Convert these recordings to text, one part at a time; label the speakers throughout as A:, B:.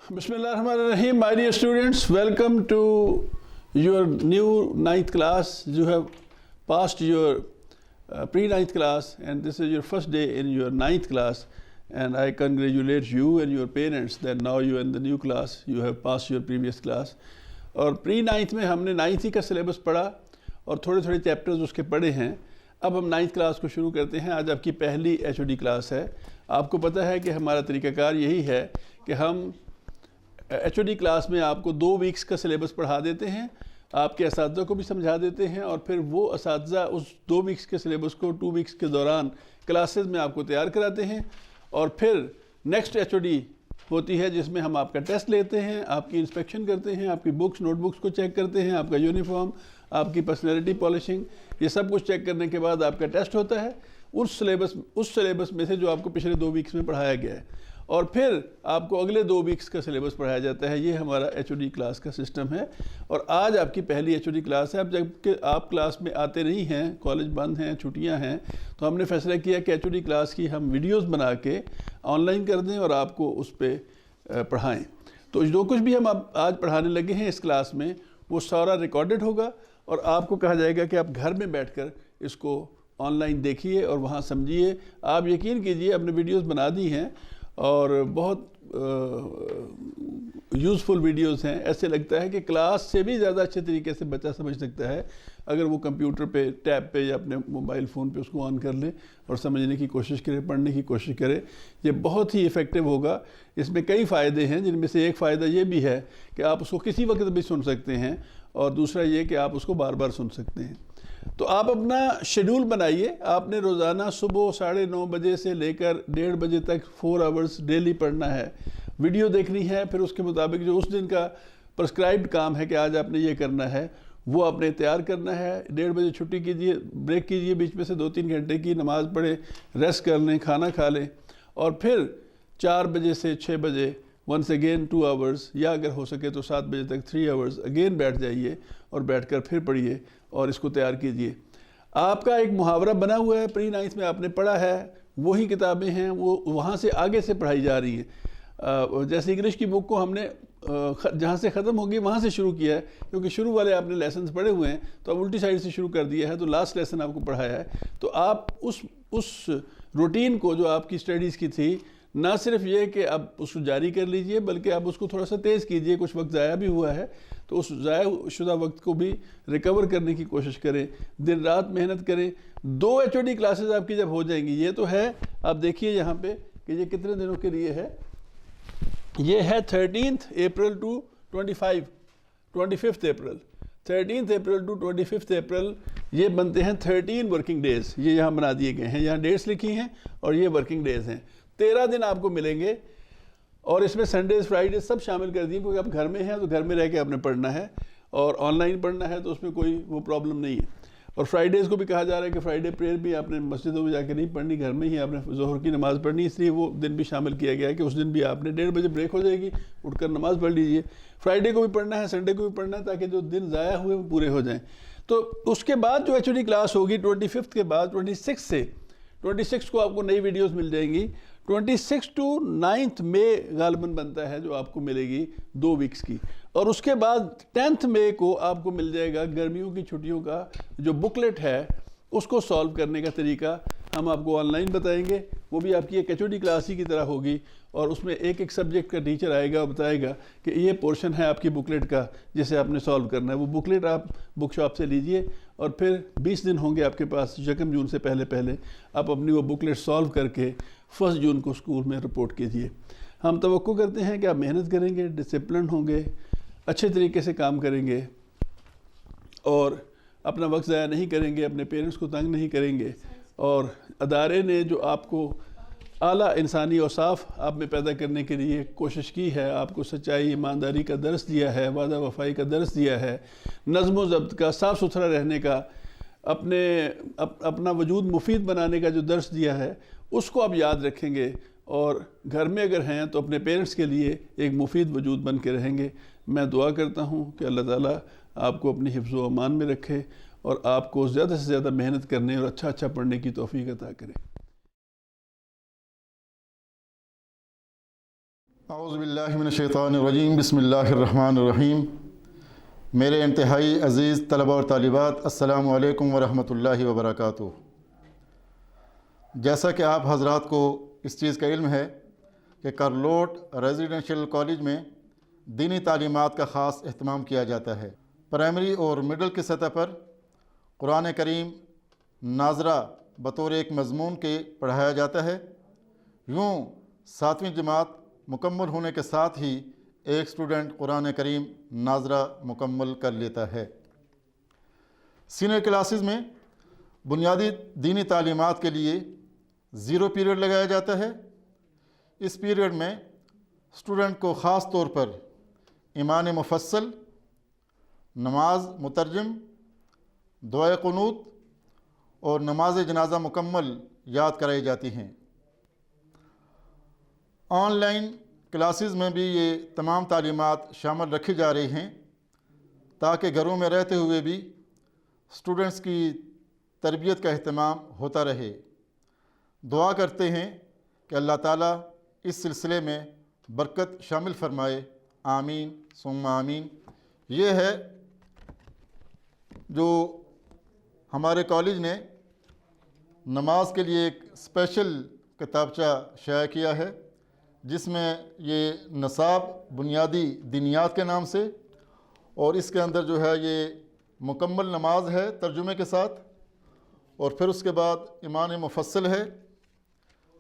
A: Bismillahirrahmanirrahim. My dear students, welcome to your new ninth class. You have passed your pre-ninth class and this is your first day in your ninth class, and I congratulate you and your parents that now you are in the new class. You have passed your previous class. और pre-ninth में हमने ninth ही का syllabus पढ़ा और थोड़े थोड़े chapters उसके पढ़े हैं. अब हम नाइन्थ क्लास को शुरू करते हैं. आज आपकी पहली HOD क्लास है. आपको पता है कि हमारा तरीक़ाकार यही है कि हम HOD क्लास में आपको 2 वीक्स का सिलेबस पढ़ा देते हैं, आपके असातिज़ा को भी समझा देते हैं और फिर वो असातिज़ा उस 2 वीक्स के सिलेबस को 2 वीक्स के दौरान क्लासेस में आपको तैयार कराते हैं. और फिर नेक्स्ट HOD होती है जिसमें हम आपका टेस्ट लेते हैं, आपकी इंस्पेक्शन करते हैं, आपकी बुक्स नोटबुक्स को चेक करते हैं, आपका यूनिफॉर्म, आपकी पर्सनैलिटी पॉलिशिंग, ये सब कुछ चेक करने के बाद आपका टेस्ट होता है उस सिलेबस में से जो आपको पिछले 2 वीक्स में पढ़ाया गया है. और फिर आपको अगले 2 वीक्स का सिलेबस पढ़ाया जाता है. ये हमारा HOD क्लास का सिस्टम है. और आज आपकी पहली HOD क्लास है. अब जबकि आप क्लास में आते नहीं हैं, कॉलेज बंद हैं, छुट्टियां हैं, तो हमने फैसला किया कि HOD क्लास की हम वीडियोस बना के ऑनलाइन कर दें और आपको उस पर पढ़ाएँ. तो जो कुछ भी हम आज पढ़ाने लगे हैं इस क्लास में वो सारा रिकॉर्डेड होगा और आपको कहा जाएगा कि आप घर में बैठकर इसको ऑनलाइन देखिए और वहाँ समझिए. आप यकीन कीजिए, अपने वीडियोस बना दी हैं और बहुत यूज़फुल वीडियोस हैं. ऐसे लगता है कि क्लास से भी ज़्यादा अच्छे तरीके से बच्चा समझ सकता है अगर वो कंप्यूटर पे, टैब पे या अपने मोबाइल फ़ोन पे उसको ऑन कर ले और समझने की कोशिश करे, पढ़ने की कोशिश करे. ये बहुत ही इफ़ेक्टिव होगा. इसमें कई फ़ायदे हैं, जिनमें से एक फ़ायदा ये भी है कि आप उसको किसी वक्त भी सुन सकते हैं और दूसरा ये कि आप उसको बार बार सुन सकते हैं. तो आप अपना शेड्यूल बनाइए. आपने रोज़ाना सुबह 9:30 बजे से लेकर 1:30 बजे तक 4 आवर्स डेली पढ़ना है, वीडियो देखनी है. फिर उसके मुताबिक जो उस दिन का प्रिस्क्राइब्ड काम है कि आज आपने ये करना है वो आपने तैयार करना है. 1:30 बजे छुट्टी कीजिए, ब्रेक कीजिए, बीच में से 2-3 घंटे की नमाज़ पढ़ें, रेस्ट कर लें, खाना खा लें और फिर 4 बजे से 6 बजे वंस अगेन 2 आवर्स, या अगर हो सके तो 7 बजे तक 3 आवर्स अगेन बैठ जाइए और बैठकर फिर पढ़िए और इसको तैयार कीजिए. आपका एक मुहावरा बना हुआ है, pre-9th में आपने पढ़ा है, वही किताबें हैं, वो वहाँ से आगे से पढ़ाई जा रही हैं. जैसे इंग्लिश की बुक को हमने जहाँ से ख़त्म होगी वहाँ से शुरू किया है, क्योंकि शुरू वाले आपने लेसन्स पढ़े हुए हैं तो अब उल्टी साइड से शुरू कर दिया है, तो लास्ट लेसन आपको पढ़ाया है. तो आप उस रूटीन को जो आपकी स्टडीज़ की थी, ना सिर्फ ये कि आप उसको जारी कर लीजिए बल्कि आप उसको थोड़ा सा तेज़ कीजिए. कुछ वक्त ज़ाया भी हुआ है तो उस ज़ाया शुदा वक्त को भी रिकवर करने की कोशिश करें, दिन रात मेहनत करें. 2 HOD क्लासेस आपकी जब हो जाएंगी, ये तो है, आप देखिए यहाँ पे कि ये कितने दिनों के लिए है. ये है 13th April to 25th April. 13th April to 25th अप्रैल ये बनते हैं 13 वर्किंग डेज़. ये यहाँ बना दिए गए हैं, यहाँ डेट्स लिखी हैं और ये वर्किंग डेज़ हैं. 13 दिन आपको मिलेंगे और इसमें संडेज फ्राइडेज सब शामिल कर दिए, क्योंकि आप घर में हैं तो घर में रह के आपने पढ़ना है और ऑनलाइन पढ़ना है तो उसमें कोई वो प्रॉब्लम नहीं है. और फ्राइडेज़ को भी कहा जा रहा है कि फ्राइडे प्रेयर भी आपने मस्जिदों में जाके नहीं पढ़नी, घर में ही आपने ज़ोहर की नमाज़ पढ़नी, इसलिए वो दिन भी शामिल किया गया है कि उस दिन भी आपने 1:30 बजे ब्रेक हो जाएगी, उठकर नमाज़ पढ़ लीजिए. फ्राइडे को भी पढ़ना है, संडे को भी पढ़ना है, ताकि जो दिन ज़ाया हुए वो पूरे हो जाएँ. तो उसके बाद जो HOD क्लास होगी 25th के बाद 26 को आपको नई वीडियोज़ मिल जाएंगी. 26 टू 9th मई गालिबन बनता है जो आपको मिलेगी 2 वीक्स की. और उसके बाद 10th मई को आपको मिल जाएगा गर्मियों की छुट्टियों का जो बुकलेट है, उसको सॉल्व करने का तरीका हम आपको ऑनलाइन बताएंगे. वो भी आपकी एक HOD क्लास ही की तरह होगी और उसमें एक एक सब्जेक्ट का टीचर आएगा और बताएगा कि ये पोर्शन है आपकी बुकलेट का जिसे आपने सॉल्व करना है. वो बुकलेट आप बुक शॉप से लीजिए और फिर 20 दिन होंगे आपके पास, 1 जून से पहले आप अपनी वो बुकलेट सॉल्व करके 1 जून को स्कूल में रिपोर्ट कीजिए. हम तवक्को करते हैं कि आप मेहनत करेंगे, डिसिप्लिन होंगे, अच्छे तरीके से काम करेंगे और अपना वक्त ज़ाया नहीं करेंगे, अपने पेरेंट्स को तंग नहीं करेंगे. और अदारे ने जो आपको आला इंसानी और साफ़ आप में पैदा करने के लिए कोशिश की है, आपको सच्चाई, ईमानदारी का दर्स दिया है, वादा वफ़ाई का दर्स दिया है, नज़्म व ज़ब्त का, साफ़ सुथरा रहने का, अपना वजूद मुफीद बनाने का जो दर्स दिया है, उसको आप याद रखेंगे और घर में अगर हैं तो अपने पेरेंट्स के लिए एक मुफीद वजूद बन के रहेंगे. मैं दुआ करता हूँ कि अल्लाह ताला आपको अपनी हिफ्ज़ व अमान में रखे और आपको ज़्यादा से ज़्यादा मेहनत करने और अच्छा पढ़ने की तौफ़ीक अता करे.
B: औज़ुबिल्लाहिमिनश्शैतानिर्रजीम बिस्मिल्लाहिर्रहमानिर्रहीम। मेरे इंतहाई अज़ीज़ तलबा और तालिबात, अस्सलामु अलैकुम वरहमतुल्लाहि वबरकातुहू। जैसा कि आप हज़रात को इस चीज़ का इल्म है कि करलोट रेजिडेंशियल कॉलेज में दीनी तालीमात का ख़ास अहतमाम किया जाता है। प्राइमरी और मिडल की सतह पर कुरान करीम नाज़रा बतौर एक मज़मून के पढ़ाया जाता है। यूँ 7वीं जमात मुकम्मल होने के साथ ही एक स्टूडेंट कुरान करीम नाज़रा मुकम्मल कर लेता है। सीनियर क्लासेस में बुनियादी दीनी तालीमात के लिए 0 पीरियड लगाया जाता है। इस पीरियड में स्टूडेंट को ख़ास तौर पर ईमान मुफस्सल, नमाज मुतरजम, दुआ कुनूत और नमाज जनाजा मुकम्मल याद कराई जाती हैं। ऑनलाइन क्लासेस में भी ये तमाम तालीमात शामिल रखी जा रही हैं ताकि घरों में रहते हुए भी स्टूडेंट्स की तरबियत का अहतमाम होता रहे। दुआ करते हैं कि अल्लाह ताला इस सिलसिले में बरकत शामिल फरमाए। आमीन सुम्मा आमीन। ये है जो हमारे कॉलेज ने नमाज के लिए एक स्पेशल किताबचा शाया किया है, जिसमें ये नसाब बुनियादी दीनियात के नाम से, और इसके अंदर जो है ये मुकम्मल नमाज है तर्जुमे के साथ, और फिर उसके बाद ईमान मुफस्सल है,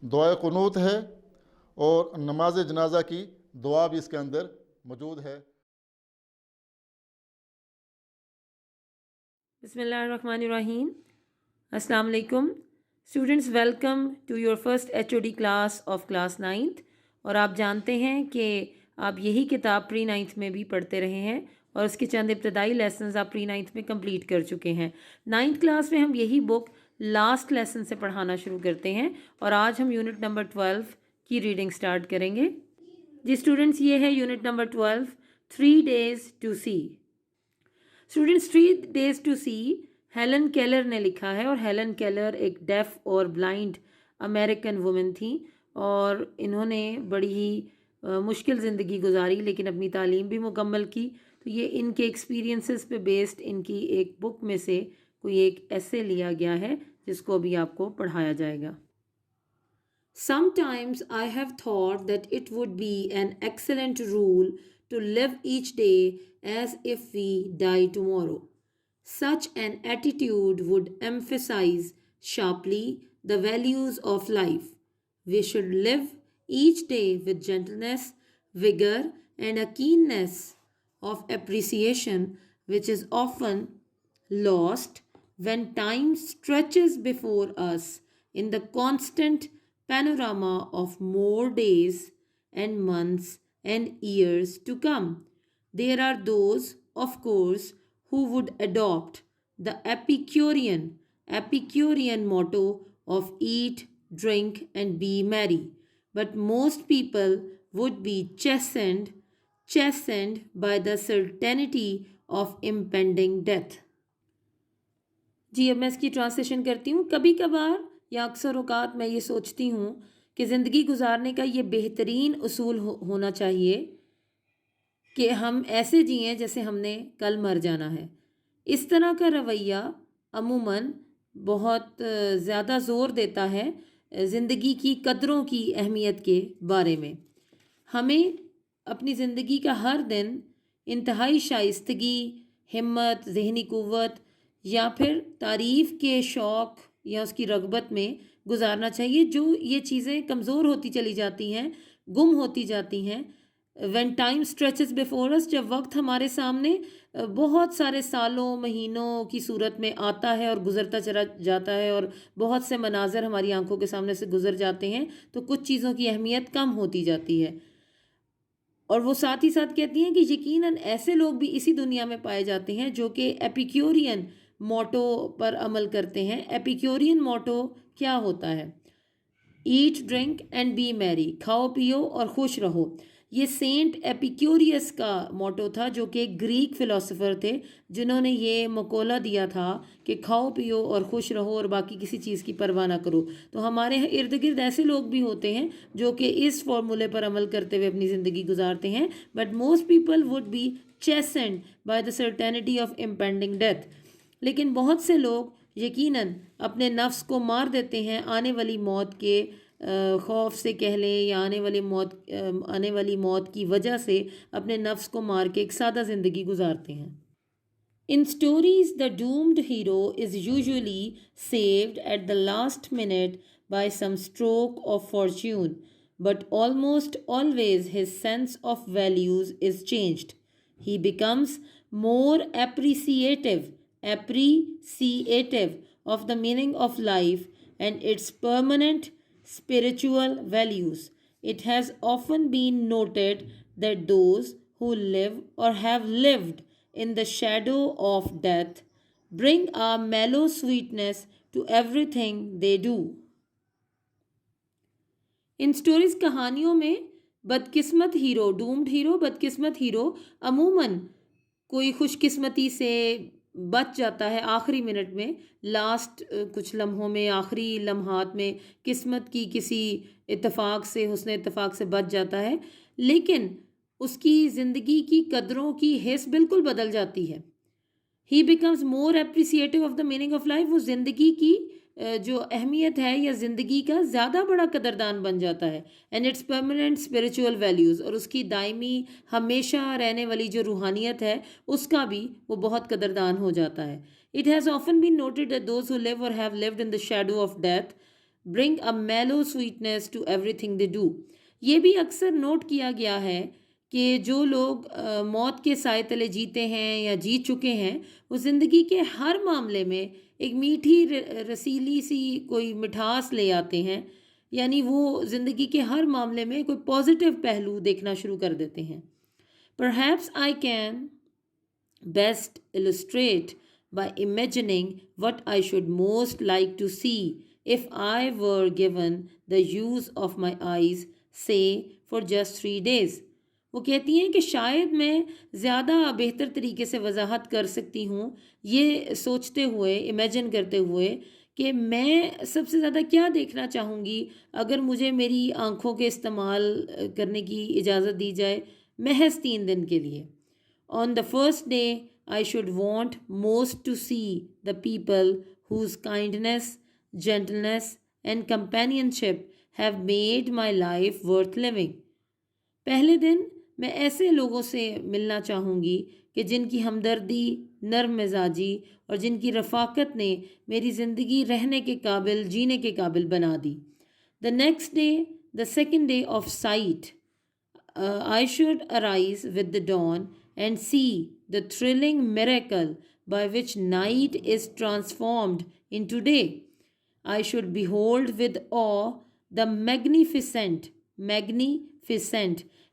B: दुआ कुनूत है और नमाज जनाजा की दुआ भी इसके अंदर मौजूद है।
C: बिस्मिल्लाहिर्रहमानिर्रहीम। अस्सलाम वालेकुम students, welcome to your first HOD class of class 9th। और आप जानते हैं कि आप यही किताब प्री 9th में भी पढ़ते रहे हैं और उसके चंद इब्तदाई लेसन्स आप प्री 9th में कंप्लीट कर चुके हैं। 9th क्लास में हम यही बुक लास्ट लेसन से पढ़ाना शुरू करते हैं और आज हम यूनिट नंबर 12 की रीडिंग स्टार्ट करेंगे। जी स्टूडेंट्स, ये है unit number 12, 3 days to see। Students, 3 days to see Helen Keller ने लिखा है और हेलन केलर एक डेफ और ब्लाइंड अमेरिकन वुमेन थी और इन्होंने बड़ी ही मुश्किल ज़िंदगी गुजारी लेकिन अपनी तालीम भी मुकम्मल की। तो ये इनके एक्सपीरियंसेस पे बेस्ड इनकी एक बुक में से कोई एक ऐसे लिया गया है जिसको अभी आपको पढ़ाया जाएगा। Sometimes I have thought that it would be an excellent rule to live each day as if we die tomorrow. Such an attitude would emphasize sharply the values of life. We should live each day with gentleness, vigor, and a keenness of appreciation which is often lost when time stretches before us in the constant panorama of more days and months and years to come. There are those, of course, who would adopt the Epicurean motto of eat, drink, and be merry. But most people would be chastened by the certainty of impending death. जी, अब मैं इसकी translation करती हूँ। कभी कभार या अक्सर औकात मैं ये सोचती हूँ कि ज़िंदगी गुजारने का ये बेहतरीन उसूल होना चाहिए कि हम ऐसे जिएं जैसे हमने कल मर जाना है। इस तरह का रवैया अमूमन बहुत ज़्यादा ज़ोर देता है ज़िंदगी की कदरों की अहमियत के बारे में। हमें अपनी ज़िंदगी का हर दिन इंतहाई शाइस्तगी, हिम्मत, ज़हनी क़ुव्वत या फिर तारीफ़ के शौक़ या उसकी रग़बत में गुजारना चाहिए। जो ये चीज़ें कमज़ोर होती चली जाती हैं, गुम होती जाती हैं। When time stretches before us, जब वक्त हमारे सामने बहुत सारे सालों महीनों की सूरत में आता है और गुज़रता चला जाता है और बहुत से मनाज़र हमारी आंखों के सामने से गुज़र जाते हैं, तो कुछ चीज़ों की अहमियत कम होती जाती है। और वो साथ ही साथ कहती हैं कि यकीनन ऐसे लोग भी इसी दुनिया में पाए जाते हैं जो कि एपिक्यूरियन मोटो पर अमल करते हैं। एपिक्यूरियन मोटो क्या होता है? ईट, ड्रिंक एंड बी मैरी, खाओ पियो और खुश रहो। ये सेंट एपिक्यूरियस का मोटो था, जो कि एक ग्रीक फ़िलासफ़र थे, जिन्होंने ये मकौला दिया था कि खाओ पियो और खुश रहो और बाकी किसी चीज़ की परवाह ना करो। तो हमारे इर्द गिर्द ऐसे लोग भी होते हैं जो कि इस फॉर्मूले पर अमल करते हुए अपनी ज़िंदगी गुजारते हैं, but most people would be chastened by the certainty of impending death. लेकिन बहुत से लोग यकीनन अपने नफ्स को मार देते हैं आने वाली मौत के खौफ से कह लें, या आने वाली मौत की वजह से अपने नफ्स को मार के एक सादा ज़िंदगी गुजारते हैं। In stories, the doomed hero is usually saved at the last minute by some stroke of fortune, but almost always his sense of values is changed. He becomes more appreciative of the meaning of life and its permanent spiritual values. It has often been noted that those who live or have lived in the shadow of death bring a mellow sweetness to everything they do. In stories कहानियों में बदकिस्मत hero, doomed hero, बदकिस्मत hero अमूमन कोई खुशकिस्मती से बच जाता है आखिरी minute में, लास्ट कुछ लम्हों में, आखिरी लम्हात में किस्मत की किसी इत्तेफाक से, हुस्न इत्तेफाक से बच जाता है, लेकिन उसकी ज़िंदगी की कदरों की हिस्स बिल्कुल बदल जाती है। He becomes more appreciative of the meaning of life. वो ज़िंदगी की जो अहमियत है या ज़िंदगी का ज़्यादा बड़ा कदरदान बन जाता है। And it's permanent spiritual values, और उसकी दायमी हमेशा रहने वाली जो रूहानियत है उसका भी वो बहुत कदरदान हो जाता है। It has often been noted that those who live or have lived in the shadow of death bring a mellow sweetness to everything they do. ये भी अक्सर नोट किया गया है कि जो लोग मौत के साए तले जीते हैं या जीत चुके हैं, वो ज़िंदगी के हर मामले में एक मीठी रसीली सी कोई मिठास ले आते हैं, यानी वो ज़िंदगी के हर मामले में कोई पॉजिटिव पहलू देखना शुरू कर देते हैं। Perhaps I can best illustrate by imagining what I should most like to see if I were given the use of my eyes, say for just 3 days. वो कहती हैं कि शायद मैं ज़्यादा बेहतर तरीके से वजाहत कर सकती हूँ ये सोचते हुए, इमेजिन करते हुए कि मैं सबसे ज़्यादा क्या देखना चाहूँगी अगर मुझे मेरी आँखों के इस्तेमाल करने की इजाज़त दी जाए महज 3 दिन के लिए। On the first day, I should want most to see the people whose kindness, gentleness and companionship have made my life worth living. पहले दिन मैं ऐसे लोगों से मिलना चाहूँगी कि जिनकी हमदर्दी, नर्म मिजाजी और जिनकी रफ़ाकत ने मेरी ज़िंदगी रहने के काबिल, जीने के काबिल बना दी। The next day, the second day of sight, I should arise with the dawn and see the thrilling miracle by which night is transformed into day. I should behold with awe the magnificent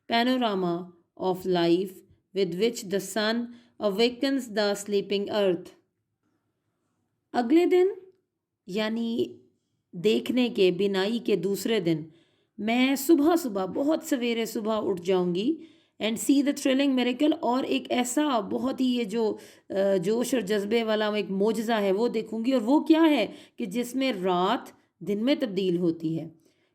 C: panorama of life with which the sun awakens the sleeping earth. अगले दिन यानी देखने के, बिनाई के दूसरे दिन, मैं सुबह बहुत सवेरे सुबह उठ जाऊंगी and see the thrilling miracle, और एक ऐसा बहुत ही ये जो जोश और जज्बे वाला एक मोजज़ा है वो देखूंगी। और वो क्या है कि जिसमें रात दिन में तब्दील होती है,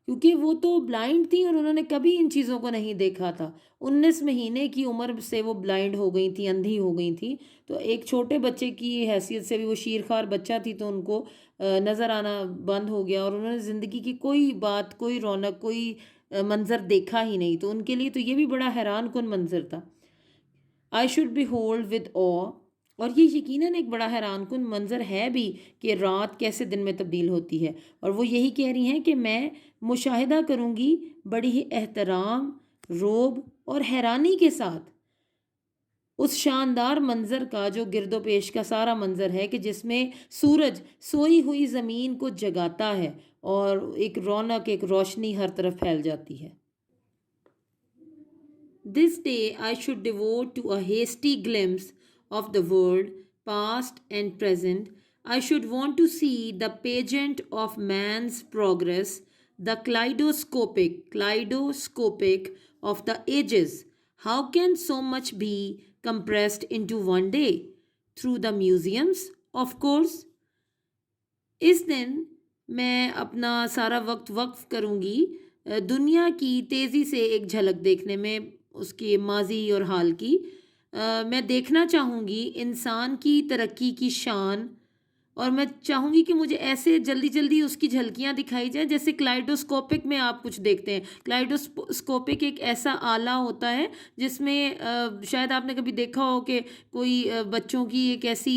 C: क्योंकि वो तो ब्लाइंड थी और उन्होंने कभी इन चीज़ों को नहीं देखा था। 19 महीने की उम्र से वो ब्लाइंड हो गई थी, अंधी हो गई थी। तो एक छोटे बच्चे की हैसियत से भी, वो शीरखार बच्चा थी, तो उनको नज़र आना बंद हो गया और उन्होंने ज़िंदगी की कोई बात, कोई रौनक, कोई मंज़र देखा ही नहीं। तो उनके लिए तो ये भी बड़ा हैरान कुन मंज़र था। I should be hold with awe, और ये यकीनन एक बड़ा हैरान कुन मंज़र है भी कि रात कैसे दिन में तब्दील होती है। और वो यही कह रही हैं कि मैं मुशाहिदा करूँगी बड़ी ही एहतराम, रोब और हैरानी के साथ उस शानदार मंज़र का जो गिरदो पेश का सारा मंज़र है कि जिसमें सूरज सोई हुई ज़मीन को जगाता है और एक रौनक, एक रोशनी हर तरफ फैल जाती है। This day I should devote to a hasty glimpse of the world, past and present. I should want to see the pageant of man's progress, the kaleidoscopic of the ages. How can so much be compressed into one day? Through the museums, of course. इस दिन मैं अपना सारा वक्त वक्फ करूँगी दुनिया की तेज़ी से एक झलक देखने में, उसके माजी और हाल की। मैं देखना चाहूँगी इंसान की तरक्की की शान, और मैं चाहूँगी कि मुझे ऐसे जल्दी जल्दी उसकी झलकियाँ दिखाई जाए जैसे क्लाइडोस्कोपिक में आप कुछ देखते हैं। क्लाइडोस्कोपिक एक ऐसा आला होता है जिसमें शायद आपने कभी देखा हो कि कोई बच्चों की एक ऐसी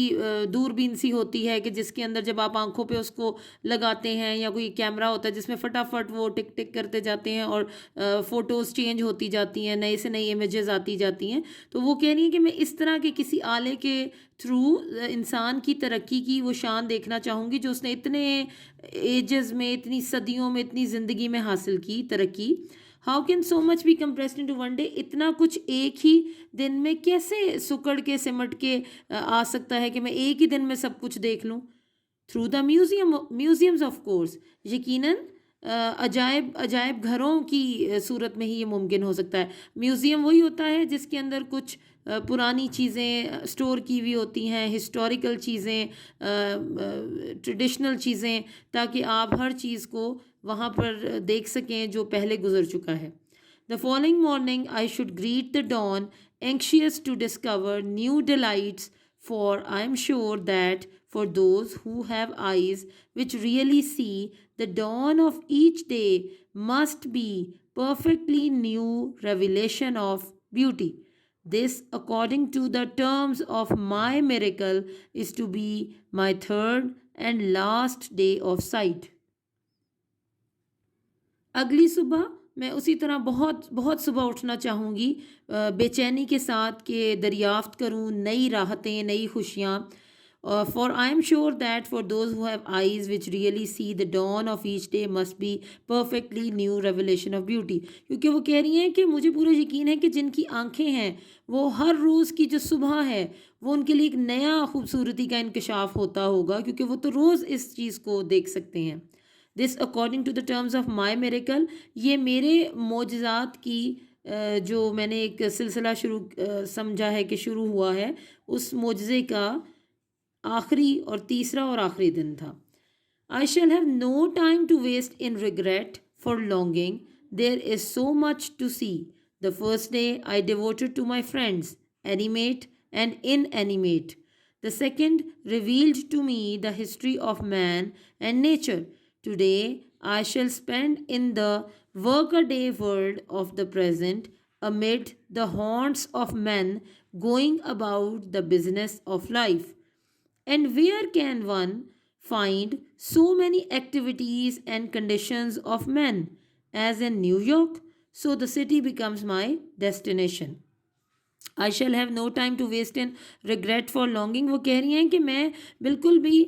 C: दूरबीन सी होती है कि जिसके अंदर जब आप आंखों पे उसको लगाते हैं, या कोई कैमरा होता है जिसमें फटाफट वो टिक टिक करते जाते हैं और फ़ोटोज़ चेंज होती जाती हैं, नई से नई इमेजेस आती जाती हैं। तो वो कह रही है कि मैं इस तरह के किसी आले के थ्रू इंसान की तरक्की की वो शान देखना चाहूँगी जो उसने इतने एजेस में, इतनी सदियों में, इतनी ज़िंदगी में हासिल की तरक्की। How can so much B compressed into one day? इतना कुछ एक ही दिन में कैसे सुकड़ के सिमट के आ सकता है कि मैं एक ही दिन में सब कुछ देख लूँ? Through the museums of course, यकीनन अजायब अजायब घरों की सूरत में ही ये मुमकिन हो सकता है। म्यूज़ियम वही होता है जिसके अंदर कुछ पुरानी चीज़ें स्टोर की हुई होती हैं, हिस्टोरिकल चीज़ें, ट्रेडिशनल चीज़ें, ताकि आप हर चीज़ को वहाँ पर देख सकें जो पहले गुजर चुका है। The following morning I should greet the dawn, anxious to discover new delights, for I am sure that for those who have eyes which really see, the dawn of each day must be perfectly new revelation of beauty. This, according to the terms of my miracle, is to be my third and last day of sight. अगली सुबह मैं उसी तरह बहुत बहुत सुबह उठना चाहूँगी, बेचैनी के साथ कि दरियाफ्त करूँ नई राहतें, नई खुशियाँ। For I am sure that for those who have eyes which really see, the dawn of each day must be perfectly new revelation of beauty. क्योंकि वो कह रही हैं कि मुझे पूरा यकीन है कि जिनकी आँखें हैं वो हर रोज़ की जो सुबह है वो उनके लिए एक नया खूबसूरती का इंकशाफ होता होगा, क्योंकि वो तो रोज़ इस चीज़ को देख सकते हैं। This according to the terms of my miracle, ये मेरे मोजज़ात की जो मैंने एक सिलसिला शुरू समझा है कि शुरू हुआ है, उस मोजज़े का आखिरी और तीसरा और आखिरी दिन था। I shall have no time to waste in regret for longing, there is so much to see. The first day I devoted to my friends, animate and inanimate. The second revealed to me the history of man and nature. Today I shall spend in the workaday world of the present, amid the haunts of men going about the business of life. And where can one find so many activities and conditions of men as in New York? So the city becomes my destination. I shall have no time to waste in regret for longing. वो कह रही हैं कि मैं बिल्कुल भी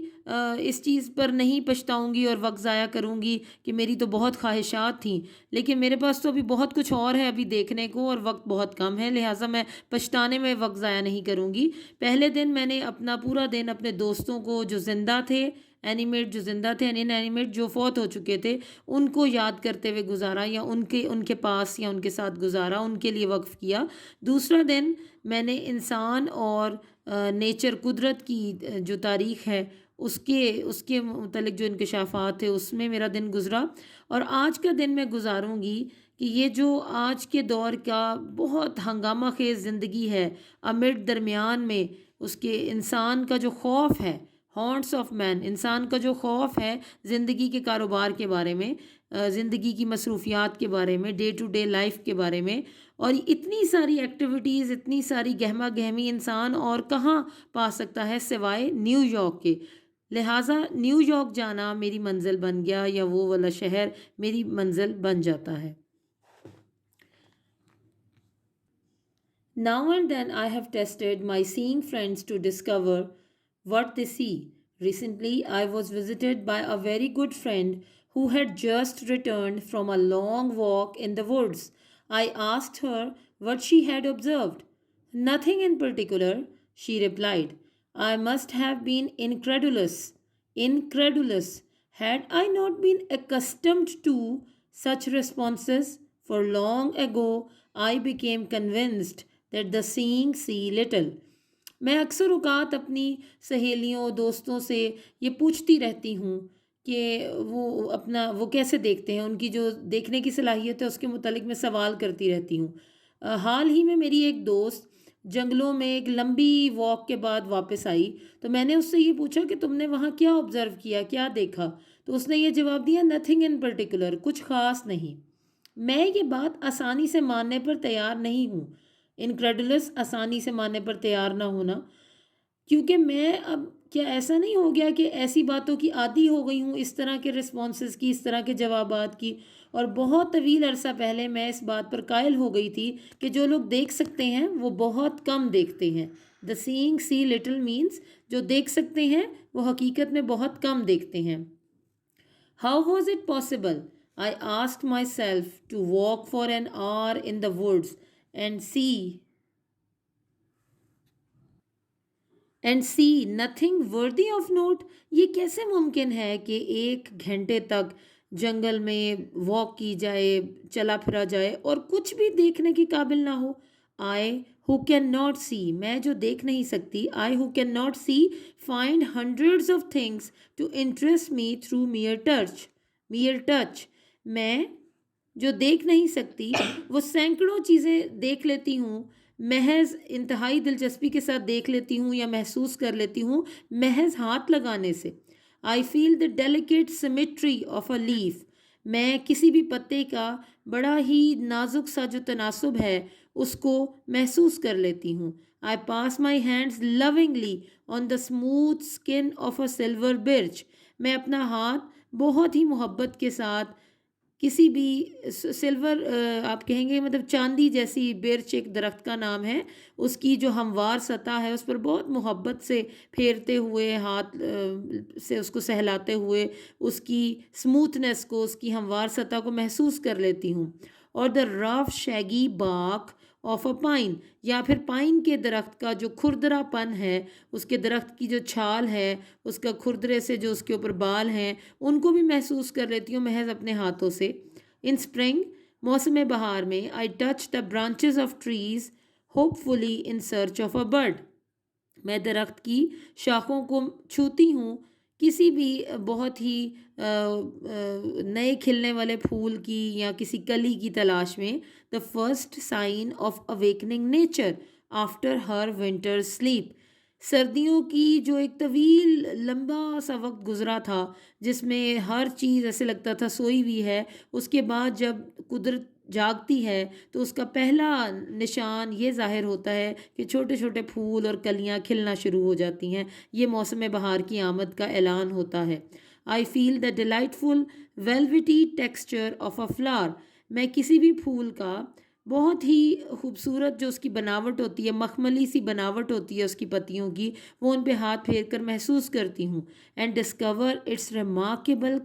C: इस चीज़ पर नहीं पछताऊँगी और वक्त ज़ाया करूँगी कि मेरी तो बहुत ख्वाहिशात थी, लेकिन मेरे पास तो अभी बहुत कुछ और है अभी देखने को और वक्त बहुत कम है, लिहाजा मैं पछताने में वक्त ज़ाया नहीं करूँगी। पहले दिन मैंने अपना पूरा दिन अपने दोस्तों को जो ज़िंदा थे, एनिमेट जो ज़िंदा थे, इन एनिमेट जो फौत हो चुके थे, उनको याद करते हुए गुजारा, या उनके पास या उनके साथ गुजारा, उनके लिए वक्फ़ किया। दूसरा दिन मैंने इंसान और नेचर, कुदरत की जो तारीख़ है उसके मुतल्लिक़ जो इंकशाफ़ात थे उसमें मेरा दिन गुज़रा। और आज का दिन मैं गुजारूँगी कि ये जो आज के दौर का बहुत हंगामा खेज़ ज़िंदगी है, अमिड दरमियान में उसके इंसान का जो खौफ है, हॉन्ट्स ऑफ मैन, इंसान का जो खौफ है ज़िंदगी के कारोबार के बारे में, ज़िंदगी की मसरूफियात के बारे में, डे टू डे लाइफ के बारे में, और इतनी सारी एक्टिविटीज़, इतनी सारी गहमा गहमी इंसान और कहाँ पा सकता है सिवाय न्यूयॉर्क के। लिहाजा न्यूयॉर्क जाना मेरी मंजिल बन गया, या वो वाला शहर मेरी मंजिल बन जाता है। Now and then I have tested my seeing friends to discover what they see. Recently, I was visited by a very good friend who had just returned from a long walk in the woods. I asked her what she had observed. Nothing in particular, she replied. I must have been incredulous. Had I not been accustomed to such responses? For long ago, I became convinced that the seeing see little. मैं अक्सर औकात अपनी सहेलियों दोस्तों से ये पूछती रहती हूँ कि वो कैसे देखते हैं, उनकी जो देखने की सलाहियत है उसके मुतालिक मैं सवाल करती रहती हूँ। हाल ही में मेरी एक दोस्त जंगलों में एक लंबी वॉक के बाद वापस आई, तो मैंने उससे ये पूछा कि तुमने वहाँ क्या ऑब्ज़र्व किया, क्या देखा? तो उसने ये जवाब दिया, नथिंग इन पर्टिकुलर, कुछ ख़ास नहीं। मैं ये बात आसानी से मानने पर तैयार नहीं हूँ, इनक्रेडुलस, आसानी से मानने पर तैयार ना होना, क्योंकि मैं अब क्या ऐसा नहीं हो गया कि ऐसी बातों की आदी हो गई हूँ, इस तरह के रिस्पॉन्सेस की, इस तरह के जवाबात की। और बहुत तवील अरसा पहले मैं इस बात पर कायल हो गई थी कि जो लोग देख सकते हैं वो बहुत कम देखते हैं। The seeing see little means जो देख सकते हैं वो हकीकत में बहुत कम देखते हैं। How was it possible, I asked myself, to walk for an hour in the woods and see nothing worthy of note. ये कैसे मुमकिन है कि 1 घंटे तक जंगल में वॉक की जाए, चला फिरा जाए और कुछ भी देखने के काबिल ना हो? I who cannot see, मैं जो देख नहीं सकती, I who cannot see find hundreds of things to interest me through mere touch. मैं जो देख नहीं सकती वो सैकड़ों चीज़ें देख लेती हूँ, महज इंतहाई दिलचस्पी के साथ देख लेती हूँ या महसूस कर लेती हूँ महज हाथ लगाने से। I feel the delicate symmetry of a leaf, मैं किसी भी पत्ते का बड़ा ही नाजुक सा जो तनासुब है उसको महसूस कर लेती हूँ। I pass my hands lovingly on the smooth skin of a silver birch, मैं अपना हाथ बहुत ही मोहब्बत के साथ किसी भी सिल्वर, आप कहेंगे मतलब चांदी जैसी, बिर्च एक दरख्त का नाम है, उसकी जो हमवार सतह है उस पर बहुत मोहब्बत से फेरते हुए, हाथ से उसको सहलाते हुए उसकी स्मूथनेस को, उसकी हमवार सतह को महसूस कर लेती हूँ। और द रफ शैगी बाक ऑफ अ पाइन, या फिर पाइन के दरख्त का जो खुरदरापन है, उसके दरख्त की जो छाल है, उसका खुरदरे से जो उसके ऊपर बाल हैं, उनको भी महसूस कर लेती हूँ महज अपने हाथों से। इन स्प्रिंग, मौसम बहार में, I touch the branches of trees hopefully in search of a bird, मैं दरख्त की शाखों को छूती हूँ किसी भी बहुत ही नए खिलने वाले फूल की या किसी कली की तलाश में। The first sign of awakening nature after her winter sleep, सर्दियों की जो एक तवील लंबा सा वक्त गुजरा था जिसमें हर चीज़ ऐसे लगता था सोई हुई है, उसके बाद जब कुदरत जागती है तो उसका पहला निशान ये ज़ाहिर होता है कि छोटे छोटे फूल और कलियां खिलना शुरू हो जाती हैं। ये मौसम बहार की आमद का ऐलान होता है। I feel the delightful velvety texture of a flower, मैं किसी भी फूल का बहुत ही खूबसूरत जो उसकी बनावट होती है, मखमली सी बनावट होती है उसकी पत्तियों की, वो उन पे हाथ फेर कर महसूस करती हूँ। एंड डिस्कवर इट्स रिमार्केबल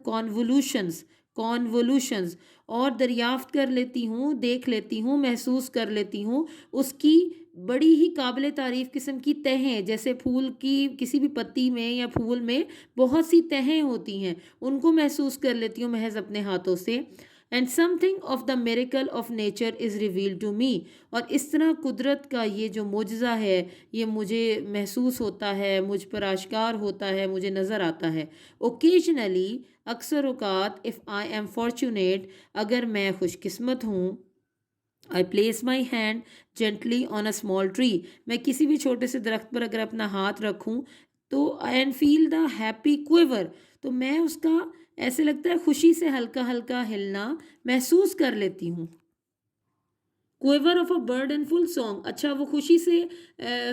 C: कॉन्वोल्यूशंस, और दरियाफ्त कर लेती हूँ, देख लेती हूँ, महसूस कर लेती हूँ उसकी बड़ी ही काबिल तारीफ़ किस्म की तहें, जैसे फूल की किसी भी पत्ती में या फूल में बहुत सी तहें होती हैं, उनको महसूस कर लेती हूँ महज अपने हाथों से। And something of the miracle of nature is reveal to me, और इस तरह कुदरत का ये जो मोजज़ा है ये मुझे महसूस होता है, मुझ पर आश्कार होता है, मुझे नज़र आता है। ओकेजनली, अक्सर औकात, इफ़ आई एम फॉर्चुनेट, अगर मैं खुशकिस्मत हूँ, I place my hand gently on a small tree, मैं किसी भी छोटे से दरख्त पर अगर अपना हाथ रखूँ तो and feel the happy quiver, तो मैं उसका ऐसे लगता है खुशी से हल्का हल्का हिलना महसूस कर लेती हूँ। Quaver of a bird and full song, अच्छा वो खुशी से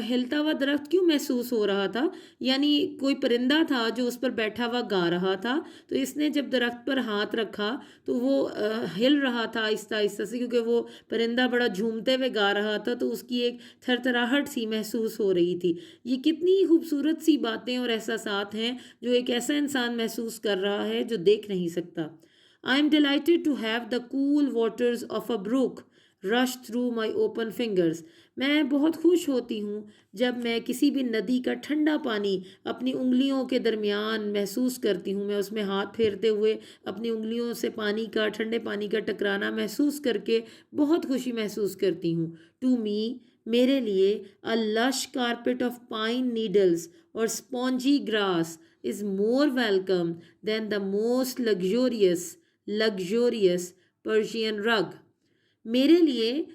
C: हिलता हुआ दरख्त क्यों महसूस हो रहा था? यानी कोई परिंदा था जो उस पर बैठा हुआ गा रहा था, तो इसने जब दरख्त पर हाथ रखा तो वो हिल रहा था आहिस्ता आहिस्ता से, क्योंकि वो परिंदा बड़ा झूमते हुए गा रहा था, तो उसकी एक थरथराहट सी महसूस हो रही थी। ये कितनी खूबसूरत सी बातें और एहसासात हैं जो एक ऐसा इंसान महसूस कर रहा है जो देख नहीं सकता। I am delighted to have the cool waters of a brook rush through my open fingers. मैं बहुत खुश होती हूँ जब मैं किसी भी नदी का ठंडा पानी अपनी उंगलियों के दरमियान महसूस करती हूँ। मैं उसमें हाथ फेरते हुए अपनी उंगलियों से पानी का, ठंडे पानी का टकराना महसूस करके बहुत खुशी महसूस करती हूँ। टू मी, मेरे लिए, a lush carpet of pine needles or spongy grass is more welcome than the most luxurious Persian rug. मेरे लिए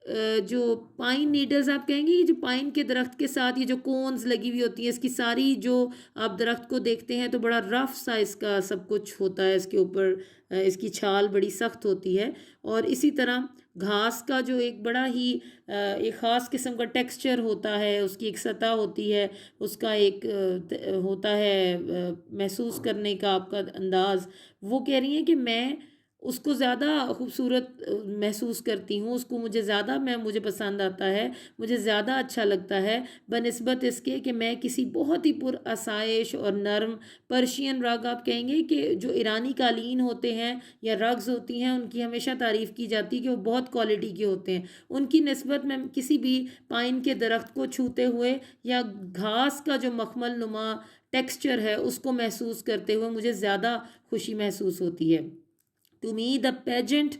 C: जो पाइन नीडल्स आप कहेंगे, ये जो पाइन के दरख्त के साथ ये जो कोन्स लगी हुई होती है, इसकी सारी जो आप दरख्त को देखते हैं तो बड़ा रफ सा इसका सब कुछ होता है, इसके ऊपर इसकी छाल बड़ी सख्त होती है। और इसी तरह घास का जो एक बड़ा ही एक ख़ास किस्म का टेक्सचर होता है, उसकी एक सतह होती है, उसका एक होता है महसूस करने का आपका अंदाज़। वो कह रही हैं कि मैं उसको ज़्यादा खूबसूरत महसूस करती हूँ, उसको मुझे पसंद आता है, मुझे ज़्यादा अच्छा लगता है बनिस्बत इसके कि मैं किसी बहुत ही पुरअसाइश और नरम पर्शियन रग, आप कहेंगे कि जो ईरानी कालीन होते हैं या रग्स होती हैं, उनकी हमेशा तारीफ़ की जाती है कि वो बहुत क्वालिटी के होते हैं। उनकी निस्बत मैं किसी भी पाइन के दरख्त को छूते हुए या घास का जो मखमल नुमा टेक्सचर है उसको महसूस करते हुए मुझे ज़्यादा खुशी महसूस होती है। To me, the pageant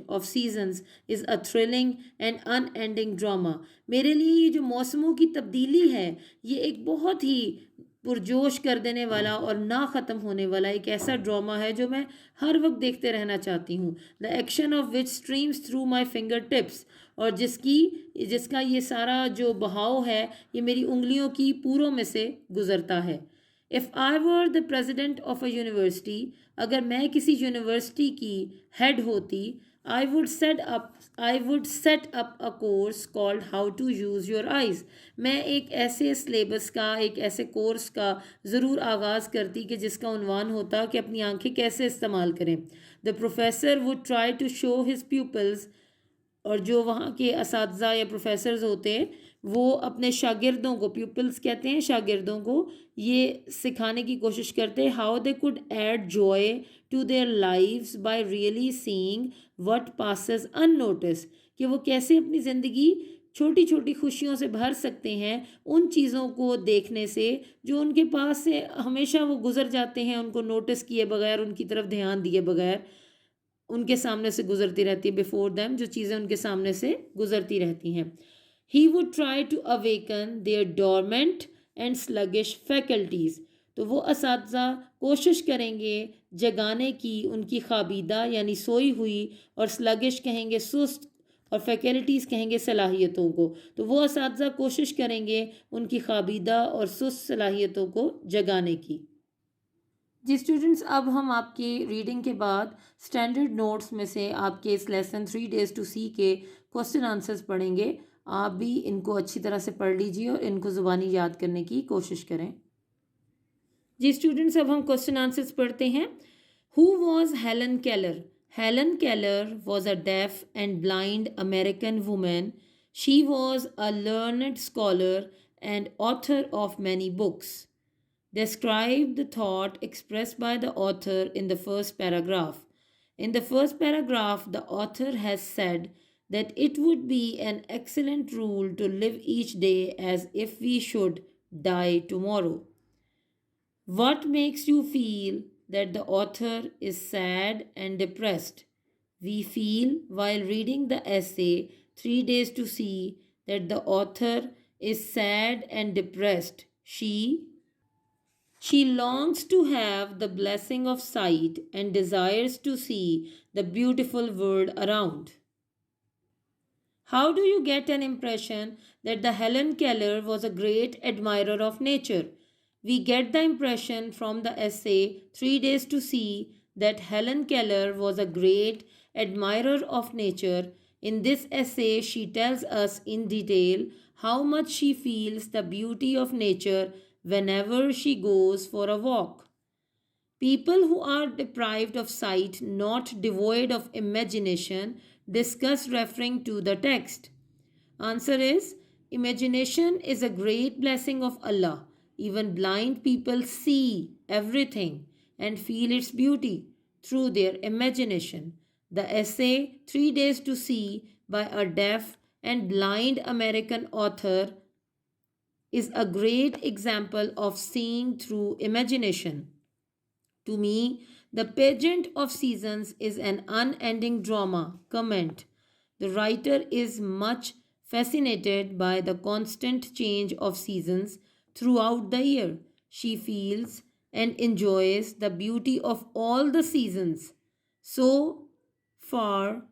C: of seasons is a thrilling and unending drama. मेरे लिए ये जो मौसमों की तब्दीली है, ये एक बहुत ही पुरजोश कर देने वाला और ना ख़त्म होने वाला एक ऐसा ड्रामा है जो मैं हर वक्त देखते रहना चाहती हूँ। The action of which streams through my fingertips, और जिसका ये सारा जो बहाव है ये मेरी उंगलियों की पूरों में से गुज़रता है। If I were the president of a university, अगर मैं किसी यूनिवर्सिटी की हेड होती, I would set up a course called How to Use Your Eyes. मैं एक ऐसे सिलेबस का, एक ऐसे कोर्स का ज़रूर आगाज़ करती कि जिसका उन्वान होता कि अपनी आंखें कैसे इस्तेमाल करें। The professor would try to show his pupils, और जो वहाँ के असातिज़ा या प्रोफेसर्स होते हैं वो अपने शागिर्दों को, प्यूपल्स कहते हैं शागिर्दों को, ये सिखाने की कोशिश करते हैं how they could add joy to their lives by really seeing what passes unnoticed, कि वो कैसे अपनी ज़िंदगी छोटी छोटी खुशियों से भर सकते हैं उन चीज़ों को देखने से जो उनके पास से हमेशा वो गुज़र जाते हैं, उनको नोटिस किए बगैर, उनकी तरफ ध्यान दिए बगैर उनके सामने से गुज़रती रहती है, बिफोर देम जो चीज़ें उनके सामने से गुज़रती रहती हैं। He would try to awaken their dormant and sluggish faculties, तो वो असातिज़ा कोशिश करेंगे जगाने की उनकी खाबीदा यानी सोई हुई, और स्लगिश कहेंगे सुस्त, और फैकल्टीज़ कहेंगे सलाहियतों को। तो वो असातिज़ा कोशिश करेंगे उनकी खाबीदा और सुस्त सलाहियतों को जगाने की। जी स्टूडेंट्स, अब हम आपके रीडिंग के बाद स्टैंडर्ड नोट्स में से आपके इस लेसन 3 days to see के क्वेश्चन आंसर्स पढ़ेंगे। आप भी इनको अच्छी तरह से पढ़ लीजिए और इनको ज़ुबानी याद करने की कोशिश करें। जी स्टूडेंट्स, अब हम क्वेश्चन आंसर्स पढ़ते हैं। Who was Helen Keller? Helen Keller was a deaf and blind American women. She was a learned scholar and author of many books. Describe the thought expressed by the author in the first paragraph. In the first paragraph, the author has said that it would be an excellent rule to live each day as if we should die tomorrow. What makes you feel that the author is sad and depressed? We feel while reading the essay 3 days to see that the author is sad and depressed. She longs to have the blessing of sight and desires to see the beautiful world around. How do you get an impression that the Helen Keller was a great admirer of nature? We get the impression from the essay 3 days to see that Helen Keller was a great admirer of nature. In this essay, she tells us in detail how much she feels the beauty of nature whenever she goes for a walk. People who are deprived of sight, not devoid of imagination, discuss referring to the text. Answer is, imagination is a great blessing of Allah. Even blind people see everything and feel its beauty through their imagination. The essay 3 Days to See by a deaf and blind American author is a great example of seeing through imagination. To me, the pageant of seasons is an unending drama. Comment. The writer is much fascinated by the constant change of seasons throughout the year. She feels and enjoys the beauty of all the seasons. So for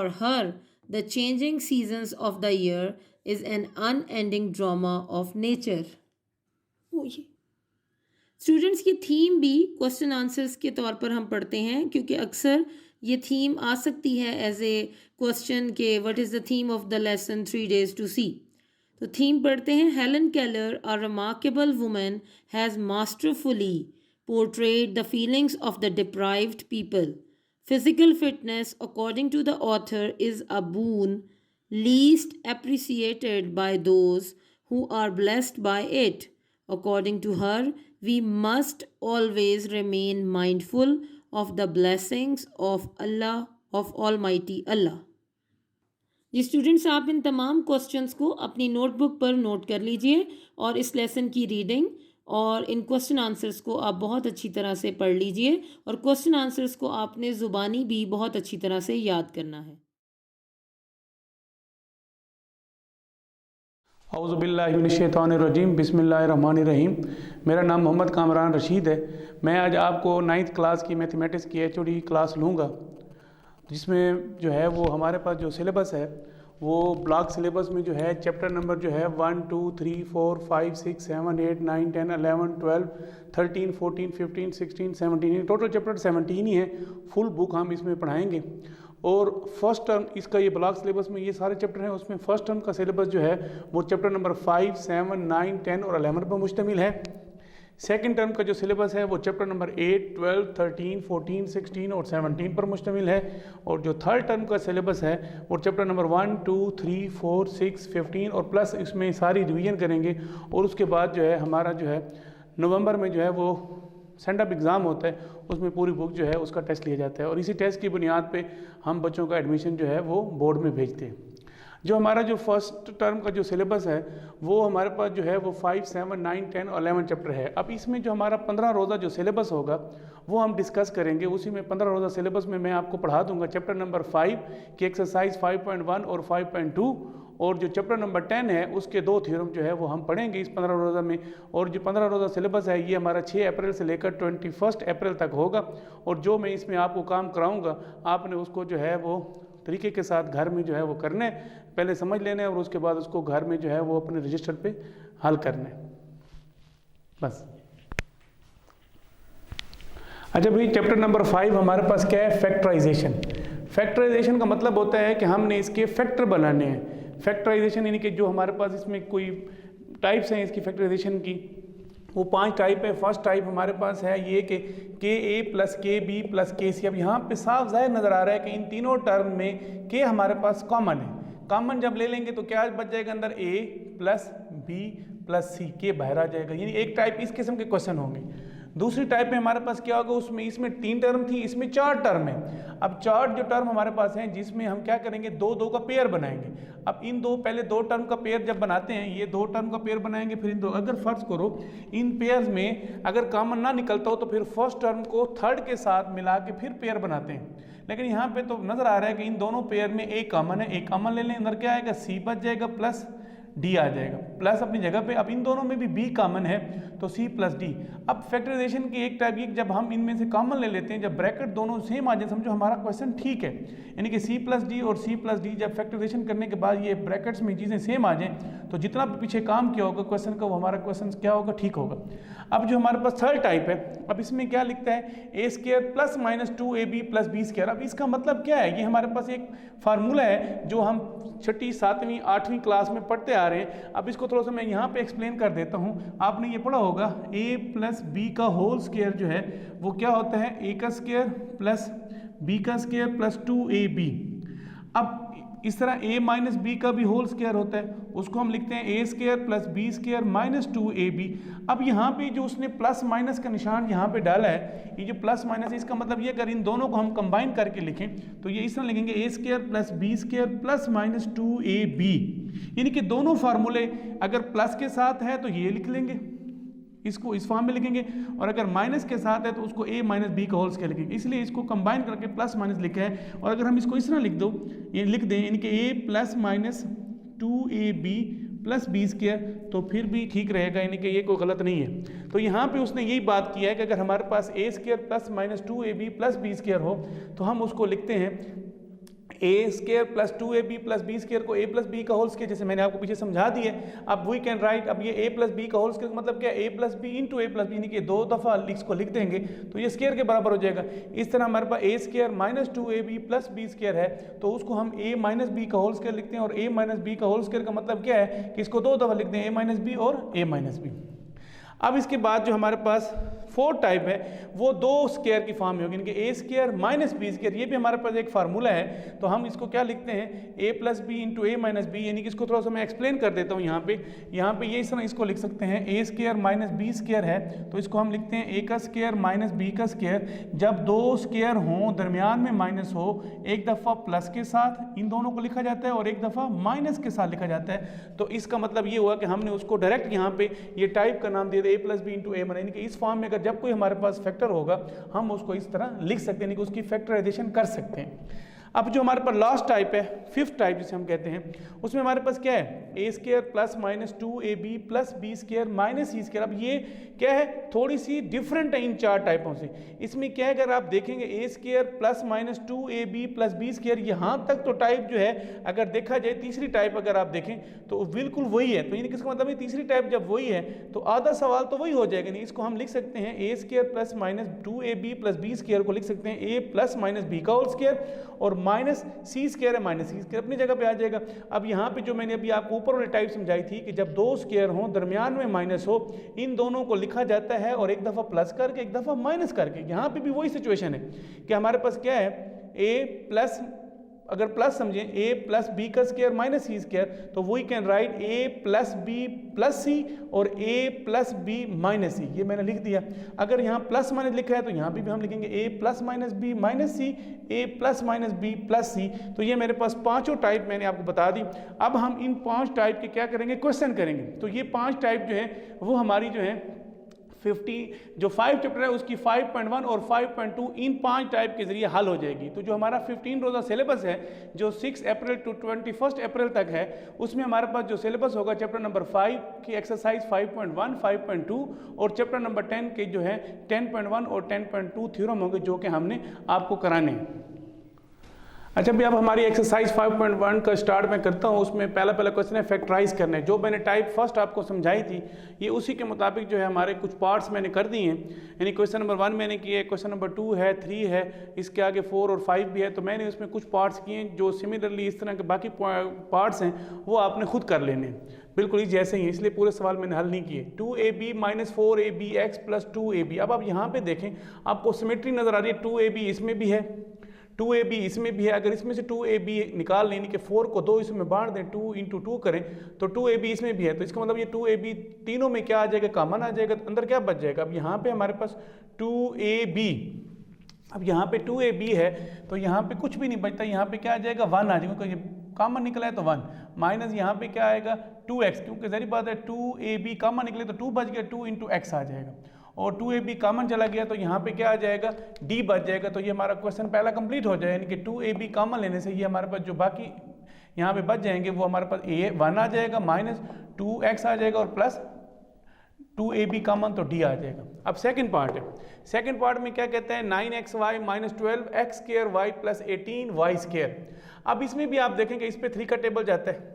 C: her, the changing seasons of the year is an unending drama of nature. Students ये theme भी question answers के तौर पर हम पढ़ते हैं, क्योंकि अक्सर ये थीम आ सकती है एज ए क्वेश्चन के what is the theme of the lesson 3 Days to See. तो थीम पढ़ते हैं. Helen Keller, a remarkable woman, has masterfully portrayed the feelings of the deprived people. Physical fitness, according to the author, is a boon least appreciated by those who are blessed by it. According to her, we must always remain mindful of the blessings of Allah, of Almighty Allah. जी students, आप इन तमाम questions को अपनी notebook पर note कर लीजिए और इस लेसन की रीडिंग और इन क्वेश्चन आंसर्स को आप बहुत अच्छी तरह से पढ़ लीजिए और क्वेश्चन आंसर्स को आपने ज़ुबानी भी बहुत अच्छी तरह से याद करना है.
D: औज़ुबिल्लाहिमिनश्शैतानिर्रजीम, बिस्मिल्लाहिर्रहमानिर्रहीम. मेरा नाम मोहम्मद कामरान रशीद है. मैं आज आपको 9th क्लास की मैथमेटिक्स की HOD क्लास लूँगा, जिसमें जो है वो हमारे पास जो सिलेबस है वो ब्लॉक सिलेबस में जो है चैप्टर नंबर जो है 1 2 3 4 5 6 7 8 9 10 11 12 13 14 15 16 17, टोटल चैप्टर 17 ही है. फुल बुक हम इसमें पढ़ाएंगे. और फर्स्ट टर्म इसका ये ब्लॉक सिलेबस में ये सारे चैप्टर हैं, उसमें फर्स्ट टर्म का सिलेबस जो है वो चैप्टर नंबर 5 7 9 10 और 11 पर मुश्तमिल है. सेकंड टर्म का जो सिलेबस है वो चैप्टर नंबर 8 12 13 14 16 और 17 पर मुश्तमिल है. और जो थर्ड टर्म का सिलेबस है वो चैप्टर नंबर 1 2 3 4 6 15 और प्लस इसमें सारी रिवीजन करेंगे. और उसके बाद जो है हमारा जो है नवंबर में जो है वो सेंड अप एग्ज़ाम होता है, उसमें पूरी बुक जो है उसका टेस्ट लिया जाता है और इसी टेस्ट की बुनियाद पे हम बच्चों का एडमिशन जो है वो बोर्ड में भेजते हैं. जो हमारा जो फर्स्ट टर्म का जो सिलेबस है वो हमारे पास जो है वो 5 7 9 10 और 11 चैप्टर है. अब इसमें जो हमारा 15 रोज़ा जो सिलेबस होगा वो हम डिस्कस करेंगे. उसी में 15 रोज़ा सिलेबस में मैं आपको पढ़ा दूंगा चैप्टर नंबर 5 की एक्सरसाइज 5.1 और 5.2. और जो चैप्टर नंबर 10 है उसके 2 थ्योरम जो है वो हम पढ़ेंगे इस 15 रोज़ा में. और जो 15 रोज़ा सिलेबस है ये हमारा 6 अप्रैल से लेकर 21 अप्रैल तक होगा. और जो मैं इसमें आपको काम कराऊंगा आपने उसको जो है वो तरीके के साथ घर में जो है वो करने, पहले समझ लेने और उसके बाद उसको घर में जो है वो अपने रजिस्टर पे हल करने. बस. अच्छा भाई, चैप्टर नंबर 5 हमारे पास क्या है? फैक्टराइजेशन. फैक्टराइजेशन का मतलब होता है कि हमने इसके फैक्टर बनाने हैं. फैक्टराइजेशन यानी कि जो हमारे पास इसमें कोई टाइप्स हैं इसकी फैक्टराइजेशन की, वो 5 टाइप है. फर्स्ट टाइप हमारे पास है ये कि KA + KB + KC. अब यहाँ पे साफ ज़ाहिर नज़र आ रहा है कि इन तीनों टर्म में K हमारे पास कॉमन है. कॉमन जब ले लेंगे तो क्या बच जाएगा अंदर? A + B + C. K बाहर आ जाएगा. यानी एक टाइप इस किस्म के क्वेश्चन होंगे. दूसरी टाइप में हमारे पास क्या होगा? उसमें इसमें 3 टर्म थी, इसमें 4 टर्म है. अब 4 जो टर्म हमारे पास हैं जिसमें हम क्या करेंगे? 2 का पेयर बनाएंगे. अब इन पहले 2 टर्म का पेयर जब बनाते हैं, ये 2 टर्म का पेयर बनाएंगे, फिर इन 2 अगर फर्ज करो इन पेयर्स में अगर कॉमन ना निकलता हो तो फिर फर्स्ट टर्म को थर्ड के साथ मिला के फिर पेयर बनाते हैं. लेकिन यहाँ पे तो नजर आ रहा है कि इन दोनों पेयर में एक कॉमन है. एक कॉमन ले लें, अंदर क्या आएगा? C बच जाएगा प्लस D आ जाएगा. प्लस अपनी जगह पे. अब इन दोनों में भी B कॉमन है तो C + D. अब फैक्टराइजेशन की एक टाइप ये जब हम इनमें से कॉमन ले लेते हैं, जब ब्रैकेट दोनों सेम आ जाए समझो हमारा क्वेश्चन ठीक है. यानी कि C + D और C + D जब फैक्टराइजेशन करने के बाद ये ब्रैकेट्स में चीज़ें सेम आ जाएँ तो जितना पीछे काम किया होगा क्वेश्चन का वो हमारा क्वेश्चन क्या होगा? ठीक होगा. अब जो हमारे पास थर्ड टाइप है, अब इसमें क्या लिखता है? A² + -2AB + B². अब इसका मतलब क्या है? ये हमारे पास एक फार्मूला है जो हम 6ठी 7वीं 8वीं क्लास में पढ़ते आ रहे हैं. अब इसको थोड़ा सा मैं यहाँ पे एक्सप्लेन कर देता हूँ. आपने ये पढ़ा होगा A + B का होल स्क्वायर जो है वो क्या होता है? A² + B² + 2AB. अब इस तरह a माइनस बी का भी होल स्क्वायर होता है, उसको हम लिखते हैं a square plus B square minus 2ab। अब यहाँ पे जो उसने प्लस माइनस का निशान यहाँ पे डाला है, ये जो प्लस माइनस है, इसका मतलब ये अगर इन दोनों को हम कंबाइन करके लिखें तो ये इस तरह लिखेंगे a square plus B square plus minus 2ab। यानी कि दोनों फार्मूले अगर प्लस के साथ है तो ये लिख लेंगे, इसको इस फॉर्म में लिखेंगे, और अगर माइनस के साथ है तो उसको a माइनस बी का होल स्क्वायर लिखेंगे। इसलिए इसको कंबाइन करके प्लस माइनस लिखा है। और अगर हम इसको इस तरह लिख दो, ये लिख दें यानी कि a plus minus 2ab plus B square, तो फिर भी ठीक रहेगा, यानी कि ये कोई गलत नहीं है। तो यहाँ पे उसने यही बात किया है कि अगर हमारे पास a square plus minus 2ab plus B square हो तो हम उसको लिखते हैं a square plus 2ab plus B square को a प्लस बी का होल स्क्वायर, जैसे मैंने आपको पीछे समझा दिया। अब वी कैन राइट, अब ये a प्लस बी का होल स्क्वायर मतलब क्या, a plus B into a plus B, यानी कि 2 दफ़ा इसको लिख देंगे तो ये स्क्वायर के बराबर हो जाएगा। इस तरह हमारे पास a square minus 2ab plus B square है, तो उसको हम a माइनस बी का होल स्क्वायर लिखते हैं। और a माइनस बी का होल स्क्वायर का मतलब क्या है कि इसको 2 दफ़ा लिखते हैं, a माइनस बी और a माइनस बी। अब इसके बाद जो हमारे पास फोर्थ टाइप है वो दो स्क्वायर की फॉर्म में होगी, यानी कि a square minus B square. ये भी हमारे पास एक फार्मूला है, तो हम इसको क्या लिखते हैं, a plus B into a minus B. यानी कि इसको थोड़ा सा मैं एक्सप्लेन कर देता हूँ। यहाँ पे ये इस तरह इसको लिख सकते हैं, a square minus B square है तो इसको हम लिखते हैं a का स्क्वायर माइनस b का स्क्वायर। जब दो स्क्वायर हों दरमियान में माइनस हो, एक दफ़ा प्लस के साथ इन दोनों को लिखा जाता है और एक दफ़ा माइनस के साथ लिखा जाता है। तो इसका मतलब ये हुआ कि हमने उसको डायरेक्ट यहाँ पे ये टाइप का नाम दे दिया a plus B into a, यानी कि इस फॉर्म में अगर जब कोई हमारे पास फैक्टर होगा हम उसको इस तरह लिख सकते हैं, यानी कि उसकी फैक्टराइजेशन कर सकते हैं। अब जो हमारे पास लास्ट टाइप है, फिफ्थ टाइप जिसे हम कहते हैं, उसमें हमारे पास क्या है, a square plus minus 2ab plus B square minus C square. अब ये क्या है, थोड़ी सी डिफरेंट है इन चार टाइपों से। इसमें क्या है, अगर आप देखेंगे a square plus minus 2ab plus B square, यहाँ तक तो टाइप जो है अगर देखा जाए तीसरी टाइप अगर आप देखें तो बिल्कुल वही है। तो यानी कि इसका मतलब है तीसरी टाइप जब वही है तो आधा सवाल तो वही हो जाएगा। नहीं, इसको हम लिख सकते हैं a square plus minus 2ab plus B square को लिख सकते हैं a प्लस माइनस बी का होल स्क्वायर, और माइनस सी स्क्वायर है माइनस सी स्क्वायर अपनी जगह पे आ जाएगा। अब यहाँ पे जो मैंने अभी आपको ऊपर वाली टाइप समझाई थी कि जब दो स्क्वायर हों दरमियान में माइनस हो, इन दोनों को लिखा जाता है और एक दफ़ा प्लस करके एक दफ़ा माइनस करके। यहाँ पे भी वही सिचुएशन है कि हमारे पास क्या है, a प्लस, अगर प्लस समझें a प्लस बी का स्क्वायर माइनस सी स्क्वायर, तो we can write a plus B plus C और a plus B minus C. ये मैंने लिख दिया। अगर यहाँ प्लस माइनस लिखा है तो यहाँ भी हम लिखेंगे a plus minus B minus C, a plus minus B plus C. तो ये मेरे पास पांचों टाइप मैंने आपको बता दी। अब हम इन 5 टाइप के क्या करेंगे, क्वेश्चन करेंगे। तो ये 5 टाइप जो है वो हमारी जो है 50 जो 5 चैप्टर है उसकी 5.1 और 5.2 इन 5 टाइप के जरिए हल हो जाएगी। तो जो हमारा 15 रोज़ा सिलेबस है जो 6 अप्रैल टू 21 अप्रैल तक है, उसमें हमारे पास जो सिलेबस होगा चैप्टर नंबर 5 की एक्सरसाइज 5.1, 5.2 और चैप्टर नंबर 10 के जो है 10.1 और 10.2 थ्योरम होंगे जो कि हमने आपको कराने हैं। अच्छा भी अब हमारी एक्सरसाइज 5.1 का स्टार्ट मैं करता हूँ। उसमें पहला क्वेश्चन है फैक्टराइज करना है। जो मैंने टाइप फर्स्ट आपको समझाई थी ये उसी के मुताबिक जो है हमारे कुछ पार्ट्स मैंने कर दिए हैं। यानी क्वेश्चन नंबर 1 मैंने किए, क्वेश्चन नंबर 2 है, 3 है, इसके आगे 4 और 5 भी है। तो मैंने उसमें कुछ पार्ट्स किए जो सिमिलरली इस तरह के बाकी पार्ट्स हैं वो आपने खुद कर लेने बिल्कुल ही जैसे ही, इसलिए पूरे सवाल मैंने हल नहीं किए। 2ab minus 4abx plus 2ab। अब आप यहाँ पे देखें आपको सिमेट्री नज़र आ रही है, 2ab इसमें भी है, 2ab इसमें भी है। अगर इसमें से 2ab निकाल लें कि 4 को 2 इसमें बांट दें, 2 इंटू 2 करें तो 2ab इसमें भी है। तो इसका मतलब ये 2ab तीनों में क्या आ जाएगा, कॉमन आ जाएगा, तो अंदर क्या बच जाएगा। अब यहाँ पे हमारे पास 2ab, अब यहाँ पे 2ab है तो यहाँ पे कुछ भी नहीं बचता, यहाँ पे क्या आ जाएगा 1 आ जाएगा क्योंकि कॉमन निकला है तो 1, माइनस यहाँ पे क्या आएगा 2x, क्योंकि जरी बात है 2ab कॉमन निकले तो 2 बच गया, 2 इंटू x आ जाएगा, और 2ab कॉमन चला गया तो यहाँ पे क्या आ जाएगा d बच जाएगा। तो ये हमारा क्वेश्चन पहला कंप्लीट हो जाएगा, यानी कि 2ab कॉमन लेने से ये हमारे पास जो बाकी यहाँ पे बच जाएंगे वो हमारे पास 1 आ जाएगा, माइनस 2x आ जाएगा और प्लस 2ab कॉमन तो d आ जाएगा। अब सेकंड पार्ट है, सेकंड पार्ट में क्या कहते हैं 9xy minus 12x square y plus 18y square. अब इसमें भी आप देखेंगे इस पे 3 का टेबल जाता है,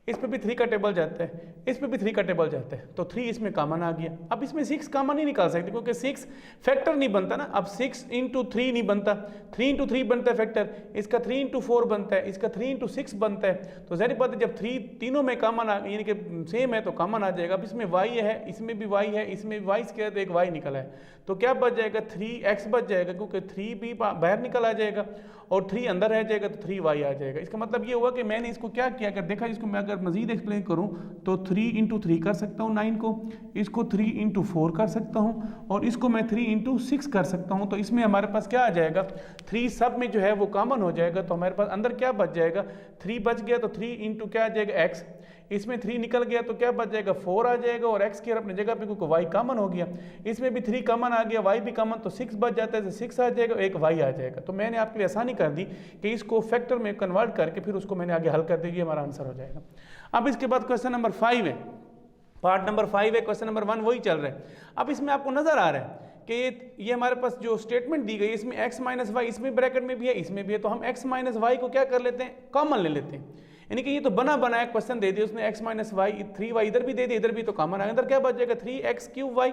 D: इस पे भी 3 का टेबल जाता है, इस पे भी 3 का टेबल जाता है, तो 3 इसमें कॉमन आ गया। अब इसमें 6 कॉमन नहीं निकाल सकते क्योंकि 6 फैक्टर नहीं बनता ना। अब 6 इंटू 3 नहीं बनता, 3 इंटू 3 बनता है फैक्टर, इसका 3 इंटू 4 बनता है, इसका 3 इंटू 6 बनता है। तो ज़ाहिर बात है जब 3 तीनों में कॉमन आ यानी कि सेम है तो कॉमन आ जाएगा। अब इसमें y है, इसमें भी y है, इसमें भी y स्क्वायर, तो एक y निकला है, तो क्या बच जाएगा 3x बच जाएगा क्योंकि 3 भी बाहर निकल आ जाएगा और 3 अंदर रह जाएगा, तो 3y आ जाएगा। इसका मतलब ये हुआ कि मैंने इसको क्या किया, अगर देखा इसको मैं अगर मजीद एक्सप्लेन करूं तो 3 इंटू 3 कर सकता हूं 9 को, इसको 3 इंटू 4 कर सकता हूं और इसको मैं 3 इंटू 6 कर सकता हूं। तो इसमें हमारे पास क्या आ जाएगा, 3 सब में जो है वो कॉमन हो जाएगा, तो हमारे पास अंदर क्या बच जाएगा, 3 बच गया, तो 3 इंटू क्या आ जाएगा x, इसमें 3 निकल गया तो क्या बच जाएगा 4 आ जाएगा और x स्क्वायर अपनी जगह पे क्योंकि y कॉमन हो गया, इसमें भी 3 कॉमन आ गया, y भी कॉमन, तो 6 बच जाता है, तो 6 आ जाएगा, एक y आ जाएगा। तो मैंने आपके लिए आसानी कर दी कि इसको फैक्टर में कन्वर्ट करके फिर उसको मैंने आगे हल कर दिया, हमारा आंसर हो जाएगा। अब इसके बाद क्वेश्चन नंबर 5 है, पार्ट नंबर 5 है, क्वेश्चन नंबर 1 वही चल रहा है। अब इसमें आपको नजर आ रहा है कि ये हमारे पास जो स्टेटमेंट दी गई है इसमें x माइनस वाई, इसमें ब्रैकेट में भी है, इसमें भी है, तो हम x माइनस वाई को क्या कर लेते हैं, कॉमन ले लेते हैं। यानी कि ये तो बना बनाया क्वेश्चन दे दिया उसने, x माइनस वाई, 3y इधर भी दे दिया, इधर भी, तो कॉमन आएगा, अंदर क्या बच जाएगा 3x cube Y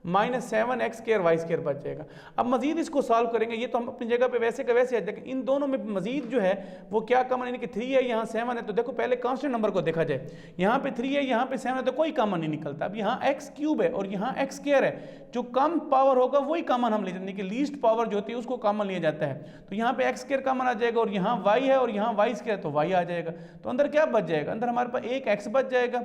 D: minus 7x square Y square बच जाएगा। अब मजीद इसको सॉल्व करेंगे, ये तो हम अपनी जगह पे वैसे का वैसे आ जाएगा, इन दोनों में मजीद जो है वो क्या कॉमन, यानी कि 3 है, यहाँ 7 है, तो देखो पहले कांस्टेंट नंबर को देखा जाए, यहाँ पे 3 है, यहाँ पे 7 है, तो कोई कॉमन नहीं निकलता। अब यहाँ x क्यूब है और यहाँ x स्क्वायर है, जो कम पावर होगा वही कॉमन हम ले जाते हैं, कि लीस्ट पावर जो होती है उसको कॉमन लिया जाता है। तो यहाँ पे x स्क्वायर कॉमन आ जाएगा और यहाँ y है और यहाँ y स्क्वायर, तो y आ जाएगा। तो अंदर क्या बच जाएगा, अंदर हमारे पास एक x बच जाएगा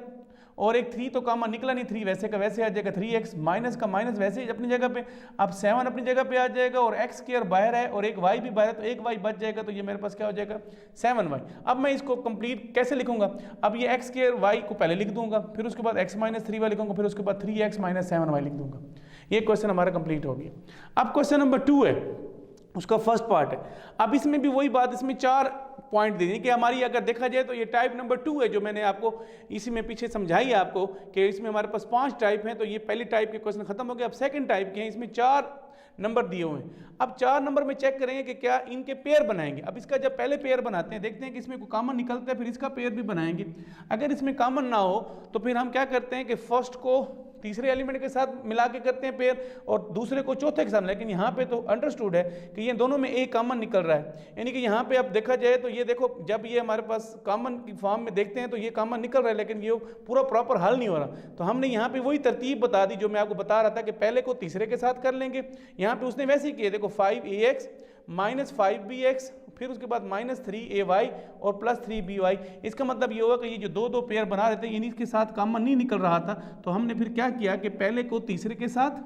D: और एक 3 तो कॉमन निकला नहीं, 3 वैसे का वैसे आ जाएगा, 3x माइनस का माइनस वैसे ही अपनी जगह पे, अब 7 अपनी जगह पे आ जाएगा और x स्क्वायर बाहर है और एक y भी बाहर है, तो एक y बच जाएगा, तो ये मेरे पास क्या हो जाएगा 7y। अब मैं इसको कंप्लीट कैसे लिखूंगा, अब ये x स्क्वायर y को पहले लिख दूंगा, फिर उसके बाद x माइनस 3y लिखूंगा, फिर उसके बाद 3x माइनस 7y लिख दूंगा। ये क्वेश्चन हमारा कंप्लीट हो गया। अब क्वेश्चन नंबर 2 है, उसका फर्स्ट पार्ट है। अब इसमें भी वही बात, इसमें 4 पॉइंट दे दी कि हमारी अगर देखा जाए तो ये टाइप नंबर 2 है, जो मैंने आपको इसी में पीछे समझाई आपको कि इसमें हमारे पास 5 टाइप हैं, तो ये पहली टाइप के क्वेश्चन खत्म हो गए। अब सेकंड टाइप के हैं, इसमें 4 नंबर दिए हुए हैं। अब 4 नंबर में चेक करेंगे कि क्या इनके पेयर बनाएंगे। अब इसका जब पहले पेयर बनाते हैं, देखते हैं कि इसमें कोई कॉमन निकलता है, फिर इसका पेयर भी बनाएंगे। अगर इसमें कॉमन ना हो तो फिर हम क्या करते हैं कि फर्स्ट को तीसरे एलिमेंट के साथ मिला के करते हैं पेयर और दूसरे को चौथे के साथ। लेकिन यहाँ पे तो अंडरस्टूड है कि ये दोनों में एक कॉमन निकल रहा है, यानी कि यहाँ पे अब देखा जाए तो ये देखो जब ये हमारे पास कॉमन की फॉर्म में देखते हैं तो ये कॉमन निकल रहा है, लेकिन ये पूरा प्रॉपर हल नहीं हो रहा। तो हमने यहाँ पे वही तरतीब बता दी जो मैं आपको बता रहा था कि पहले को तीसरे के साथ कर लेंगे। यहाँ पे उसने वैसे ही किया, देखो 5ax माइनस 5bx, फिर उसके बाद माइनस 3ay और प्लस 3by। इसका मतलब ये होगा कि ये जो दो पेयर बना रहे थे इन्हीं के साथ कॉमन नहीं निकल रहा था, तो हमने फिर क्या किया कि पहले को तीसरे के साथ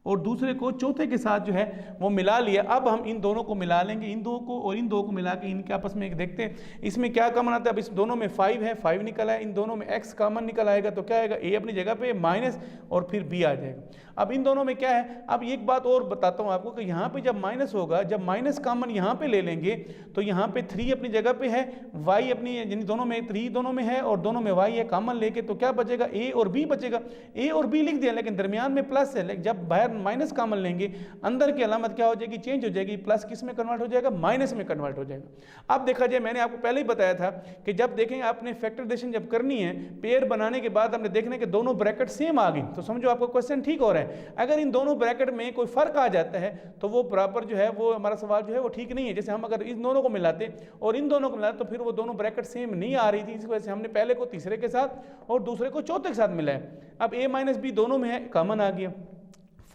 D: और दूसरे को चौथे के साथ जो है वो मिला लिया। अब हम इन दोनों को मिला लेंगे, इन दो को और इन दो को मिला के इनके आपस में एक देखते हैं इसमें क्या कॉमन आता है। अब इस दोनों में 5 है, 5 निकल आया, इन दोनों में x कॉमन निकल आएगा, तो क्या आएगा a अपनी जगह पे माइनस और फिर b आ जाएगा। अब इन दोनों में क्या है, अब एक बात और बताता हूँ आपको कि यहाँ पे जब माइनस होगा, जब माइनस कॉमन यहाँ पे ले लेंगे तो यहाँ पे 3 अपनी जगह पे है, y अपनी यानी दोनों में 3 दोनों में है और दोनों में y है, कॉमन लेके तो क्या बचेगा a और b बचेगा। a और b लिख दिया लेकिन दरमियान में प्लस है, लेकिन जब बाहर माइनस कॉमन लेंगे अंदर की अलामत क्या हो जाएगी, चेंज हो जाएगी, प्लस किस में कन्वर्ट हो जाएगा, माइनस में कन्वर्ट हो जाएगा। अब देखा जाए मैंने आपको पहले ही बताया था कि जब देखेंगे आपने फैक्टराइजेशन जब करनी है, पेयर बनाने के बाद हमने देखना है कि दोनों ब्रैकेट सेम आ गई, तो समझो आपको क्वेश्चन ठीक हो रहा है। अगर इन दोनों ब्रैकेट में कोई फर्क आ जाता है तो वो बराबर जो है वो हमारा सवाल जो है वो ठीक नहीं है। जैसे हम अगर इन दोनों को मिलाते और इन दोनों को मिलाते तो फिर वो दोनों ब्रैकेट सेम नहीं आ रही थी, इस वजह से हमने पहले को तीसरे के साथ और दूसरे को चौथे के साथ मिलाया। अब a माइनस b दोनों में है, कॉमन आ गया,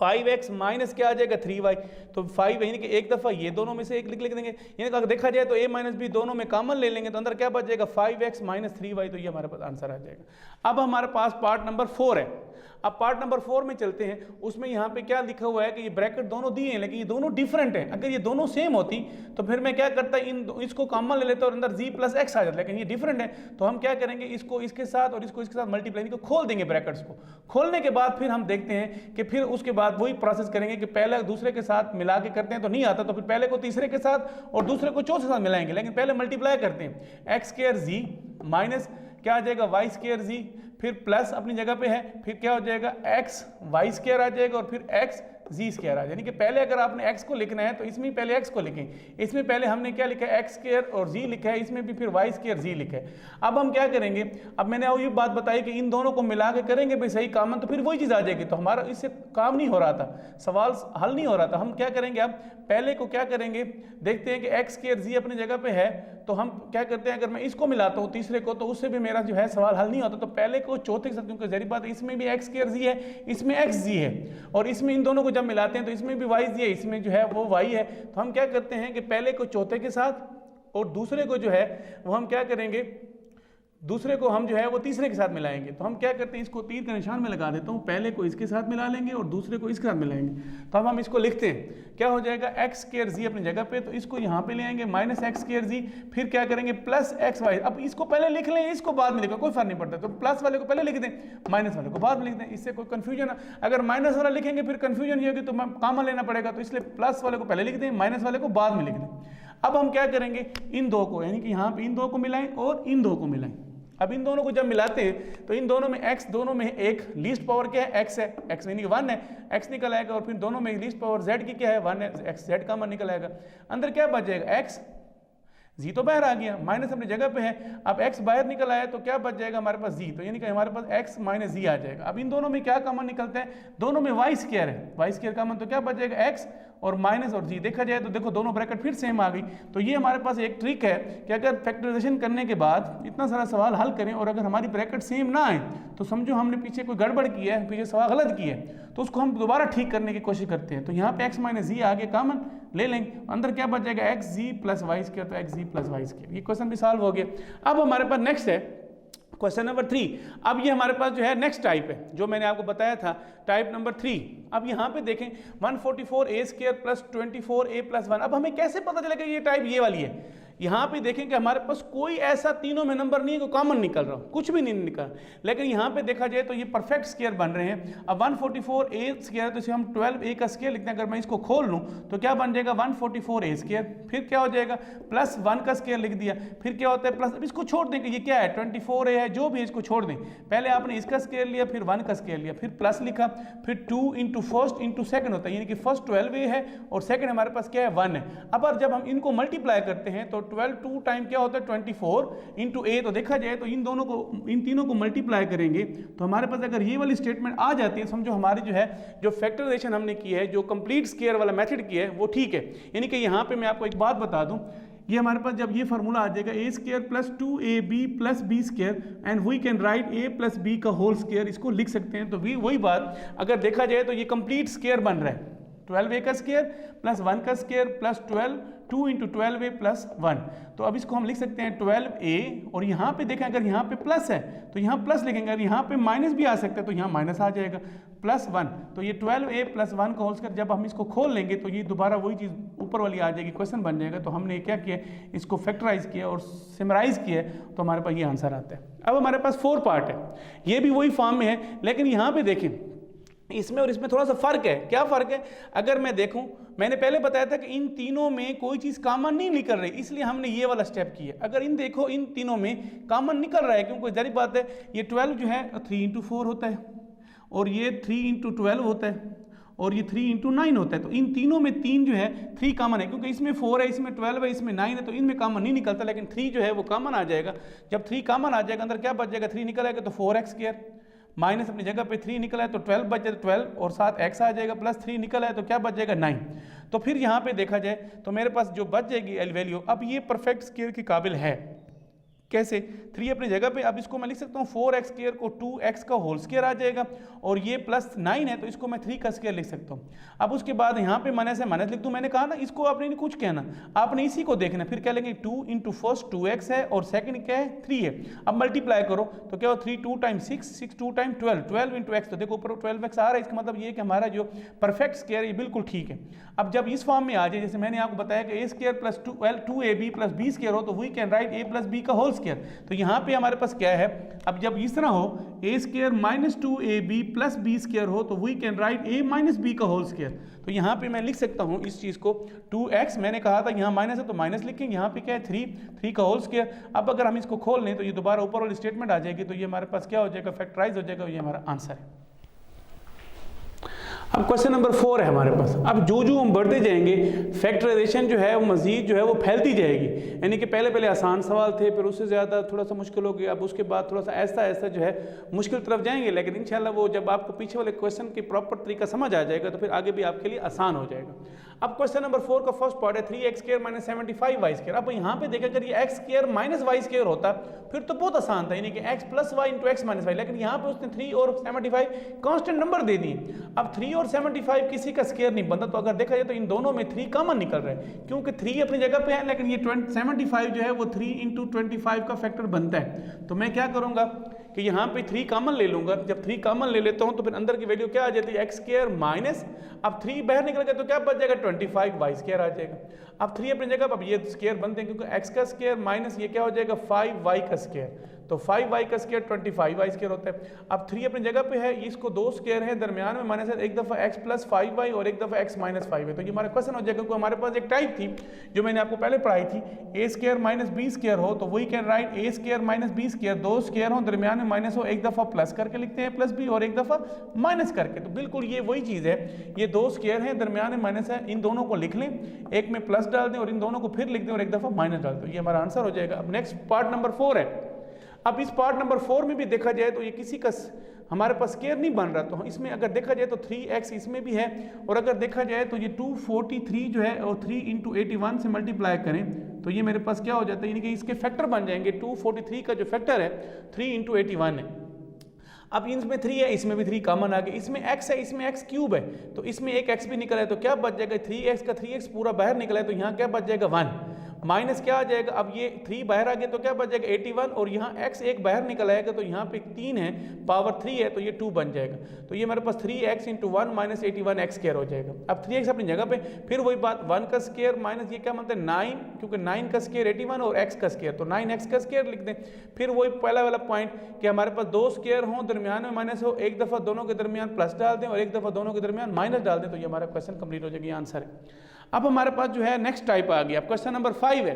D: 5x माइनस क्या आ जाएगा 3y, तो 5 यानी कि एक दफ़ा ये दोनों में से एक लिख देंगे, यानी अगर देखा जाए तो a माइनस बी दोनों में कॉमन ले लेंगे तो अंदर क्या बच जाएगा 5x माइनस 3y, तो ये हमारे पास आंसर आ जाएगा। अब हमारे पास पार्ट नंबर 4 है। अब पार्ट नंबर 4 में चलते हैं, उसमें यहाँ पे क्या लिखा हुआ है कि ये ब्रैकेट दोनों दिए हैं लेकिन ये दोनों डिफरेंट हैं। अगर ये दोनों सेम होती तो फिर मैं क्या करता, इसको कॉमन ले लेता और अंदर z प्लस x आ जाता, लेकिन ये डिफरेंट है तो हम क्या करेंगे, इसको इसके साथ और इसको इसके साथ मल्टीप्लाई, इनको खोल देंगे ब्रैकेट्स को। खोलने के बाद फिर हम देखते हैं कि फिर उसके बाद वही प्रोसेस करेंगे कि पहले दूसरे के साथ मिला के करते हैं तो नहीं आता, तो फिर पहले को तीसरे के साथ और दूसरे को चौथे के साथ मिलाएंगे, लेकिन पहले मल्टीप्लाई करते हैं, x स्क्वायर z माइनस क्या आ जाएगा y स्क्वायर z, फिर प्लस अपनी जगह पे है, फिर क्या हो जाएगा x y स्क्वायर आ जाएगा और फिर x जी स्क्वायर आ जाए। यानी कि पहले अगर आपने x को लिखना है तो इसमें पहले x को लिखें, इसमें पहले हमने क्या लिखा है x स्क्वायर और z लिखा है, इसमें भी फिर y स्क्वायर z लिखा है। अब हम क्या करेंगे, अब मैंने ये बात बताई कि इन दोनों को मिला के करेंगे भाई सही कॉमन, तो फिर वही चीज़ आ जाएगी। तो हमारा इससे काम नहीं हो रहा था, सवाल हल नहीं हो रहा था। हम क्या करेंगे, अब पहले को क्या करेंगे, देखते हैं कि x स्क्वायर z अपनी जगह पे है, तो हम क्या करते हैं, अगर मैं इसको मिलाता हूँ तीसरे को तो उससे भी मेरा जो है सवाल हल नहीं होता। तो पहले को चौथे के साथ, क्योंकि जरी बात है इसमें भी x स्क्वायर z है, इसमें x z है, और इसमें इन दोनों को जब मिलाते हैं तो इसमें भी y z है, इसमें जो है वो y है। तो हम क्या करते हैं कि पहले को चौथे के साथ और दूसरे को जो है वो हम क्या करेंगे, दूसरे को हम जो है वो तीसरे के साथ मिलाएंगे। तो हम क्या करते हैं, इसको तीर का निशान में लगा देता हूँ, पहले को इसके साथ मिला लेंगे और दूसरे को इसके साथ मिलाएंगे। तो अब हम इसको लिखते हैं, क्या हो जाएगा, एक्स स्क्वायर जी अपनी जगह पे, तो इसको यहाँ पे ले आएंगे माइनस एक्स स्क्वायर जी, फिर क्या करेंगे प्लस एक्स वाई। अब इसको पहले लिख लें, इसको बाद में लिखें, कोई फर्क नहीं पड़ता। तो प्लस वाले को पहले लिख दें, माइनस वाले को बाद में लिख दें, इससे कोई कन्फ्यूजन, अगर माइनस वाला लिखेंगे फिर कन्फ्यूजन ये होगी तो कॉमन लेना पड़ेगा। तो इसलिए प्लस वाले को पहले लिख दें, माइनस वाले को बाद में लिख दें। अब हम क्या करेंगे, इन दो को, यानी कि यहाँ पे इन दो को मिलाएं और इन दो को मिलाएं। अब इन दोनों को जब मिलाते हैं तो इन दोनों में x, दोनों में एक लीस्ट पावर क्या है, x है, x यानी कि 1 है, x निकल आएगा, और फिर दोनों में लीस्ट पावर z की क्या है, 1 है, x z का मान निकल आएगा। अंदर क्या बच जाएगा, x, z तो बाहर आ गया, माइनस अपनी जगह पे है, अब x बाहर निकल आया तो क्या बच जाएगा हमारे पास z, तो यानी कि हमारे पास x माइनस z आ जाएगा। अब इन दोनों में क्या कॉमन निकलता है, दोनों में y स्क्वायर है, y स्क्वायर कॉमन, तो क्या बच जाएगा x और माइनस और जी। देखा जाए तो देखो दोनों ब्रैकेट फिर सेम आ गई। तो ये हमारे पास एक ट्रिक है कि अगर फैक्टराइजेशन करने के बाद इतना सारा सवाल हल करें और अगर हमारी ब्रैकेट सेम ना आए तो समझो हमने पीछे कोई गड़बड़ की है, पीछे सवाल गलत किया है, तो उसको हम दोबारा ठीक करने की कोशिश करते हैं। तो यहाँ पे x माइनस जी आगे कॉमन ले लेंगे, अंदर क्या बच जाएगा, एक्स जी प्लस वाई स्क्वायर, तो एक्स जी प्लस वाई स्क्वायर। ये क्वेश्चन भी सॉल्व हो गया। अब हमारे पास नेक्स्ट है क्वेश्चन नंबर 3। अब ये हमारे पास जो है नेक्स्ट टाइप है, जो मैंने आपको बताया था टाइप नंबर 3। अब यहाँ पे देखें 144a square plus 24a plus 1। अब हमें कैसे पता चलेगा ये टाइप ये वाली है, यहाँ पे देखें कि हमारे पास कोई ऐसा तीनों में नंबर नहीं है कि कॉमन निकल रहा हो, कुछ भी नहीं निकल, लेकिन यहाँ पे देखा जाए तो ये परफेक्ट स्क्वायर बन रहे हैं। अब 144a स्क्वायर तो इसे हम 12a का स्क्वायर लिखते हैं, अगर मैं इसको खोल लूँ तो क्या बन जाएगा 144a स्क्वायर, फिर क्या हो जाएगा प्लस 1 का स्क्वायर लिख दिया, फिर क्या होता है प्लस, अब इसको छोड़ दें कि ये क्या है 24a है, जो भी है इसको छोड़ दें। पहले आपने इसका स्क्वायर लिया, फिर 1 का स्क्वायर लिया, फिर प्लस लिखा, फिर 2 इंटू फर्स्ट इंटू सेकंड होता है, यानी कि फर्स्ट 12a है और सेकंड हमारे पास क्या है 1 है। अब जब हम इनको मल्टीप्लाई करते हैं तो 12 2 टाइम क्या होता है 24 इंटू a। तो देखा जाए तो इन दोनों को, इन तीनों को मल्टीप्लाई करेंगे तो हमारे पास अगर ये वाली स्टेटमेंट आ जाती है, समझो हमारी जो है जो फैक्टराइजेशन हमने की है, जो कंप्लीट स्क्वायर वाला मेथड किया है वो ठीक है। यानी कि यहाँ पे मैं आपको एक बात बता दूं, ये हमारे पास जब ये फार्मूला आ जाएगा a square plus 2ab plus b square and we can write a plus b का होल स्क्वायर, इसको लिख सकते हैं। तो वही बात अगर देखा जाए तो ये कंप्लीट स्क्वायर बन रहा है, 12a का स्क्वायर प्लस 1 का square plus 2 into 12a plus 1। तो अब इसको हम लिख सकते हैं 12a, और यहाँ पे देखें अगर यहाँ पे प्लस है तो यहाँ प्लस लिखेंगे, अगर यहाँ पे माइनस भी आ सकता है तो यहाँ माइनस आ जाएगा प्लस 1। तो ये 12a प्लस 1 का होल स्क्वायर, जब हम इसको खोल लेंगे तो ये दोबारा वही चीज़ ऊपर वाली आ जाएगी, क्वेश्चन बन जाएगा। तो हमने क्या किया, इसको फैक्टराइज किया और सिमराइज किया, तो हमारे पास ये आंसर आता है। अब हमारे पास 4 पार्ट है, ये भी वही फॉर्म में है, लेकिन यहाँ पे देखें इसमें और इसमें थोड़ा सा फर्क है। क्या फर्क है, अगर मैं देखूं, मैंने पहले बताया था कि इन तीनों में कोई चीज़ कॉमन नहीं निकल रही, इसलिए हमने ये वाला स्टेप किया। अगर इन देखो इन तीनों में कॉमन निकल रहा है, क्योंकि जारी बात है ये 12 जो है 3 इंटू 4 होता है, और ये 3 इंटू 12 होता है, और ये 3 इंटू 9 होता है। तो इन तीनों में 3 जो है 3 कॉमन है, क्योंकि इसमें 4 है, इसमें 12 है, इसमें 9 है, तो इनमें कॉमन नहीं निकलता, लेकिन 3 जो है वो कॉमन आ जाएगा। जब 3 कॉमन आ जाएगा, अंदर क्या बच जाएगा, 3 निकल आएगा तो 4x स्क्वायर, माइनस अपनी जगह पे 3 निकला है तो 12 बच जाएगा, 12 और साथ x आ जाएगा, प्लस 3 निकला है तो क्या बच जाएगा 9। तो फिर यहाँ पे देखा जाए तो मेरे पास जो बच जाएगी एल वैल्यू, अब ये परफेक्ट स्क्वायर के काबिल है। कैसे, 3 अपनी जगह पे, अब इसको मैं लिख सकता हूँ 4x स्क्वायर को 2x का होल स्क्वायर आ जाएगा, और ये प्लस 9 है तो इसको मैं 3 का स्क्वायर लिख सकता हूँ। अब उसके बाद यहाँ पे माइनस है, माइनस लिख दूँ, मैंने कहा ना इसको आपने नहीं कुछ कहना, आपने इसी को देखना। फिर क्या लेंगे 2 इंटू फर्स्ट 2x है और सेकंड क्या है 3 है। अब मल्टीप्लाई करो तो क्या हो 3 2 टाइम 6, 6 2 टाइम 12, 12 इंटू एक्स, तो देखो ऊपर 12x आ रहा है, इसका मतलब ये कि हमारा जो परफेक्ट स्क्वायर ये बिल्कुल ठीक है। अब जब इस फॉर्म में आ जाए, जैसे मैंने आपको बताया कि a square plus 2ab plus b square हो तो we can write a plus b का होल स्क्वायर। तो यहाँ पे हमारे पास क्या है, अब जब इस तरह हो a square minus 2ab plus b square हो तो we can write a minus b का होल स्क्वायर। तो यहाँ पे मैं लिख सकता हूँ इस चीज़ को 2x, मैंने कहा था यहाँ माइनस है तो माइनस लिखेंगे, यहाँ पे क्या है 3 का होल स्क्वायर। अब अगर हम इसको खोल लें तो ये दोबारा ऊपर वाली स्टेटमेंट आ जाएगी, तो ये हमारे पास क्या हो जाएगा, फैक्टराइज हो जाएगा, ये हमारा आंसर है। अब क्वेश्चन नंबर 4 है हमारे पास। अब जो हम बढ़ते जाएंगे फैक्टराइजेशन जो है वो मजीद जो है वो फैलती जाएगी, यानी कि पहले आसान सवाल थे, फिर उससे ज़्यादा थोड़ा सा मुश्किल हो गया, अब उसके बाद थोड़ा सा ऐसा जो है मुश्किल तरफ जाएंगे, लेकिन इंशाल्लाह वो जब आपको पीछे वाले क्वेश्चन की प्रॉपर तरीका समझ आ जाएगा तो फिर आगे भी आपके लिए आसान हो जाएगा। अब क्वेश्चन नंबर 4 का फर्स्ट पार्ट है 3x² - 75y²। अब यहाँ पे देखा अगर ये x² - y² होता फिर तो बहुत आसान था, यानी कि x + y × x - y, लेकिन यहाँ पे उसने 3 और 75 कांस्टेंट नंबर दे दिए। अब 3 और 75 किसी का स्क्वायर नहीं बनता, तो अगर देखा जाए तो इन दोनों में 3 कॉमन निकल रहा है, क्योंकि 3 अपनी जगह पे है, लेकिन ये 75 जो है वो 3 × 25 का फैक्टर बनता है। तो मैं क्या करूँगा कि यहाँ पे 3 कॉमन ले लूँगा। जब 3 कॉमन ले लेता हूँ तो फिर अंदर की वैल्यू क्या आ जाती है, x² माइनस, अब 3 बाहर निकल गया तो क्या बच जाएगा 25y² आ जाएगा। अब 3 अपनी जगह, अब ये स्क्वायर बनते हैं क्योंकि x का स्क्वायर माइनस ये क्या हो जाएगा 5y का स्क्वायर, तो 5y का स्क्वायर 25y² होता है। अब 3 अपनी जगह पे है, इसको 2 स्क्वायर है, दरमियान में माइनस है, एक दफ़ा x + 5y और एक दफ़ा x - 5y। तो ये हमारा क्वेश्चन हो जाएगा, क्योंकि हमारे पास एक टाइप थी जो मैंने आपको पहले पढ़ाई थी, a² - b² हो तो वही can write a² - b², 2 square हो दरमियान में माइनस हो, एक दफ़ा प्लस करके लिखते हैं +b और एक दफ़ा माइनस करके। तो बिल्कुल ये वही चीज़ है, ये 2 स्क्वायर हैं दरमियान में माइनस है, इन दोनों को लिख लें, एक में प्लस डाल दें और इन दोनों को फिर लिख दें और एक दफ़ा माइनस डाल दें, ये हमारा आंसर हो जाएगा। अब नेक्स्ट पार्ट नंबर 4 है। अब इस पार्ट नंबर 4 में भी देखा जाए तो ये किसी का हमारे पास स्क्वायर नहीं बन रहा, तो इसमें अगर देखा जाए तो 3x इसमें भी है, और अगर देखा जाए तो ये 243 जो है और 3 × 81 से मल्टीप्लाई करें तो ये मेरे पास क्या हो जाता है, यानी कि इसके फैक्टर बन जाएंगे। 243 का जो फैक्टर है 3 × 81 है। अब इसमें 3 है, इसमें भी 3 कॉमन आ गए, इसमें x है, इसमें x³ है, तो इसमें एक x भी निकला है, तो क्या बच जाएगा 3x का 3x पूरा बाहर निकला है, तो यहाँ क्या बच जाएगा 1 माइनस क्या आ जाएगा, अब ये 3 बाहर आ गया तो क्या बच जाएगा 81, और यहाँ x एक बाहर निकल आएगा तो यहाँ पे 3 है, पावर 3 है, तो ये 2 बन जाएगा। तो ये मेरे पास 3x × 1 - 81x² हो जाएगा। अब 3x अपनी जगह पे, फिर वही बात 1 का स्क्वायर माइनस ये क्या बनता है 9, क्योंकि 9 का स्क्वायर 81 और x का स्क्वायर, तो 9x का स्क्वायर लिख दें। फिर वही पहला वाला पॉइंट कि हमारे पास 2 स्क्वायर हों दरमियान में माइनस हो, एक दफ़ा दोनों के दरमियान प्लस डाल दें और एक दफ़ा दोनों के दरमियान माइनस डाल दें, तो ये हमारा क्वेश्चन कंप्लीट हो जाएगा, ये आंसर है। अब हमारे पास जो है नेक्स्ट टाइप आ गया, अब क्वेश्चन नंबर 5 है।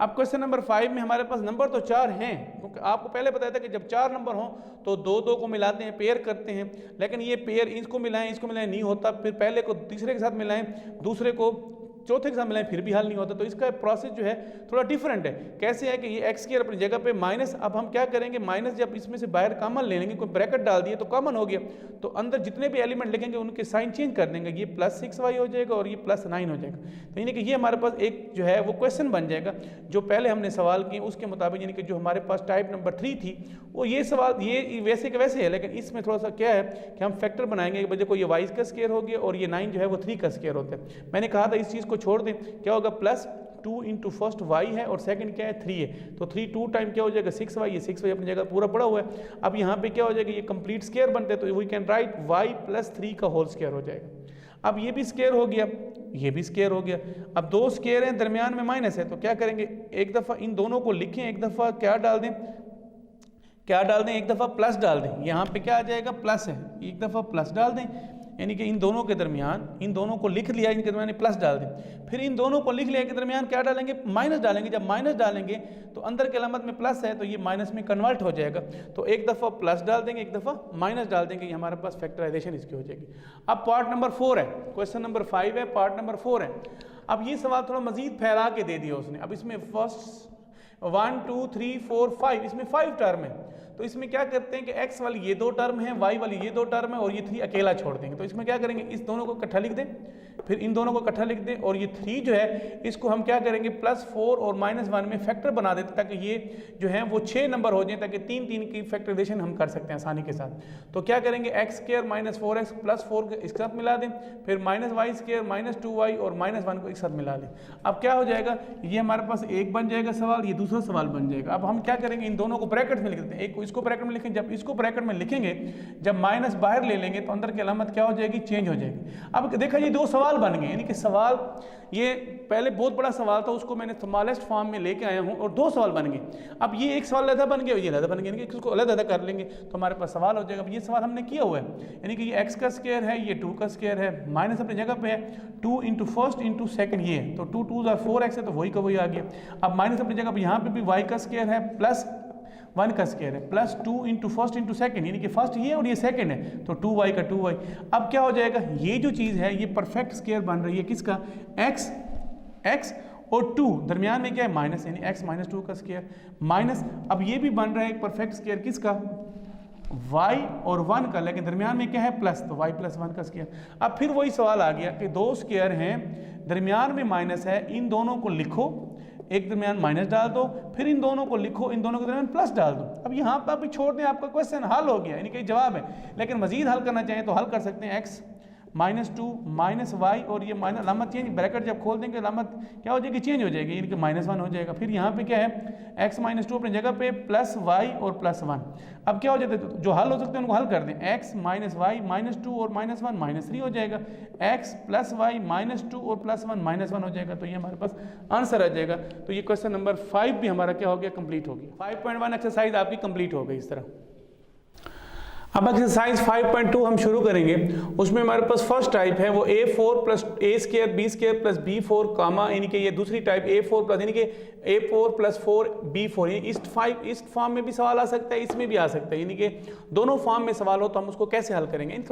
D: अब क्वेश्चन नंबर 5 में हमारे पास नंबर तो 4 हैं, क्योंकि आपको पहले बताया था कि जब 4 नंबर हों तो 2 को मिलाते हैं, पेयर करते हैं, लेकिन ये पेयर इसको मिलाएं नहीं होता, फिर पहले को तीसरे के साथ मिलाएं, दूसरे को चौथे के साथ मिलाएं फिर भी हल नहीं होता। तो इसका प्रोसेस जो है थोड़ा डिफरेंट है। कैसे है कि ये x² अपनी जगह पे माइनस, अब हम क्या करेंगे माइनस जब इसमें से बाहर कॉमन ले लेंगे, कोई ब्रैकेट डाल दिए तो कॉमन हो गया, तो अंदर जितने भी एलिमेंट लिखेंगे उनके साइन चेंज कर देंगे, ये +6y हो जाएगा और ये +9 हो जाएगा। तो यानी कि ये हमारे पास एक जो है वो क्वेश्चन बन जाएगा जो पहले हमने सवाल किए उसके मुताबिक, यानी कि जो हमारे पास टाइप नंबर 3 थी वो ये सवाल ये वैसे के वैसे है, लेकिन इसमें थोड़ा सा क्या है कि हम फैक्टर बनाएंगे, वजह को ये y का स्क्वायर हो गया और ये 9 जो है वो 3 का स्क्वायर होता है। मैंने कहा था इस चीज़ को छोड़ दें, क्या होगा +2 × फर्स्ट y है और सेकंड क्या है 3 है, तो 3 2 टाइम क्या हो जाएगा 6y, ये 6y अपनी जगह पूरा पड़ा हुआ है। अब यहाँ पे क्या हो जाएगा, ये कंप्लीट स्क्वायर बनते हैं, तो वी कैन राइट y + 3 का होल स्क्वायर हो जाएगा। अब ये भी स्क्वायर हो गया, ये भी स्क्वायर हो गया। अब 2 स्क्वायर हैं दरमियान में माइनस है, तो क्या करेंगे एक दफ़ा इन दोनों को लिखें, एक दफ़ा क्या डाल दें एक दफ़ा प्लस डाल दें, यहाँ पे क्या आ जाएगा प्लस है, एक दफ़ा प्लस डाल दें, यानी कि इन दोनों के दरमियान इन दोनों को लिख लिया, इनके दरमियान प्लस डाल दें, फिर इन दोनों को लिख लिया के दरमियान क्या डालेंगे माइनस डालेंगे। जब माइनस डालेंगे तो अंदर के अलामत में प्लस है तो ये माइनस में कन्वर्ट हो जाएगा, तो एक दफ़ा प्लस डाल देंगे एक दफ़ा माइनस डाल देंगे, ये हमारे पास फैक्टराइजेशन इसकी हो जाएगी। अब पार्ट नंबर 4 है, क्वेश्चन नंबर 5 है, पार्ट नंबर 4 है। अब ये सवाल थोड़ा मजीद फैला के दे दिया उसने। अब इसमें फर्स्ट 1 2 3 4 5 इसमें 5 टर्म है, तो इसमें क्या करते हैं कि x वाली ये 2 टर्म है, y वाली ये 2 टर्म है और ये 3 अकेला छोड़ देंगे। तो इसमें क्या करेंगे इस दोनों को इकट्ठा लिख दें, फिर इन दोनों को इकट्ठा लिख दें, और ये 3 जो है इसको हम क्या करेंगे +4 और -1 में फैक्टर बना देते ताकि ये जो है वो 6 नंबर हो जाए, ताकि 3 3 की फैक्टराइजेशन हम कर सकते हैं आसानी के साथ। तो क्या करेंगे x² - 4x + 4 इसके साथ मिला दें, फिर -y² - 2y और -1 को एक साथ मिला लें। अब क्या हो जाएगा, ये हमारे पास एक बन जाएगा सवाल, ये दूसरा सवाल बन जाएगा। अब हम क्या करेंगे इन दोनों को ब्रैकेट में लिख देते हैं, एक को इसको ब्रैकेट में लिखें, जब इसको ब्रैकेट में लिखेंगे जब माइनस बाहर ले लेंगे तो अंदर की अलामत क्या हो जाएगी चेंज हो जाएगी। अब देखा ये 2 सवाल बन गए, यानी कि सवाल ये पहले बहुत बड़ा सवाल था उसको मैंने स्मॉलेस्ट फॉर्म में लेके आया हूँ और 2 सवाल बन गए। अब ये एक सवाल अलग बन गया और ये अलग बन गया, यानी कि इसको अलग अलग कर लेंगे तो हमारे पास सवाल हो जाएगा। अब ये सवाल हमने किया हुआ है, यानी कि ये x का स्क्वायर है, ये 2 का स्क्वायर है, माइनस अपनी जगह पे है, 2 × फर्स्ट × सेकंड ये है, तो 2 2 4x है तो वही का वही आ गया। अब माइनस अपनी जगह पे यहाँ पे भी y का स्क्वायर है, प्लस 1 का स्क्वायर है, plus 2 into first into second, यानी कि फर्स्ट ये और ये सेकेंड है, तो 2y का 2y। अब क्या हो जाएगा, ये जो चीज़ है ये परफेक्ट स्क्वायर बन रही है किसका, x और 2 दरमियान में क्या है माइनस, यानी x माइनस 2 का स्क्वायर माइनस, अब ये भी बन रहा है एक परफेक्ट स्क्वायर किसका, y और 1 का, लेकिन दरमियान में क्या है प्लस, तो y प्लस 1 का स्क्वायर। अब फिर वही सवाल आ गया कि दो स्क्वायर हैं, दरमियान में माइनस है, इन दोनों को लिखो, एक दरमियान माइनस डाल दो, फिर इन दोनों को लिखो, इन दोनों के दरमियान प्लस डाल दो। अब यहाँ पर अभी छोड़ दें, आपका क्वेश्चन हल हो गया, यानी कि जवाब है। लेकिन मजीद हल करना चाहें तो हल कर सकते हैं, x माइनस 2 माइनस वाई, और ये माइनस अलामत चेंज, ब्रैकेट जब खोल देंगे अलामत क्या हो जाएगी, चेंज हो जाएगी, यानी कि -1 हो जाएगा। फिर यहाँ पे क्या है, x माइनस 2 अपनी जगह पे प्लस वाई और प्लस 1। अब क्या हो जाता है, जो हल हो सकते हैं उनको हल कर दें, x माइनस वाई माइनस 2 और माइनस 1 माइनस 3 हो जाएगा, x प्लस वाई माइनस 2 और प्लस 1 माइनस 1 हो जाएगा, तो ये हमारे पास आंसर आ जाएगा। तो ये क्वेश्चन नंबर 5 भी हमारा क्या हो गया, कंप्लीट हो गया। 5.1 एक्सरसाइज आपकी कंप्लीट हो गई इस तरह। अब एक्सरसाइज 5.2 हम शुरू करेंगे। उसमें हमारे पास फर्स्ट टाइप है वो a4 plus a square b square plus b4 कामा, यानी कि ये दूसरी टाइप a4 प्लस, यानी कि a4 प्लस 4 b4, इस फॉर्म में भी सवाल आ सकता है, इसमें भी आ सकता है, यानी कि दोनों फॉर्म में सवाल हो तो हम उसको कैसे हल करेंगे।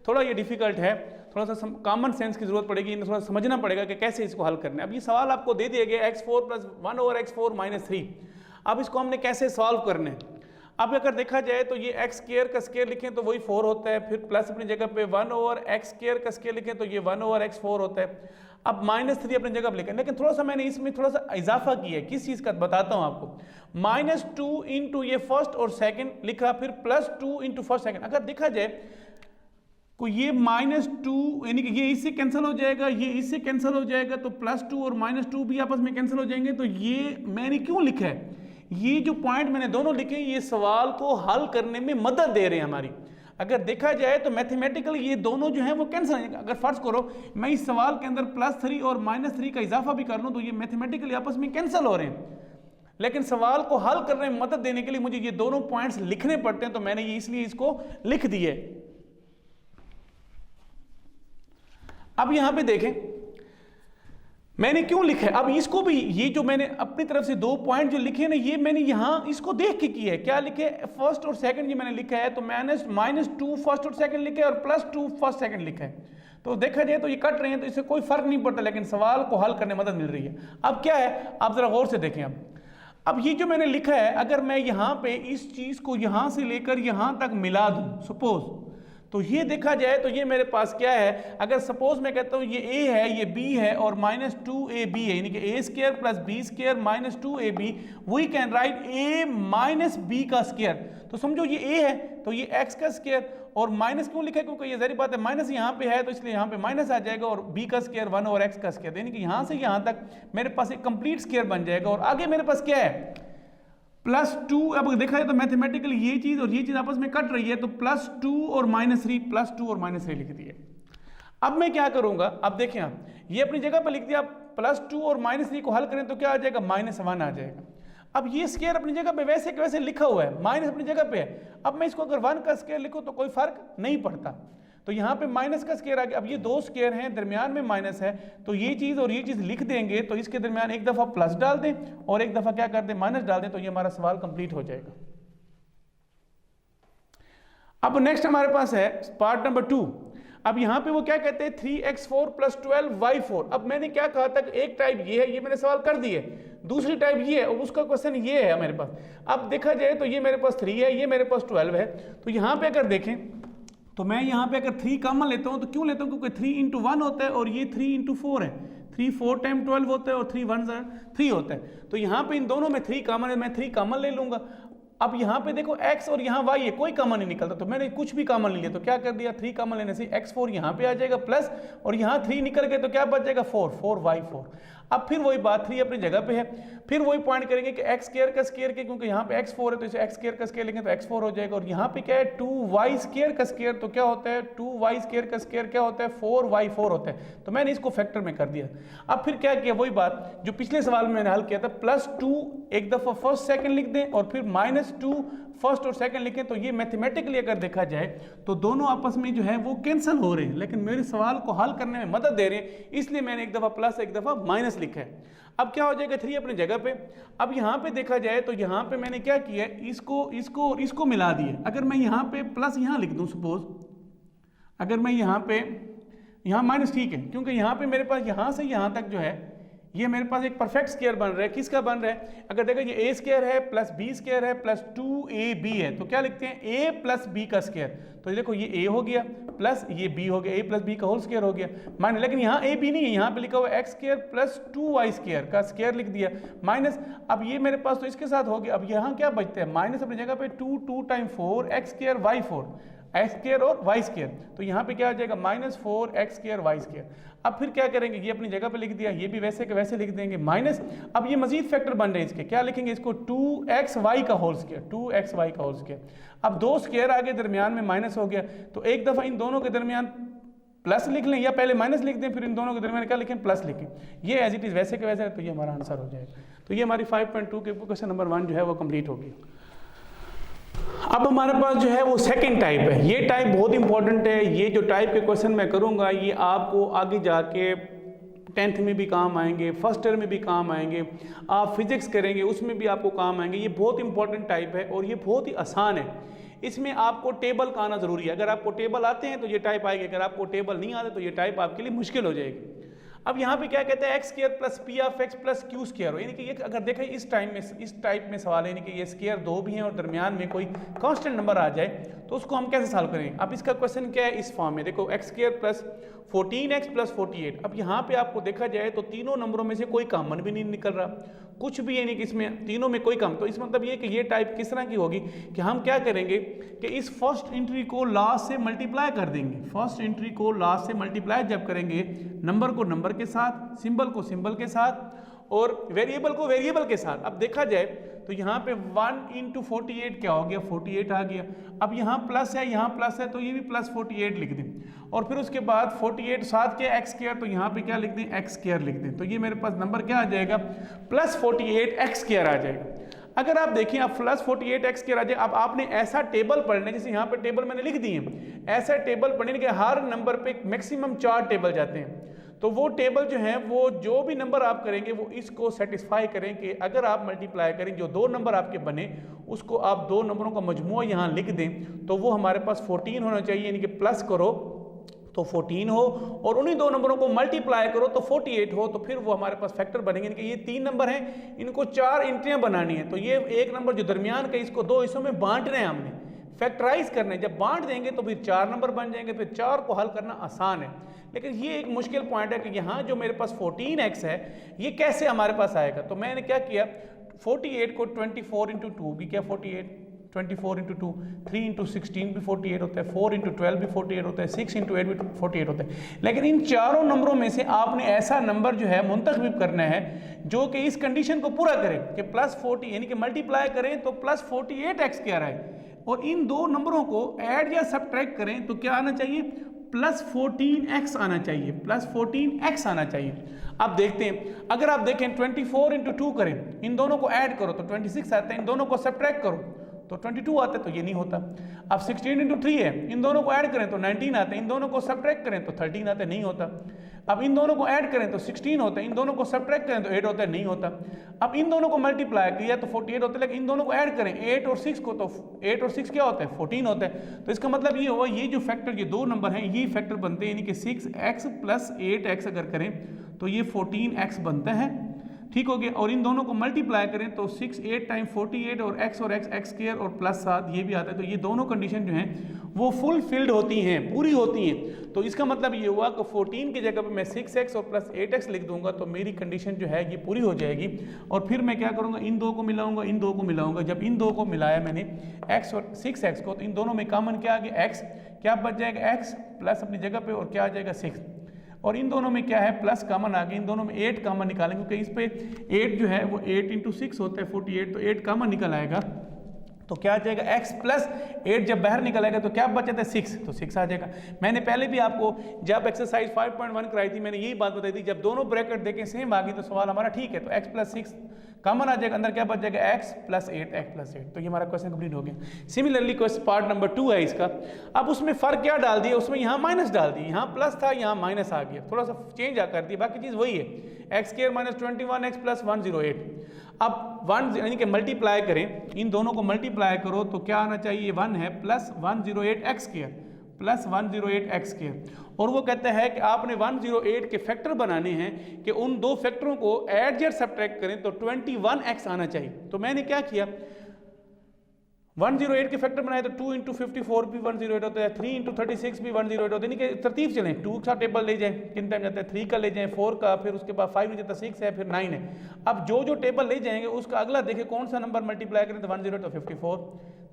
D: थोड़ा ये डिफिकल्ट है, थोड़ा सा कॉमन सेंस की जरूरत पड़ेगी, इन्हें थोड़ा समझना पड़ेगा कि कैसे इसको हल करना है। अब ये सवाल आपको दे दिया गया x4 plus 1 over x4 minus 3। अब इसको हमने कैसे सॉल्व करना है। अब अगर देखा जाए तो ये x स्क्वायर का स्क्वायर लिखें तो वही 4 होता है, फिर प्लस अपनी जगह पे 1 ओवर x स्क्वायर का स्क्वायर लिखें तो ये 1 ओवर x4 होता है। अब -3 अपनी जगह पर लिखें, लेकिन थोड़ा सा मैंने इसमें थोड़ा सा इजाफा किया है, किस चीज़ का बताता हूँ आपको। -2 इंटू ये फर्स्ट और सेकंड लिखा, फिर +2 इंटू फर्स्ट सेकंड। अगर देखा जाए को ये -2 यानी कि ये इससे कैंसिल हो जाएगा, ये इससे कैंसिल हो जाएगा, तो +2 और -2 भी आपस में कैंसिल हो जाएंगे। तो ये मैंने क्यों लिखा है, ये जो पॉइंट मैंने दोनों लिखे ये सवाल को हल करने में मदद दे रहे हैं हमारी। अगर देखा जाए तो मैथमेटिकली ये दोनों जो हैं वो कैंसिल हैं। अगर फर्ज करो मैं इस सवाल के अंदर +3 और -3 का इजाफा भी कर लूँ तो ये मैथमेटिकली आपस में कैंसिल हो रहे हैं, लेकिन सवाल को हल करने में मदद देने के लिए मुझे ये दोनों पॉइंट्स लिखने पड़ते हैं, तो मैंने ये इसलिए इसको लिख दिए। अब यहां पे देखें मैंने क्यों लिखा है। अब इसको भी ये जो मैंने अपनी तरफ से 2 पॉइंट जो लिखे ना, ये मैंने यहां इसको देख के किया है। क्या लिखे, फर्स्ट और सेकंड ये मैंने लिखा है, तो -2 फर्स्ट और सेकंड लिखा है और +2 फर्स्ट सेकंड लिखा है। तो देखा जाए तो ये कट रहे हैं तो इससे कोई फर्क नहीं पड़ता, लेकिन सवाल को हल करने में मदद मिल रही है। अब क्या है, आप जरा गौर से देखें। अब ये जो मैंने लिखा है, अगर मैं यहां पे इस चीज को यहां से लेकर यहां तक मिला दूं सपोज, तो ये देखा जाए तो ये मेरे पास क्या है, अगर सपोज मैं कहता हूँ ये a है, ये b है और -2ab है, यानी कि a square plus b square -2ab, we can write a minus b का स्क्वायर। तो समझो ये a है तो ये x का स्क्वायर, और माइनस क्यों लिखा है, क्योंकि ये ज़ाहिर बात है माइनस यहाँ पे है तो इसलिए यहाँ पे माइनस आ जाएगा, और b का स्क्वायर 1 और x का स्क्वायर, यानी कि यहाँ से यहाँ तक मेरे पास एक कंप्लीट स्क्वायर बन जाएगा। और आगे मेरे पास क्या है, +2। अब देखा जाए तो मैथमेटिकली ये चीज़ और ये चीज़ आपस में कट रही है, तो +2 और -3, +2 और -3 लिख दिए। अब मैं क्या करूंगा, अब देखें आप ये अपनी जगह पर लिख दिया, +2 और -3 को हल करें तो क्या आ जाएगा, -1 आ जाएगा। अब ये स्क्वायर अपनी जगह पे वैसे के वैसे लिखा हुआ है, माइनस अपनी जगह पे है। अब मैं इसको अगर 1 का स्क्वायर लिखूं तो कोई फर्क नहीं पड़ता, तो यहाँ पे माइनस का स्क्वायर आ गया। अब ये 2 स्क्वायर हैं, दरमियान में माइनस है, तो ये चीज़ और ये चीज़ लिख देंगे, तो इसके दरमियान एक दफ़ा प्लस डाल दें और एक दफ़ा क्या कर दें, माइनस डाल दें, तो ये हमारा सवाल कंप्लीट हो जाएगा। अब नेक्स्ट हमारे पास है पार्ट नंबर 2। अब यहाँ पे वो क्या कहते हैं, 3x4 + 12y4। अब मैंने क्या कहा था, एक टाइप ये है, ये मैंने सवाल कर दिए, दूसरी टाइप ये है और उसका क्वेश्चन ये है मेरे पास। अब देखा जाए तो ये मेरे पास 3 है, ये मेरे पास 12 है, तो यहाँ पे अगर देखें तो मैं यहाँ पे अगर 3 कॉमन लेता हूँ तो क्यों लेता हूँ, क्योंकि 3 × 1 होता है और ये 3 × 4 है, 3 4 टाइम 12 होता है और 3 1 3 होता है। तो यहाँ पे इन दोनों में 3 कॉमन है, मैं 3 कॉमन ले लूँगा। अब यहाँ पे देखो x और यहाँ y है, कोई कॉमन नहीं निकलता, तो मैंने कुछ भी कॉमन ले लिया, तो क्या कर दिया, 3 कॉमन लेने से x4 यहाँ पे आ जाएगा प्लस, और यहाँ 3 निकल गए तो क्या बच जाएगा 4y4। अब फिर वही बात 3 अपनी जगह पे है, फिर वही पॉइंट करेंगे कि x स्क्वायर का स्क्वायर के, क्योंकि यहाँ पे x4 है तो इसे x स्क्वायर का स्क्वायर लेंगे तो x4 हो जाएगा, और यहाँ पे क्या है 2y स्क्वायर का स्क्वायर, तो क्या होता है 2y स्क्वायर का स्क्वायर क्या होता है 4y4 होता है, तो मैंने इसको फैक्टर में कर दिया। अब फिर क्या किया, वही बात जो पिछले सवाल में मैंने हल किया था, +2 एक दफ़ा फर्स्ट सेकंड लिख दें और फिर -2 फर्स्ट और सेकंड लिखें तो ये मैथमेटिकली अगर देखा जाए तो दोनों आपस में जो है वो कैंसिल हो रहे हैं, लेकिन मेरे सवाल को हल करने में मदद दे रहे हैं, इसलिए मैंने एक दफ़ा प्लस एक दफ़ा माइनस लिखा है। अब क्या हो जाएगा 3 अपनी जगह पे। अब यहाँ पे देखा जाए तो यहाँ पे मैंने क्या किया, इसको मिला दिया। अगर मैं यहाँ पे प्लस यहाँ लिख दूँ सपोज, अगर मैं यहाँ माइनस, ठीक है, क्योंकि यहाँ पे मेरे पास यहाँ से यहाँ तक जो है ये मेरे पास एक परफेक्ट स्क्वायर बन रहा है। किसका बन रहा है, अगर देखो ये ए स्क्वायर है प्लस बी स्क्वायर है प्लस 2ab है, तो क्या लिखते हैं ए प्लस बी का स्क्वायर। तो देखो ये ए हो गया प्लस ये बी हो गया, ए प्लस बी का होल स्क्वायर हो गया माइनस, लेकिन यहाँ ए बी नहीं है, यहाँ पे लिखा हुआ x square plus 2y square का स्क्वायर लिख दिया माइनस। अब ये मेरे पास तो इसके साथ हो गया। अब यहाँ क्या बचता है, माइनस अपनी जगह पे 2 time 4 X square Y 4 X square और वाई स्क्वायर, तो यहाँ पे क्या आ जाएगा -4 एक्स स्क्वायर वाई स्क्वायर। अब फिर क्या करेंगे, ये अपनी जगह पे लिख दिया, ये भी वैसे के वैसे लिख देंगे माइनस। अब ये मजीद फैक्टर बन रहे हैं इसके, क्या लिखेंगे इसको 2xy का होल स्क्वायर, 2xy का होल स्क्वायर। अब दो स्क्वायर आगे दरमियान में माइनस हो गया, तो एक दफ़ा इन दोनों के दरमियान प्लस लिख लें या पहले माइनस लिख दें, फिर इन दोनों के दरमियान क्या लिखें, प्लस लिखें। ये एज इट इज़ वैसे के वैसे, तो ये हमारा आंसर हो जाएगा। तो ये हमारी 5.2 के क्वेश्चन नंबर 1 जो है वो कंप्लीट होगी। अब हमारे पास जो है वो सेकंड टाइप है। ये टाइप बहुत इंपॉर्टेंट है। ये जो टाइप के क्वेश्चन मैं करूँगा ये आपको आगे जाके 10th में भी काम आएंगे, फर्स्ट ईयर में भी काम आएंगे, आप फिजिक्स करेंगे उसमें भी आपको काम आएंगे। ये बहुत इंपॉर्टेंट टाइप है और ये बहुत ही आसान है। इसमें आपको टेबल का आना ज़रूरी है। अगर आपको टेबल आते हैं तो ये टाइप आएगी, अगर आपको टेबल नहीं आते तो ये टाइप आपके लिए मुश्किल हो जाएगी। अब यहाँ पे क्या कहते हैं, x square plus P of x plus Q square हो, यानी कि ये अगर देखें इस टाइप में सवाल है, यानी कि ये स्क्वायर 2 भी हैं और दरमियान में कोई कांस्टेंट नंबर आ जाए तो उसको हम कैसे सॉल्व करेंगे। अब इसका क्वेश्चन क्या है, इस फॉर्म में देखो x square plus 14x plus 48। अब यहाँ पे आपको देखा जाए तो तीनों नंबरों में से कोई कॉमन भी नहीं निकल रहा, कुछ भी, यानी कि इसमें तीनों में कोई कम। तो इस मतलब ये कि ये टाइप किस तरह की होगी कि हम क्या करेंगे कि इस फर्स्ट एंट्री को लास्ट से मल्टीप्लाई कर देंगे। फर्स्ट एंट्री को लास्ट से मल्टीप्लाई जब करेंगे, नंबर को नंबर के साथ, सिंबल को सिंबल के साथ और वेरिएबल को वेरिएबल के साथ। अब देखा जाए तो यहाँ पे 1 × 48 क्या हो गया, 48 आ गया। अब यहाँ प्लस है, यहाँ प्लस है, तो ये भी प्लस 48 लिख दें। और फिर उसके बाद 48 साथ के एक्स स्क्वायर, तो यहाँ पे क्या लिख दें, एक्स स्क्वायर लिख दें। तो ये मेरे पास नंबर क्या आ जाएगा, प्लस 48 एक्स स्क्वायर आ जाएगा। अगर आप देखें आप प्लस 48 एक्स स्क्वायर आ जाए। अब आपने ऐसा टेबल पढ़ना है, जैसे यहाँ पे टेबल मैंने लिख दिए, ऐसा टेबल पढ़ने के हर नंबर पे मैक्सिमम 4 टेबल जाते हैं। तो वो टेबल जो है वो जो भी नंबर आप करेंगे वो इसको सेटिस्फाई करें कि अगर आप मल्टीप्लाई करें जो 2 नंबर आपके बने उसको आप 2 नंबरों का मजमूआ यहाँ लिख दें, तो वो हमारे पास 14 होना चाहिए, यानी कि प्लस करो तो 14 हो और उन्हीं 2 नंबरों को मल्टीप्लाई करो तो 48 हो, तो फिर वो हमारे पास फैक्टर बनेंगे। यानी कि ये 3 नंबर हैं, इनको 4 एंट्रियाँ बनानी है। तो ये एक नंबर जो दरमियान का, इसको 2 हिस्सों में बांटना है, हमने फैक्टराइज करना है। जब बांट देंगे तो फिर 4 नंबर बन जाएंगे, फिर 4 को हल करना आसान है। लेकिन ये एक मुश्किल पॉइंट है कि यहाँ जो मेरे पास 14x है ये कैसे हमारे पास आएगा। तो मैंने क्या किया, 48 को 24 × 2 भी क्या 48, 24 × 2, 3 × 16 भी 48 होता है, 4 × 12 भी 48 होता है, 6 × 8 भी 48 होता है। लेकिन इन चारों नंबरों में से आपने ऐसा नंबर जो है मुंतखब करना है जो कि इस कंडीशन को पूरा करे कि प्लस 40 यानी कि मल्टीप्लाई करें तो प्लस 48x क्या आए, और इन 2 नंबरों को ऐड या सब्ट्रैक्ट करें तो क्या आना चाहिए, प्लस 14x आना चाहिए, प्लस 14x आना चाहिए। अब देखते हैं, अगर आप देखें 24 × 2 करें, इन दोनों को ऐड करो तो 26 आता है, इन दोनों को सब्ट्रैक्ट करो तो 22 आता है, तो ये नहीं होता। अब 16 × 3 है, इन दोनों को ऐड करें तो 19 आता है, इन दोनों को सब्ट्रैक्ट करें तो 13 आता है, नहीं होता। अब इन दोनों को ऐड करें तो 16 होता है, इन दोनों को सब्ट्रैक्ट करें तो 8 होता है, नहीं होता। अब इन दोनों को मल्टीप्लाई किया तो 48 होता है, लेकिन इन दोनों को ऐड करें 8 और 6 को, तो 8 और 6 क्या होता है, 14 होता है। तो इसका मतलब ये हुआ, ये जो फैक्टर, ये 2 नंबर हैं, ये फैक्टर बनते हैं, यानी कि 6x + 8x अगर करें तो ये 14x बनता है, ठीक हो गया। और इन दोनों को मल्टीप्लाई करें तो 6 8 टाइम 48 और x स्क्वायर और प्लस 7 ये भी आता है। तो ये दोनों कंडीशन जो हैं वो फुलफिल्ड होती हैं, पूरी होती हैं। तो इसका मतलब ये हुआ कि 14 की जगह पे मैं 6x और प्लस 8x लिख दूंगा तो मेरी कंडीशन जो है ये पूरी हो जाएगी। और फिर मैं क्या करूँगा, इन 2 को मिलाऊंगा, इन 2 को मिलाऊंगा। जब इन 2 को मिलाया मैंने x और 6x को, तो इन दोनों में कॉमन क्या आ गया, x, क्या बच जाएगा x प्लस अपनी जगह पे और क्या आ जाएगा 6, और इन दोनों में क्या है प्लस कॉमन आ गया, इन दोनों में 8 कॉमन निकालेंगे क्योंकि इस पे 8 जो है वो 8 × 6 होता है 48, तो 8 कॉमन निकल आएगा। तो क्या आ जाएगा x प्लस 8 जब बाहर निकलेगा तो क्या बचा था 6, तो 6 आ जाएगा। मैंने पहले भी आपको जब एक्सरसाइज 5.1 कराई थी मैंने यही बात बताई थी, जब दोनों ब्रैकेट देखें सेम आ गई तो सवाल हमारा ठीक है। तो x प्लस 6 कॉमन आ जाएगा, अंदर क्या बच जाएगा x प्लस 8, तो ये हमारा क्वेश्चन कंप्लीट हो गया। सिमिलरली क्वेश्चन पार्ट नंबर 2 है इसका। अब उसमें फ़र्क क्या डाल दिया, उसमें यहाँ माइनस डाल दी, यहाँ प्लस था यहाँ माइनस आ गया, थोड़ा सा चेंज कर दिया, बाकी चीज़ वही है। X square minus 21x plus 108। अब 1 यानी कि मल्टीप्लाई करें, इन दोनों को मल्टीप्लाई करो तो क्या आना चाहिए, 1 है plus 108x square plus 108x square. और वो कहता है कि आपने 108 के फैक्टर बनाने हैं कि उन दो फैक्टरों को ऐड या सब्ट्रैक्ट करें तो 21x आना चाहिए। तो मैंने क्या किया, 108 के फैक्टर बनाए तो 2 इंटू 54 भी 108 होता है, 3 इंटू 36 भी 108 होता है, यानी कि तरतीब चलें, 2 का टेबल ले जाएं, किन टाइम जाता है 3 का ले जाएं, 4 का, फिर उसके बाद 5 नहीं जाता, 6 है, फिर 9 है। अब जो जो टेबल ले जाएंगे उसका अगला देखें कौन सा नंबर मल्टीप्लाई करें तो 108 तो 54,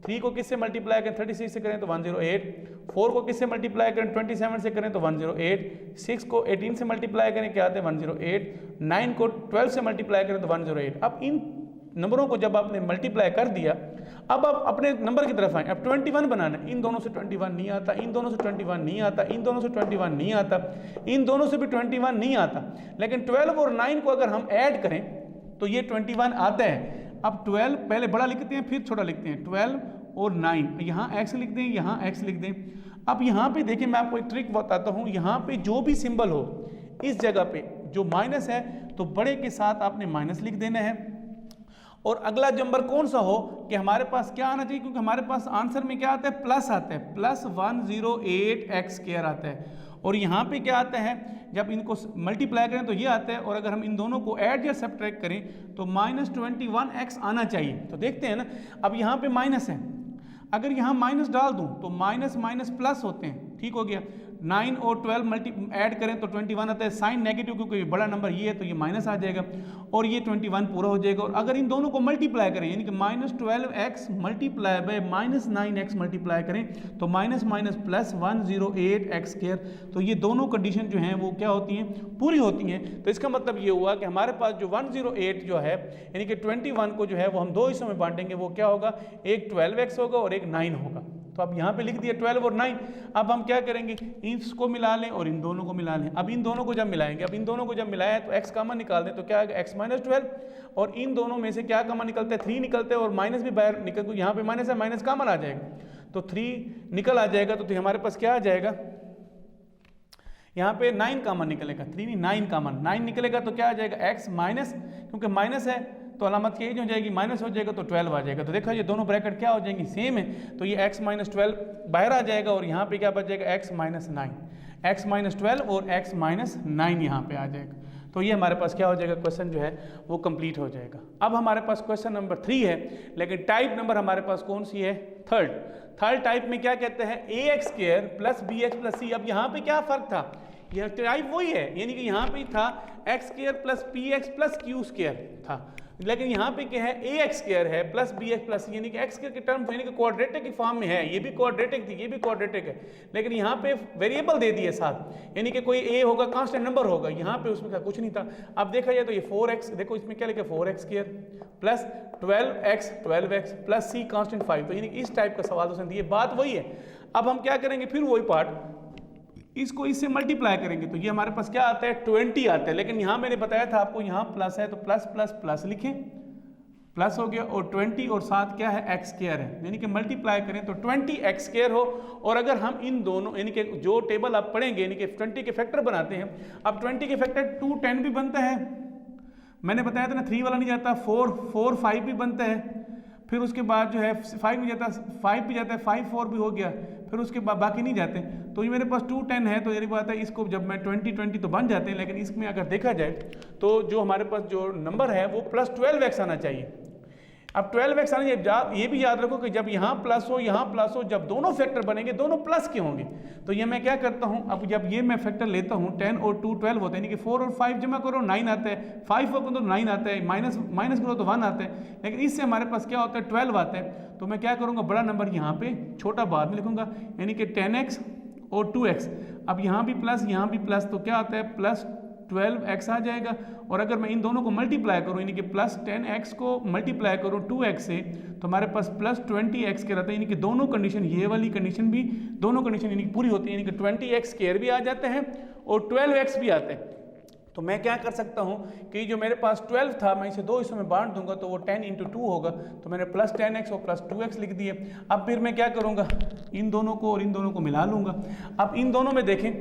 D: 3 को किससे मल्टीप्लाई करें 36 से करें तो 108, 4 को किससे मल्टीप्लाई करें 27 से करें तो 108, 6 को 18 से मल्टीप्लाई करें क्या आते हैं 108, 9 को 12 से मल्टीप्लाई करें तो 108। अब इन नंबरों को जब आपने मल्टीप्लाई कर दिया, अब आप अपने नंबर की तरफ आए। अब 21 बनाना है, इन दोनों से 21 नहीं आता, इन दोनों से 21 नहीं आता, इन दोनों से 21 नहीं आता, इन दोनों से भी 21 नहीं आता, लेकिन 12 और 9 को अगर हम ऐड करें तो ये 21 आता है। अब 12 पहले बड़ा लिखते हैं फिर छोटा लिखते हैं, 12 और 9 यहाँ x लिख दें, यहाँ x लिख दें। अब यहाँ पे देखिए मैं आपको एक ट्रिक बताता हूँ, यहाँ पे जो भी सिंबल हो इस जगह पे जो माइनस है तो बड़े के साथ आपने माइनस लिख देना है, और अगला नंबर कौन सा हो कि हमारे पास क्या आना चाहिए, क्योंकि हमारे पास आंसर में क्या आता है प्लस आता है, प्लस 108x स्क्वायर आता है। और यहाँ पे क्या आता है, जब इनको मल्टीप्लाई करें तो ये आता है, और अगर हम इन दोनों को ऐड या सब्ट्रैक्ट करें तो माइनस 21x आना चाहिए। तो देखते हैं ना, अब यहाँ पे माइनस है, अगर यहाँ माइनस डाल दूँ तो माइनस माइनस प्लस होते हैं, ठीक हो गया। 9 और 12 मल्टी ऐड करें तो 21 आता है, साइन नेगेटिव क्योंकि बड़ा नंबर ये है तो ये माइनस आ जाएगा और ये 21 पूरा हो जाएगा। और अगर इन दोनों को मल्टीप्लाई करें यानी कि minus 12x multiply by minus 9x multiply करें तो minus minus plus 108x square, तो ये दोनों कंडीशन जो हैं वो क्या होती हैं, पूरी होती हैं। तो इसका मतलब ये हुआ कि हमारे पास जो 108 जो है यानी कि 21 को जो है वो हम दो हिस्सों में बांटेंगे, वो क्या होगा, एक 12x होगा और एक 9 होगा। तो अब यहाँ पे लिख दिया 12 और 9। अब हम क्या करेंगे, इसको मिला लें और इन दोनों को मिला लें। अब इन दोनों को जब मिलाएंगे, अब इन दोनों को जब मिलाया तो x कॉमन निकाल दें तो क्या आएगा x माइनस 12, और इन दोनों में से क्या कॉमन निकलता है 3 निकलते हैं और माइनस भी बाहर निकल, यहाँ पे माइनस है, माइनस कॉमन आ जाएगा तो 3 निकल आ जाएगा। तो हमारे पास क्या आ जाएगा, यहाँ पे 9 कॉमन निकलेगा, 3 नहीं 9 कॉमन, 9 निकलेगा तो क्या आ जाएगा x माइनस, क्योंकि माइनस है तो अलामत चेंज हो जाएगी, माइनस हो जाएगा तो 12 आ जाएगा। तो देखो ये दोनों ब्रैकेट क्या हो जाएंगी, सेम है, तो ये x माइनस 12 बाहर आ जाएगा और यहाँ पे क्या बच जाएगा x माइनस 9, x माइनस 12 और x माइनस 9 यहाँ पे आ जाएगा। तो ये हमारे पास क्या हो जाएगा, क्वेश्चन जो है वो कंप्लीट हो जाएगा। अब हमारे पास क्वेश्चन नंबर 3 है, लेकिन टाइप नंबर हमारे पास कौन सी है, थर्ड टाइप में क्या कहते हैं, ax square plus bx plus c। अब यहाँ पे क्या फर्क था, यह टाइप वही है, यानी कि यहाँ पे था x square plus px plus q square था, लेकिन यहाँ पे क्या है ax स्क्वायर है प्लस bx प्लस c, यानी कि x के टर्म यानी कि क्वाड्रेटिक की फॉर्म में है, ये भी क्वाड्रेटिक थी, ये भी क्वाड्रेटिक है, लेकिन यहाँ पे वेरिएबल दे दिए साथ, यानी कि कोई a होगा कांस्टेंट नंबर होगा, यहाँ पे उसमें क्या कुछ नहीं था। अब देखा जाए तो ये 4x, देखो इसमें क्या लिखा 4x square plus 12x plus c constant 5, तो यानी इस टाइप का सवाल उसने दिए, बात वही है। अब हम क्या करेंगे, फिर वही पार्ट, इसको इससे मल्टीप्लाई करेंगे तो ये हमारे पास क्या आता है 20 आता है, लेकिन यहाँ मैंने बताया था आपको यहाँ प्लस है तो प्लस प्लस प्लस लिखें, प्लस हो गया, और 20 और साथ क्या है x स्क्वायर है, यानी कि मल्टीप्लाई करें तो 20x स्क्वायर हो। और अगर हम इन दोनों यानी कि जो टेबल आप पढ़ेंगे यानी कि 20 के फैक्टर बनाते हैं, अब 20 के फैक्टर 2 10 भी बनता है, मैंने बताया था ना 3 वाला नहीं जाता, 4 5 भी बनता है, फिर उसके बाद जो है 5 नहीं जाता, 5 भी जाता है, 5 4 भी हो गया, फिर उसके बाद बाकी नहीं जाते। तो ये मेरे पास 2 10 है, तो ये बात है इसको जब मैं 20 तो बन जाते हैं, लेकिन इसमें अगर देखा जाए तो जो हमारे पास जो नंबर है वो प्लस 12x आना चाहिए। अब 12x आना चाहिए, ये भी याद रखो कि जब यहाँ प्लस हो यहाँ प्लस हो, जब दोनों फैक्टर बनेंगे दोनों प्लस के होंगे। तो ये मैं क्या करता हूँ, अब जब ये मैं फैक्टर लेता हूँ 10 और 2 12 होते हैं, यानी कि 4 और 5 जमा करो 9 आता है, 5 करो तो 9 आता है, माइनस करो तो 1 आता है, लेकिन इससे हमारे पास क्या होता है 12 आता है। तो मैं क्या करूँगा, बड़ा नंबर यहाँ पे छोटा बाद में लिखूँगा, यानी कि 10x और 2x। अब यहाँ भी प्लस तो क्या आता है प्लस 12x आ जाएगा। और अगर मैं इन दोनों को मल्टीप्लाई करूँ यानी कि प्लस 10x को मल्टीप्लाई करूँ 2x से तो हमारे पास प्लस 20x के रहता है, यानी कि दोनों कंडीशन, ये वाली कंडीशन भी, दोनों कंडीशन यानी कि पूरी होती है, यानी कि 20x² भी आ जाते हैं और 12x भी आते हैं। तो मैं क्या कर सकता हूँ कि जो मेरे पास 12 था मैं इसे 2 हिस्सों में बांट दूंगा तो वो 10 × 2 होगा, तो मैंने प्लस 10x और प्लस 2x लिख दिए। अब फिर मैं क्या करूँगा, इन दोनों को और इन दोनों को मिला लूँगा। अब इन दोनों में देखें,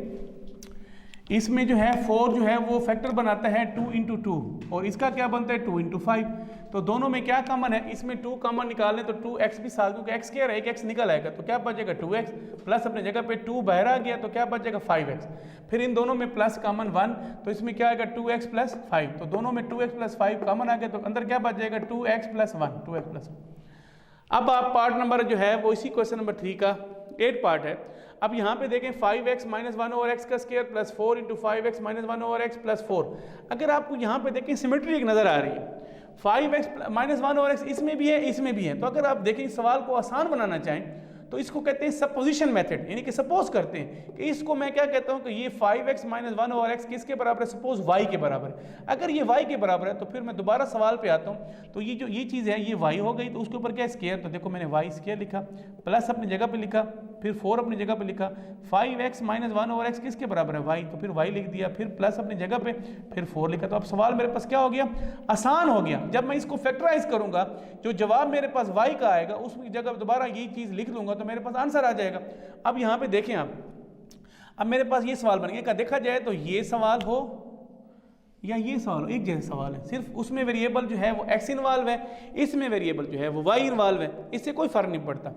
D: इसमें जो है 4 जो है वो फैक्टर बनाता है 2 × 2 और इसका क्या बनता है 2 × 5। तो दोनों में क्या कॉमन है, इसमें 2 कॉमन निकालें तो 2x भी साथ, क्योंकि x क्या है, एक x निकल आएगा तो क्या बचेगा 2x प्लस अपने जगह पे 2 बाहर आ गया तो क्या बचेगा 5x। फिर इन दोनों में प्लस कॉमन 1 तो इसमें क्या आएगा 2x + 5, तो दोनों में 2x + 5 कॉमन आ गया तो अंदर क्या बच जाएगा 2x + 1, 2x + 1। अब आप पार्ट नंबर जो है वो इसी क्वेश्चन नंबर 3 का 8 पार्ट है। अब यहाँ पे देखें 5x - 1/x का स्क्वायर प्लस 4 × 5x - 1/x + 4। अगर आपको यहाँ पे देखें सिमेट्री एक नज़र आ रही है, 5x - 1/x इसमें भी है इसमें भी है। तो अगर आप देखें इस सवाल को आसान बनाना चाहें तो इसको कहते हैं सपोजिशन मेथड, यानी कि सपोज करते हैं कि इसको मैं क्या कहता हूं कि ये 5x - 1/x किसके बराबर है, सपोज y के बराबर है। अगर ये y के बराबर है तो फिर मैं दोबारा सवाल पे आता हूं, तो ये जो ये चीज़ है ये y हो गई, तो उसके ऊपर क्या है स्क्वायर, तो देखो मैंने y² लिखा, प्लस अपनी जगह पे लिखा, फिर 4 अपनी जगह पे लिखा, 5x - 1/x किसके बराबर है y, तो फिर y लिख दिया, फिर प्लस अपनी जगह पे, फिर 4 लिखा। तो अब सवाल मेरे पास क्या हो गया, आसान हो गया। जब मैं इसको फैक्टराइज करूंगा जो जवाब मेरे पास y का आएगा उसकी जगह दोबारा ये चीज़ लिख लूंगा तो मेरे पास आंसर आ जाएगा। अब यहाँ पे देखें आप, अब मेरे पास ये सवाल बन गया, देखा जाए तो ये सवाल हो या ये सवाल हो, एक जैसा सवाल है, सिर्फ उसमें वेरिएबल जो है वो x इन्वॉल्व है, इसमें वेरिएबल जो है वो y इन्वॉल्व है, इससे कोई फर्क नहीं पड़ता।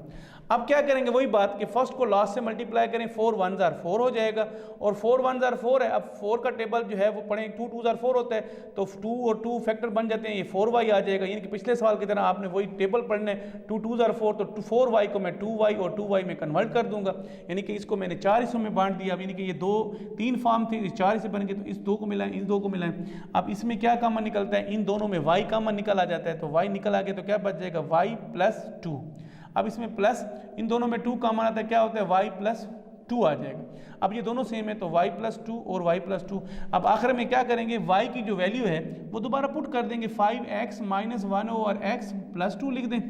D: अब क्या करेंगे, वही बात कि फर्स्ट को लास्ट से मल्टीप्लाई करें, 4 1s are 4 हो जाएगा और 4 1s are 4 है। अब 4 का टेबल जो है वो पढ़ें, 2 2s are 4 होता है तो 2 और 2 फैक्टर बन जाते हैं, ये 4y आ जाएगा। यानी कि पिछले सवाल की तरह आपने वही टेबल पढ़ने, 2 2s are 4 तो 4y को मैं 2y और 2y में कन्वर्ट कर दूंगा, यानी कि इसको मैंने 4 हिस्सों में बांट दिया। यानी कि ये 3 फॉर्म थे, 4 हिस्से बन गए, तो इस 2 को मिलाएं, इस 2 को मिलाएं। अब इसमें क्या कॉमन निकलता है, इन दोनों में y कॉमन निकल आ जाता है, तो y निकल आ गया तो क्या बच जाएगा y + 2। अब इसमें प्लस, इन दोनों में 2 कॉमन आता है, क्या होता है y + 2 आ जाएगा। अब ये दोनों सेम है तो y + 2 और y + 2। अब आखिर में क्या करेंगे, y की जो वैल्यू है वो दोबारा पुट कर देंगे, 5x - 1/x + 2 लिख दें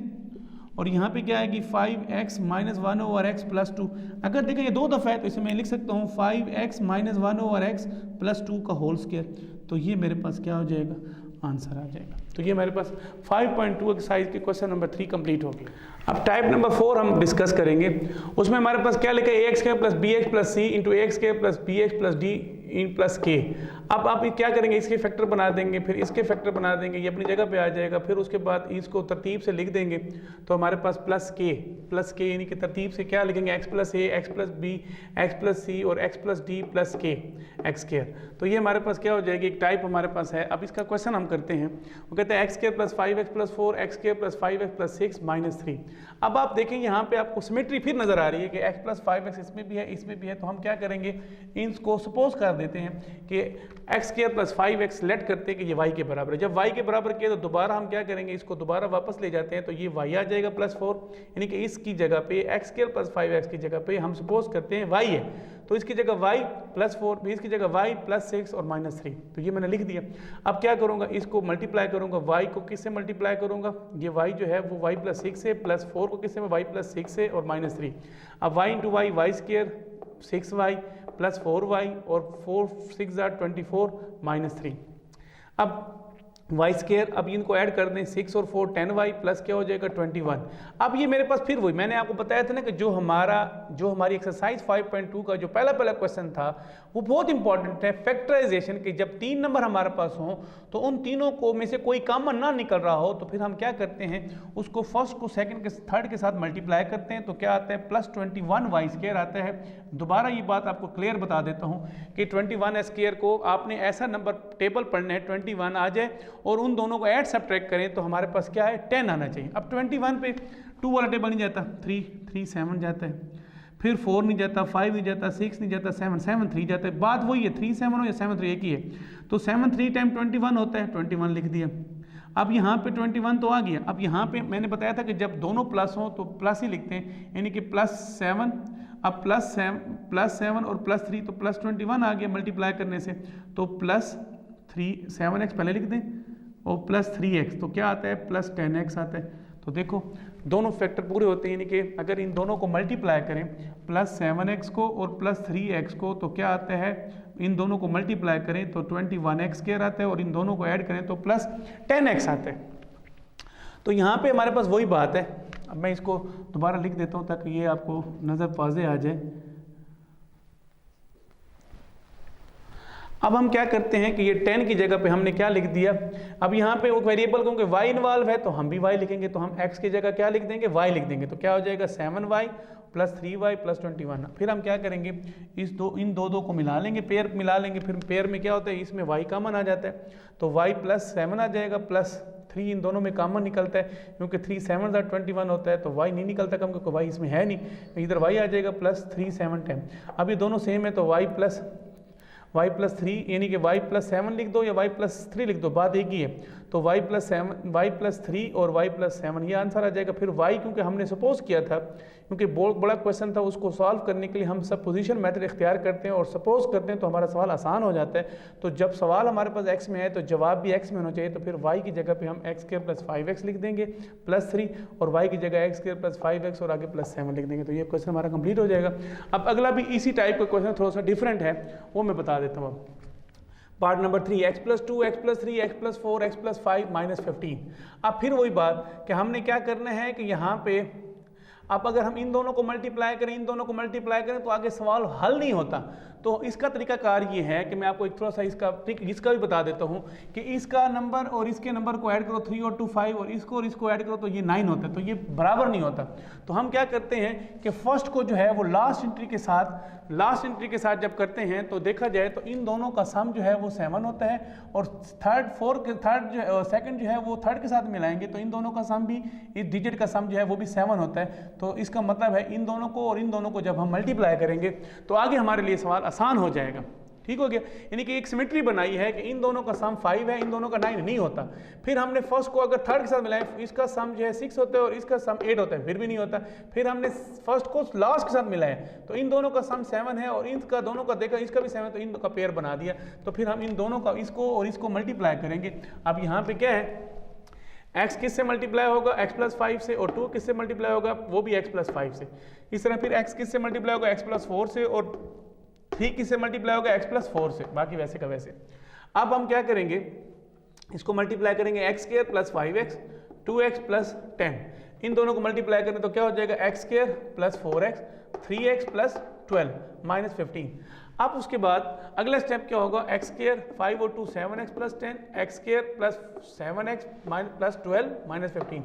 D: और यहाँ पे क्या आएगी 5x - 1/x + 2। अगर देखें ये 2 दफ़ा है तो इसे मैं लिख सकता हूँ 5x - 1/x + 2 का होल स्क्वायर, तो ये मेरे पास क्या हो जाएगा, आंसर आ जाएगा। तो ये मेरे पास 5.2 एक्सरसाइज के क्वेश्चन नंबर 3 कंप्लीट हो गया। अब टाइप नंबर 4 हम डिस्कस करेंगे, उसमें हमारे पास क्या लिखा है, ax² + bx + c × ax² + bx + d + k। अब आप क्या करेंगे, इसके फैक्टर बना देंगे, फिर इसके फैक्टर बना देंगे, ये अपनी जगह पे आ जाएगा, फिर उसके बाद इसको तरतीब से लिख देंगे तो हमारे पास +k यानी कि तरतीब से क्या लिखेंगे, x + a, x + b, x + c और x + d + k x²। तो ये हमारे पास क्या हो जाएगी, एक टाइप हमारे पास है। अब इसका क्वेश्चन हम करते हैं, वो कहते हैं x² + 5x + 4, x² + 5x + 6 - 3। अब आप देखें यहाँ पे आपको सिमेट्री फिर नजर आ रही है कि x + 5x इसमें भी है इसमें भी है, तो हम क्या करेंगे, इनको सपोज कर देते हैं कि x² + 5x सेलेक्ट करते हैं कि ये y के बराबर है। जब y के बराबर किया तो दोबारा हम क्या करेंगे, इसको दोबारा वापस ले जाते हैं तो ये y आ जाएगा +4, यानी कि इसकी जगह पे x² + 5x की जगह पे हम सपोज करते हैं y है, तो इसकी जगह y +4, फिर इसकी जगह y +6 और -3, तो ये मैंने लिख दिया। अब क्या करूँगा, इसको मल्टीप्लाई करूँगा, y को किससे मल्टीप्लाई करूँगा, ये y जो है वो y + 6 से, +4 को किससे, y + 6 से और -3। अब y × y, y² 6y + 4y और 4 6 are 24 - 3। अब y², अब इनको ऐड कर दें, 6 और 4 10y प्लस क्या हो जाएगा 21। अब ये मेरे पास फिर वही मैंने आपको बताया था ना कि जो हमारी एक्सरसाइज 5.2 का जो पहला क्वेश्चन था वो बहुत इंपॉर्टेंट है, फैक्टराइजेशन की। जब 3 नंबर हमारे पास हों तो उन तीनों को में से कोई कॉमन ना निकल रहा हो तो फिर हम क्या करते हैं, उसको फर्स्ट को सेकंड के थर्ड के साथ मल्टीप्लाई करते हैं, तो क्या आता है +21y² आता है। दोबारा ये बात आपको क्लियर बता देता हूँ कि 21y² को आपने ऐसा नंबर टेबल पढ़ना है 21 आ जाए और उन दोनों को ऐड सब्ट्रैक्ट करें तो हमारे पास क्या है 10 आना चाहिए। अब 21 पे 2 वाला टेबल नहीं जाता, 3 7 जाता है, फिर 4 नहीं जाता, 5 नहीं जाता, 6 नहीं जाता, 7 3 जाता है। बात वही है 3 7 हो या 7 3 एक ही है, तो 7 3 टाइम 21 होता है, 21 लिख दिया। अब यहाँ पे 21 तो आ गया। अब यहाँ पे मैंने बताया था कि जब दोनों प्लस हो तो प्लस ही लिखते हैं, यानी कि +7 अब +7 और +3 तो +21 आ गया मल्टीप्लाई करने से, तो +7x पहले लिख दें और +3x तो क्या आता है +10x आता है। तो देखो दोनों फैक्टर पूरे होते हैं, यानी कि अगर इन दोनों को मल्टीप्लाई करें +7x को और +3x को तो क्या आता है, इन दोनों को मल्टीप्लाई करें तो 21x² आता है और इन दोनों को ऐड करें तो +10x आता है। तो यहाँ पे हमारे पास वही बात है। अब मैं इसको दोबारा लिख देता हूँ ताकि ये आपको नज़र वाज़े आ जाए। अब हम क्या करते हैं कि ये 10 की जगह पे हमने क्या लिख दिया, अब यहाँ पे वो वेरिएबल क्योंकि y इन्वॉल्व है तो हम भी y लिखेंगे, तो हम x की जगह क्या लिख देंगे y लिख देंगे, तो क्या हो जाएगा 7y + 3y + 21। फिर हम क्या करेंगे इन दो को मिला लेंगे, पेयर मिला लेंगे, फिर पेयर में क्या होता है इसमें y कॉमन आ जाता है, तो y +7 आ जाएगा +3 इन दोनों में कॉमन निकलता है क्योंकि 3 7 21 होता है, तो y नहीं निकलता कम क्योंकि y इसमें है नहीं, इधर y आ जाएगा +3 7 10। अब ये दोनों सेम है तो y +3 यानी कि y +7 लिख दो या y +3 लिख दो, बात एक ही है। तो y +3 और y +7 ये आंसर आ जाएगा। फिर y क्योंकि हमने सपोज किया था, क्योंकि बहुत बड़ा क्वेश्चन था, उसको सॉल्व करने के लिए हम सपोजिशन मेथड इख्तियार करते हैं और सपोज करते हैं तो हमारा सवाल आसान हो जाता है। तो जब सवाल हमारे पास x में है तो जवाब भी x में होना चाहिए, तो फिर y की जगह पे हम x² + 5x लिख देंगे +3 और y की जगह x² + 5x और आगे +7 लिख देंगे, तो ये क्वेश्चन हमारा कंप्लीट हो जाएगा। अब अगला भी इसी टाइप का क्वेश्चन थोड़ा सा डिफरेंट है, वो मैं बता देता हूँ। Part number 3 x + 2 x + 3 x + 4 x + 5 -15। अब फिर वही बात कि हमने क्या करना है कि यहाँ पे अब अगर हम इन दोनों को मल्टीप्लाई करें तो आगे सवाल हल नहीं होता। तो इसका तरीकाकार ये है कि मैं आपको एक थोड़ा सा इसका भी बता देता हूँ कि इसका नंबर और इसके नंबर को ऐड करो 3 और 2 5 और इसको ऐड करो तो ये 9 होता है, तो ये बराबर नहीं होता। तो हम क्या करते हैं कि फर्स्ट को जो है वो लास्ट एंट्री के साथ जब करते हैं तो देखा जाए तो इन दोनों का सम जो है वो 7 होता है और सेकंड जो है वो थर्ड के साथ मिलाएंगे तो इन दोनों का सम भी, इस डिजिट का सम जो है वो भी 7 होता है। तो इसका मतलब है इन दोनों को और इन दोनों को जब हम मल्टीप्लाई करेंगे तो आगे हमारे लिए सवाल आसान हो जाएगा। ठीक हो गया, यानी कि एक सिमेट्री बनाई है कि इन दोनों का सम 5 है, इन दोनों का 9 नहीं होता। फिर हमने फर्स्ट को अगर थर्ड के साथ मिलाएं, इसका सम जो है 6 होता है और इसका सम 8 होता है, फिर भी नहीं होता। फिर हमने फर्स्ट को लास्ट के साथ मिलाया तो इन दोनों का सम 7 है और इनका दोनों का देखा इसका भी 7 तो इन का पेयर बना दिया। तो फिर हम इन दोनों का इसको और इसको मल्टीप्लाई करेंगे। अब यहाँ पे क्या है, x किससे मल्टीप्लाई होगा x + 5 से और 2 किससे मल्टीप्लाई होगा वो भी x + 5 से। इस तरह फिर x किससे मल्टीप्लाई होगा x + 4 से और 3 किससे मल्टीप्लाई होगा x + 4 से, बाकी वैसे का वैसे। अब हम क्या करेंगे, इसको मल्टीप्लाई करेंगे x² + 5x 2x + 10, इन दोनों को मल्टीप्लाई करें तो क्या हो जाएगा x² + 4x 3x + 12 -15। अब उसके बाद अगला स्टेप क्या होगा, x² 5 और 2 7x + 10 x² + 7x + 12 -15।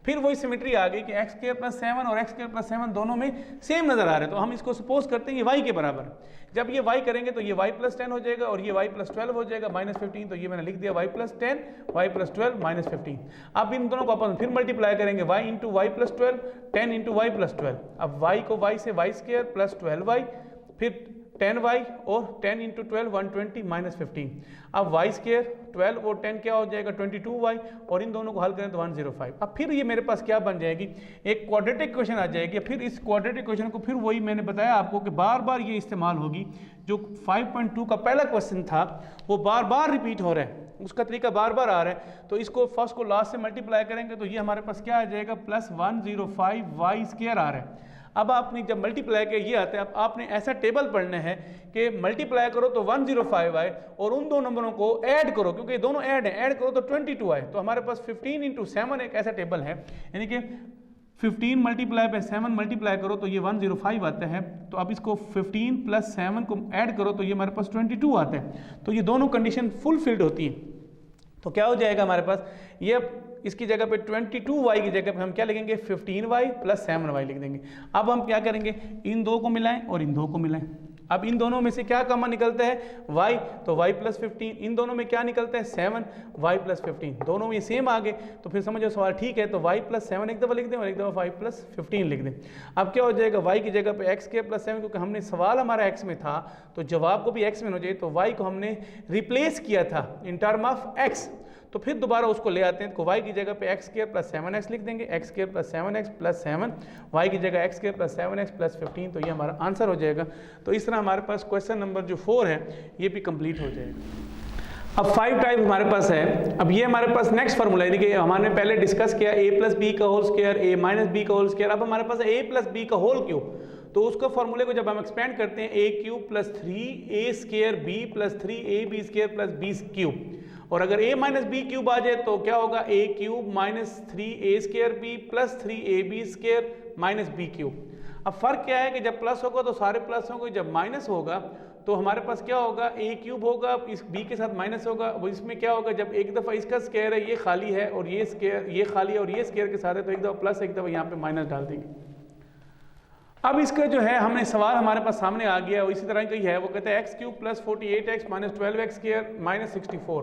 D: फिर वही सिमेट्री आ गई कि x² + 7 और x² + 7 दोनों में सेम नजर आ रहे हैं, तो हम इसको सपोज करते हैं ये y के बराबर। जब ये y करेंगे तो ये y + 10 हो जाएगा और ये y + 12 हो जाएगा -15, तो ये मैंने लिख दिया y + 10 y + 12 -15। अब इन दोनों को अपन फिर मल्टीप्लाई करेंगे y × y + 12 10 × y + 12। अब y को y से y² + 12y फिर 10y और 10 × 12 120 -15। अब y² 12 और 10 क्या हो जाएगा 22y और इन दोनों को हल करें तो 105। अब फिर ये मेरे पास क्या बन जाएगी, एक क्वाड्रेटिक इक्वेशन आ जाएगी। फिर इस क्वाड्रेटिक इक्वेशन को फिर वही मैंने बताया आपको कि बार बार ये इस्तेमाल होगी। जो 5.2 का पहला क्वेश्चन था वो बार बार रिपीट हो रहा है, उसका तरीका बार बार आ रहा है। तो इसको फर्स्ट को लास्ट से मल्टीप्लाई करेंगे तो ये हमारे पास क्या आ जाएगा +105y² आ रहा है। अब आपने जब मल्टीप्लाई किया ये आता है, अब आपने ऐसा टेबल पढ़ना है कि मल्टीप्लाई करो तो 105 आए और उन दो नंबरों को ऐड करो, क्योंकि दोनों ऐड हैं, ऐड करो तो 22 आए। तो हमारे पास 15 × 7 एक ऐसा टेबल है, यानी कि 15 × 7 मल्टीप्लाई करो तो ये 105 आता है। तो अब इसको 15 + 7 को ऐड करो तो ये हमारे पास 22 आता है। तो ये दोनों कंडीशन फुलफिल्ड होती है। तो क्या हो जाएगा हमारे पास, ये इसकी जगह पे 22y की जगह पे हम क्या लिखेंगे 15y + 7y लिख देंगे। अब हम क्या करेंगे, इन दो को मिलाएं और इन दो को मिलाएं। अब इन दोनों में से क्या कॉमन निकलता है y, तो y + 15। इन दोनों में क्या निकलता है 7 y + 15, दोनों में सेम आ गए। तो फिर समझो सवाल ठीक है, तो y + 7 एक दफ़ा लिख दें और एक दफ़ा y + 15 लिख दें। अब क्या हो जाएगा, y की जगह पे x² + 7, क्योंकि हमने सवाल हमारा x में था तो जवाब को भी x में होना चाहिए, तो y को हमने रिप्लेस किया था इन टर्म ऑफ x। तो फिर दोबारा उसको ले आते हैं, तो y की जगह पे एक्स स्क्वायर प्लस 7x लिख देंगे, x square plus 7x plus 7, y की जगह x square plus 7x plus 15, तो ये हमारा आंसर हो जाएगा। तो इस तरह हमारे पास क्वेश्चन नंबर जो 4 है ये भी कंप्लीट हो जाएगा। अब 5 टाइप हमारे पास है। अब ये हमारे पास नेक्स्ट फार्मूला, यानी कि हमने पहले डिस्कस किया a प्लस बी का whole square, a minus B का होल स्क्वायर, अब हमारे पास a प्लस बी का होल क्यूब। तो उसको फार्मूले को जब हम एक्सपेंड करते हैं a cube plus 3a square b plus 3ab square plus b cube, और अगर a माइनस बी क्यूब आ जाए तो क्या होगा, a cube minus 3a square b plus 3ab square minus b cube. अब फर्क क्या है कि जब प्लस होगा तो सारे प्लस होंगे, जब माइनस होगा तो हमारे पास क्या होगा, a क्यूब होगा, इस b के साथ माइनस होगा। वो इसमें क्या होगा, जब एक दफ़ा इसका स्क्वायर है ये खाली है और ये स्क्वायर ये खाली है और ये स्क्वायर के साथ है, तो एक दफ़ा प्लस एक दफ़ा यहाँ पे माइनस डाल देंगे। अब इसका जो है हमने सवाल हमारे पास सामने आ गया, और इसी तरह का ही है। वो कहते हैं x cube plus 48x minus 12x square minus 64।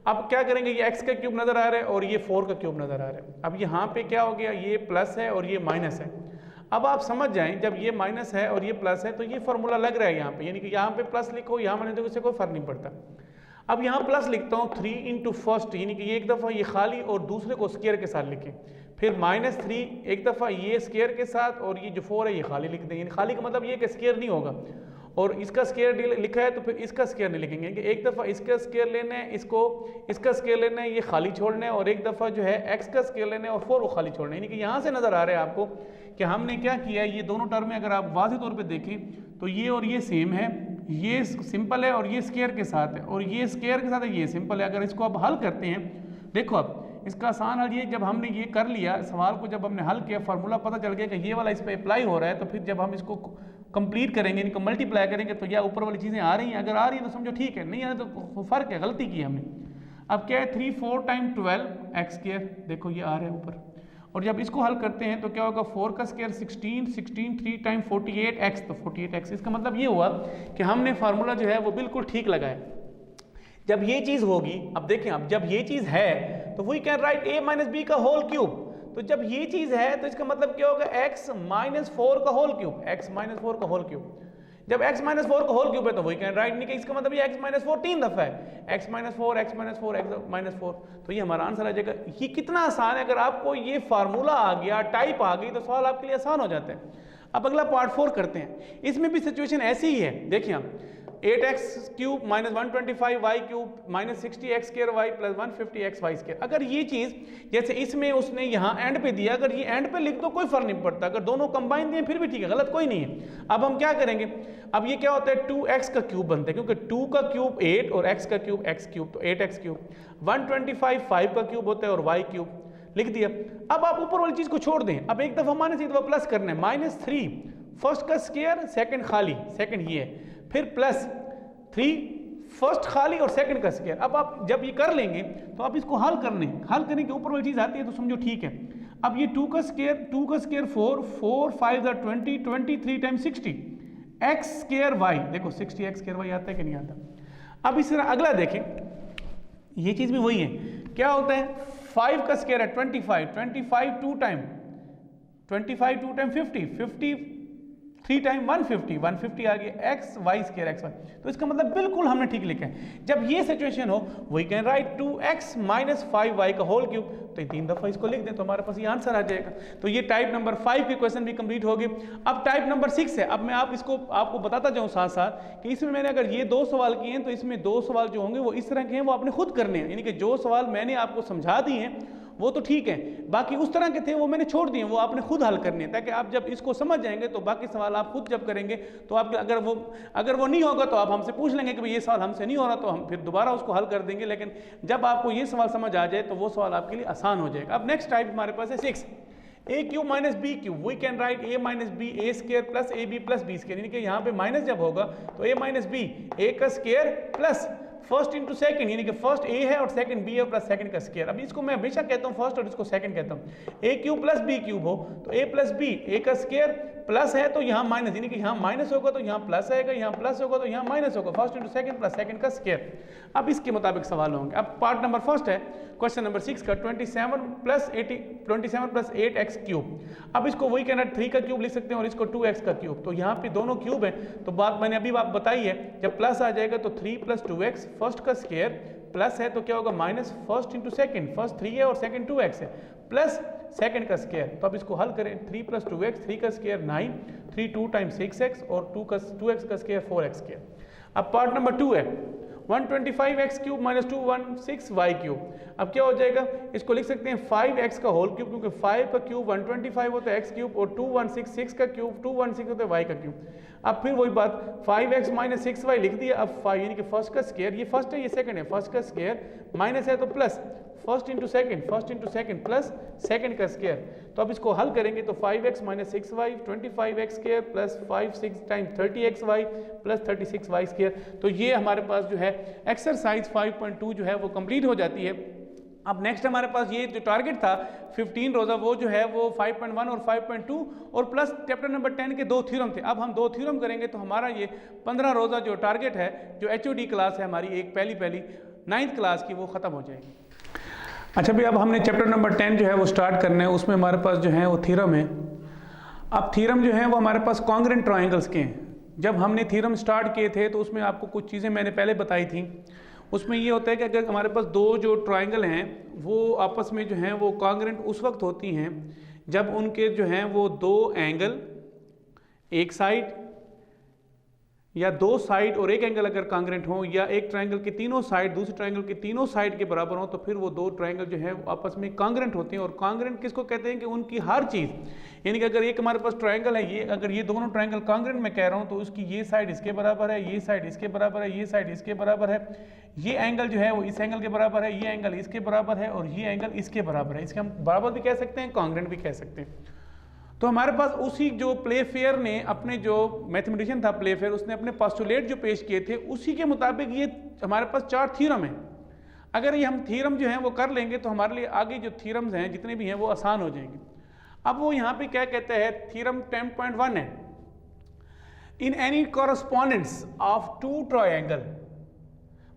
D: अब क्या करेंगे, ये x का क्यूब नज़र आ रहा है और ये 4 का क्यूब नज़र आ रहा है। अब यहाँ पे क्या हो गया, ये प्लस है और ये माइनस है। अब आप समझ जाएं, जब ये माइनस है और ये प्लस है तो ये फार्मूला लग रहा है यहाँ पे, यानी कि यहाँ पे प्लस लिखो, यहाँ मैंने तो इससे कोई फर्क नहीं पड़ता। अब यहाँ प्लस लिखता हूँ 3 इंटू फर्स्ट, यानी कि ये एक दफ़ा ये खाली और दूसरे को स्क्वायर के साथ लिखें, फिर माइनस 3 एक दफ़ा ये स्क्वायर के साथ, और ये जो 4 है ये खाली लिख दें। यानी खाली का मतलब ये कि स्क्वायर नहीं होगा, और इसका स्क्वायर लिखा है तो फिर इसका स्क्वायर नहीं लिखेंगे कि एक दफ़ा इसका स्क्वायर लेना है, इसको इसका स्क्वायर लेना है, ये खाली छोड़ना है, और एक दफ़ा जो है x का स्क्वायर लेना है और 4 को खाली छोड़ना है। यानी कि यहाँ से नज़र आ रहा है आपको कि हमने क्या किया है, ये दोनों टर्म में अगर आप वाज़ेह तौर पे देखें तो ये और ये सेम है, ये सिंपल है और ये स्क्वायर के साथ है, और ये स्क्वायर के साथ है, ये सिंपल है। अगर इसको आप हल करते हैं, देखो अब इसका आसान हल ये, जब हमने ये कर लिया सवाल को, जब हमने हल किया फार्मूला पता चल गया कि ये वाला इस पर अप्लाई हो रहा है, तो फिर जब हम इसको कंप्लीट करेंगे, इनको मल्टीप्लाई करेंगे, तो या ऊपर वाली चीज़ें आ रही हैं, अगर आ रही हैं तो समझो ठीक है, नहीं आ रही तो फ़र्क है, गलती की हमने। अब क्या है, 3 4 टाइम 12 एक्स स्क्वायर, देखो ये आ रहा है ऊपर, और जब इसको हल करते हैं तो क्या होगा, 4 का स्क्वायर 16 16 3 टाइम 48 एक्स, तो 48 एक्स। इसका मतलब ये हुआ कि हमने फार्मूला जो है वो बिल्कुल ठीक लगाया। जब ये चीज़ होगी, अब देखें, अब जब ये चीज़ है तो we can write a minus B का होल क्यूब। तो जब ये चीज़ है तो इसका मतलब क्या होगा, x माइनस 4 का होल क्यूब, x माइनस 4 का होल क्यूब। जब x माइनस 4 का होल क्यूब है तो वी कैन राइट, नहीं कि इसका मतलब ये x माइनस 4 3 दफ़ा है, x minus 4 x minus 4 x minus 4, तो ये हमारा आंसर आ जाएगा। ये कितना आसान है, अगर आपको ये फार्मूला आ गया, टाइप आ गई, तो सवाल आपके लिए आसान हो जाता है। अब अगला पार्ट 4 करते हैं। इसमें भी सिचुएशन ऐसी ही है, देखिए हम 8x cube minus 125y cube minus 60x square y plus 150x y square. अगर ये चीज़ जैसे इसमें उसने यहाँ एंड पे दिया, अगर ये एंड पे लिख दो कोई फर्क नहीं पड़ता, अगर दोनों कंबाइन दिए फिर भी ठीक है, गलत कोई नहीं है। अब हम क्या करेंगे, अब ये क्या होता है, 2x का क्यूब बनता है, क्योंकि 2 का क्यूब 8 और x का क्यूब x क्यूब, तो 8x क्यूब। 125 5 का क्यूब होता है और y क्यूब, लिख दिया। अब आप ऊपर वाली चीज़ को छोड़ दें, अब एक दफ़ा माइनस एक दफ़ा प्लस करना है, माइनस 3 फर्स्ट का स्क्वायर सेकंड खाली, सेकंड ये है, फिर प्लस 3 फर्स्ट खाली और सेकंड का स्क्वायर। अब आप जब ये कर लेंगे तो आप इसको हल करने के ऊपर वाली चीज़ आती है तो समझो ठीक है। अब ये 2 का square 4 4 5 20 23 times 60 X square Y, देखो 60 एक्स स्क्वायर वाई आता है कि नहीं आता। अब इस तरह अगला देखें, ये चीज़ भी वही है, क्या होता है, 5 का स्क्वायर है 25 2 टाइम 50 3 टाइम 150 आ गया X Y square X Y. तो इसका मतलब बिल्कुल हमने ठीक लिखा है। जब ये सिचुएशन हो we can right 2x minus 5y का होल क्यूब, तो 3 दफ़ा इसको लिख दें तो हमारे पास ये आंसर आ जाएगा। तो ये टाइप नंबर 5 के क्वेश्चन भी कंप्लीट हो गए। अब टाइप नंबर 6 है। अब मैं आपको बताता जाऊँ साथ साथ कि इसमें मैंने अगर ये 2 सवाल किए हैं तो इसमें 2 सवाल जो होंगे वो इस तरह के हैं, वो आपने खुद करने हैं, यानी कि जो सवाल मैंने आपको समझा दिए हैं वो तो ठीक है, बाकी उस तरह के थे वो मैंने छोड़ दिए, वो आपने खुद हल करने हैं, ताकि आप जब इसको समझ जाएंगे तो बाकी सवाल आप खुद जब करेंगे तो आप अगर वो नहीं होगा तो आप हमसे पूछ लेंगे कि भाई ये सवाल हमसे नहीं हो रहा, तो हम फिर दोबारा उसको हल कर देंगे। लेकिन जब आपको ये सवाल समझ आ जाए तो वो सवाल आपके लिए आसान हो जाएगा। अब नेक्स्ट टाइप हमारे पास है 6, a cube minus B cube, we can write a minus B A square plus A B plus B square, यानी कि यहाँ पे माइनस जब होगा तो a माइनस बी ए का square plus first into second, यानी कि फर्स्ट ए है और सेकंड बी है प्लस सेकंड का स्क्वायर। अब इसको मैं हमेशा कहता हूँ फर्स्ट और इसको सेकंड कहता हूँ। ए क्यूब प्लस बी क्यूब हो तो ए प्लस बी, ए का स्क्वायर प्लस है तो यहाँ माइनस, यानी कि यहाँ माइनस होगा तो यहाँ प्लस आएगा, यहाँ प्लस होगा तो यहाँ माइनस होगा, first into second plus second का स्क्वायर। अब इसके मुताबिक सवाल होंगे। अब पार्ट नंबर फर्स्ट है क्वेश्चन नंबर 6 का 27 प्लस 8x क्यूब। अब इसको वही कहना 3 का क्यूब लिख सकते हैं और इसको 2x का क्यूब, तो यहाँ पे दोनों क्यूब है तो बात मैंने अभी बताई है, जब प्लस आ जाएगा तो 3 प्लस 2x फर्स्ट का स्क्वायर प्लस है तो क्या होगा minus first into second, first 3 है और सेकेंड 2x है, प्लस सेकेंड का स्क्वायर। तो अब इसको हल करें, 3 + 2x, 3 का स्क्वायर 9, 3 2 टाइम्स 6x और 2x का स्क्वायर 4x स्क्वायर। अब पार्ट नंबर 2 है 125x³ - 216y³। अब क्या हो जाएगा, इसको लिख सकते हैं 5x का होल क्यूब, क्योंकि 5 का क्यूब 125 होता है x³ और 216 का क्यूब 216 होता है y का क्यूब। अब फिर वही बात 5x - 6y लिख दिया। अब 5 यानी कि फर्स्ट का स्क्वायर, ये फर्स्ट है ये सेकंड है, फर्स्ट का स्क्वायर माइनस है तो plus first into second plus second का स्क्वायर। तो अब इसको हल करेंगे तो 5x - 6y 25x² plus 5 6 times 30xy plus 36y²। तो ये हमारे पास जो है एक्सरसाइज 5.2 जो है वो कंप्लीट हो जाती है। अब नेक्स्ट हमारे पास ये जो टारगेट था 15 रोज़ा वो जो है वो 5.1 और 5.2 और प्लस चैप्टर नंबर 10 के 2 थ्योरम थे। अब हम 2 थ्योरम करेंगे तो हमारा ये 15 रोज़ा जो टारगेट है, जो HOD क्लास है हमारी एक पहली 9th क्लास की, वो ख़त्म हो जाएगी। अच्छा भाई, अब हमने चैप्टर नंबर 10 जो है वो स्टार्ट करना है। उसमें हमारे पास जो है वो थ्योरम है। अब थ्योरम जो है वो हमारे पास कॉन्ग्रुएंट ट्रायंगल्स के हैं। जब हमने थ्योरम स्टार्ट किए थे तो उसमें आपको कुछ चीज़ें मैंने पहले बताई थी। उसमें ये होता है कि अगर हमारे पास 2 जो ट्रायंगल हैं वो आपस में जो हैं वो कॉन्ग्रुएंट उस वक्त होती हैं जब उनके जो हैं वो 2 एंगल एक साइड या 2 साइड और एक एंगल अगर कॉन्ग्रुएंट हो, या एक ट्रायंगल के तीनों साइड दूसरे ट्रायंगल के तीनों साइड के बराबर हो, तो फिर वो 2 ट्रायंगल जो है वो आपस में कॉन्ग्रुएंट होते हैं। और कॉन्ग्रुएंट किसको कहते हैं कि उनकी हर चीज़, यानी कि अगर एक हमारे पास ट्रायंगल है, ये अगर ये दोनों ट्रायंगल कॉन्ग्रुएंट मैं कह रहा हूँ तो उसकी ये साइड इसके बराबर है, ये साइड इसके बराबर है, ये साइड इसके बराबर है, ये एंगल जो है वो इस एंगल के बराबर है, ये एंगल इसके बराबर है और ये एंगल इसके बराबर है। इसके हम बराबर भी कह सकते हैं, कॉन्ग्रुएंट भी कह सकते हैं। तो हमारे पास उसी जो प्लेफेयर ने अपने जो मैथमेटिशियन था प्लेफेयर, उसने अपने पोस्टुलेट जो पेश किए थे उसी के मुताबिक ये हमारे पास 4 थ्योरम हैं। अगर ये हम थ्योरम जो हैं वो कर लेंगे तो हमारे लिए आगे जो थ्योरम्स हैं जितने भी हैं वो आसान हो जाएंगे। अब वो यहाँ पे क्या कहते हैं, थ्योरम 10.1 है, in any correspondence of 2 triangle.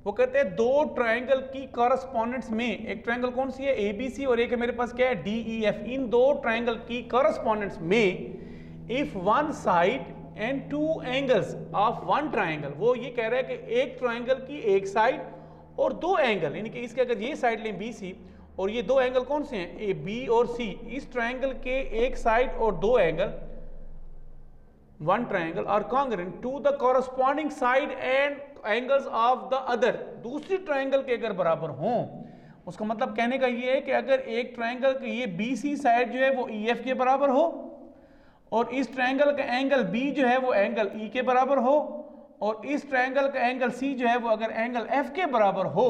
D: वो कहते हैं 2 ट्रायंगल की कॉरस्पॉन्डेंस में, एक ट्रायंगल कौन सी है ABC और एक है मेरे पास क्या है DEF, इन 2 ट्रायंगल की कॉरस्पॉन्डेंस में if 1 side and 2 angles of 1 triangle, वो ये कह रहा है कि एक ट्रायंगल की एक साइड और 2 एंगल, यानी कि इसके अगर ये साइड लें BC और ये 2 एंगल कौन से हैं AB और C, इस ट्रायंगल के एक साइड और 2 angle 1 triangle are congruent to the corresponding side and angles of the other, दूसरी ट्रायंगल के अगर बराबर हों, उसका मतलब कहने का ये है कि अगर एक ट्रायंगल की ये BC साइड जो है वो EF के बराबर हो और इस ट्रायंगल का एंगल B जो है वो एंगल E के बराबर हो और इस ट्रायंगल का एंगल C जो है वो अगर एंगल F के बराबर हो।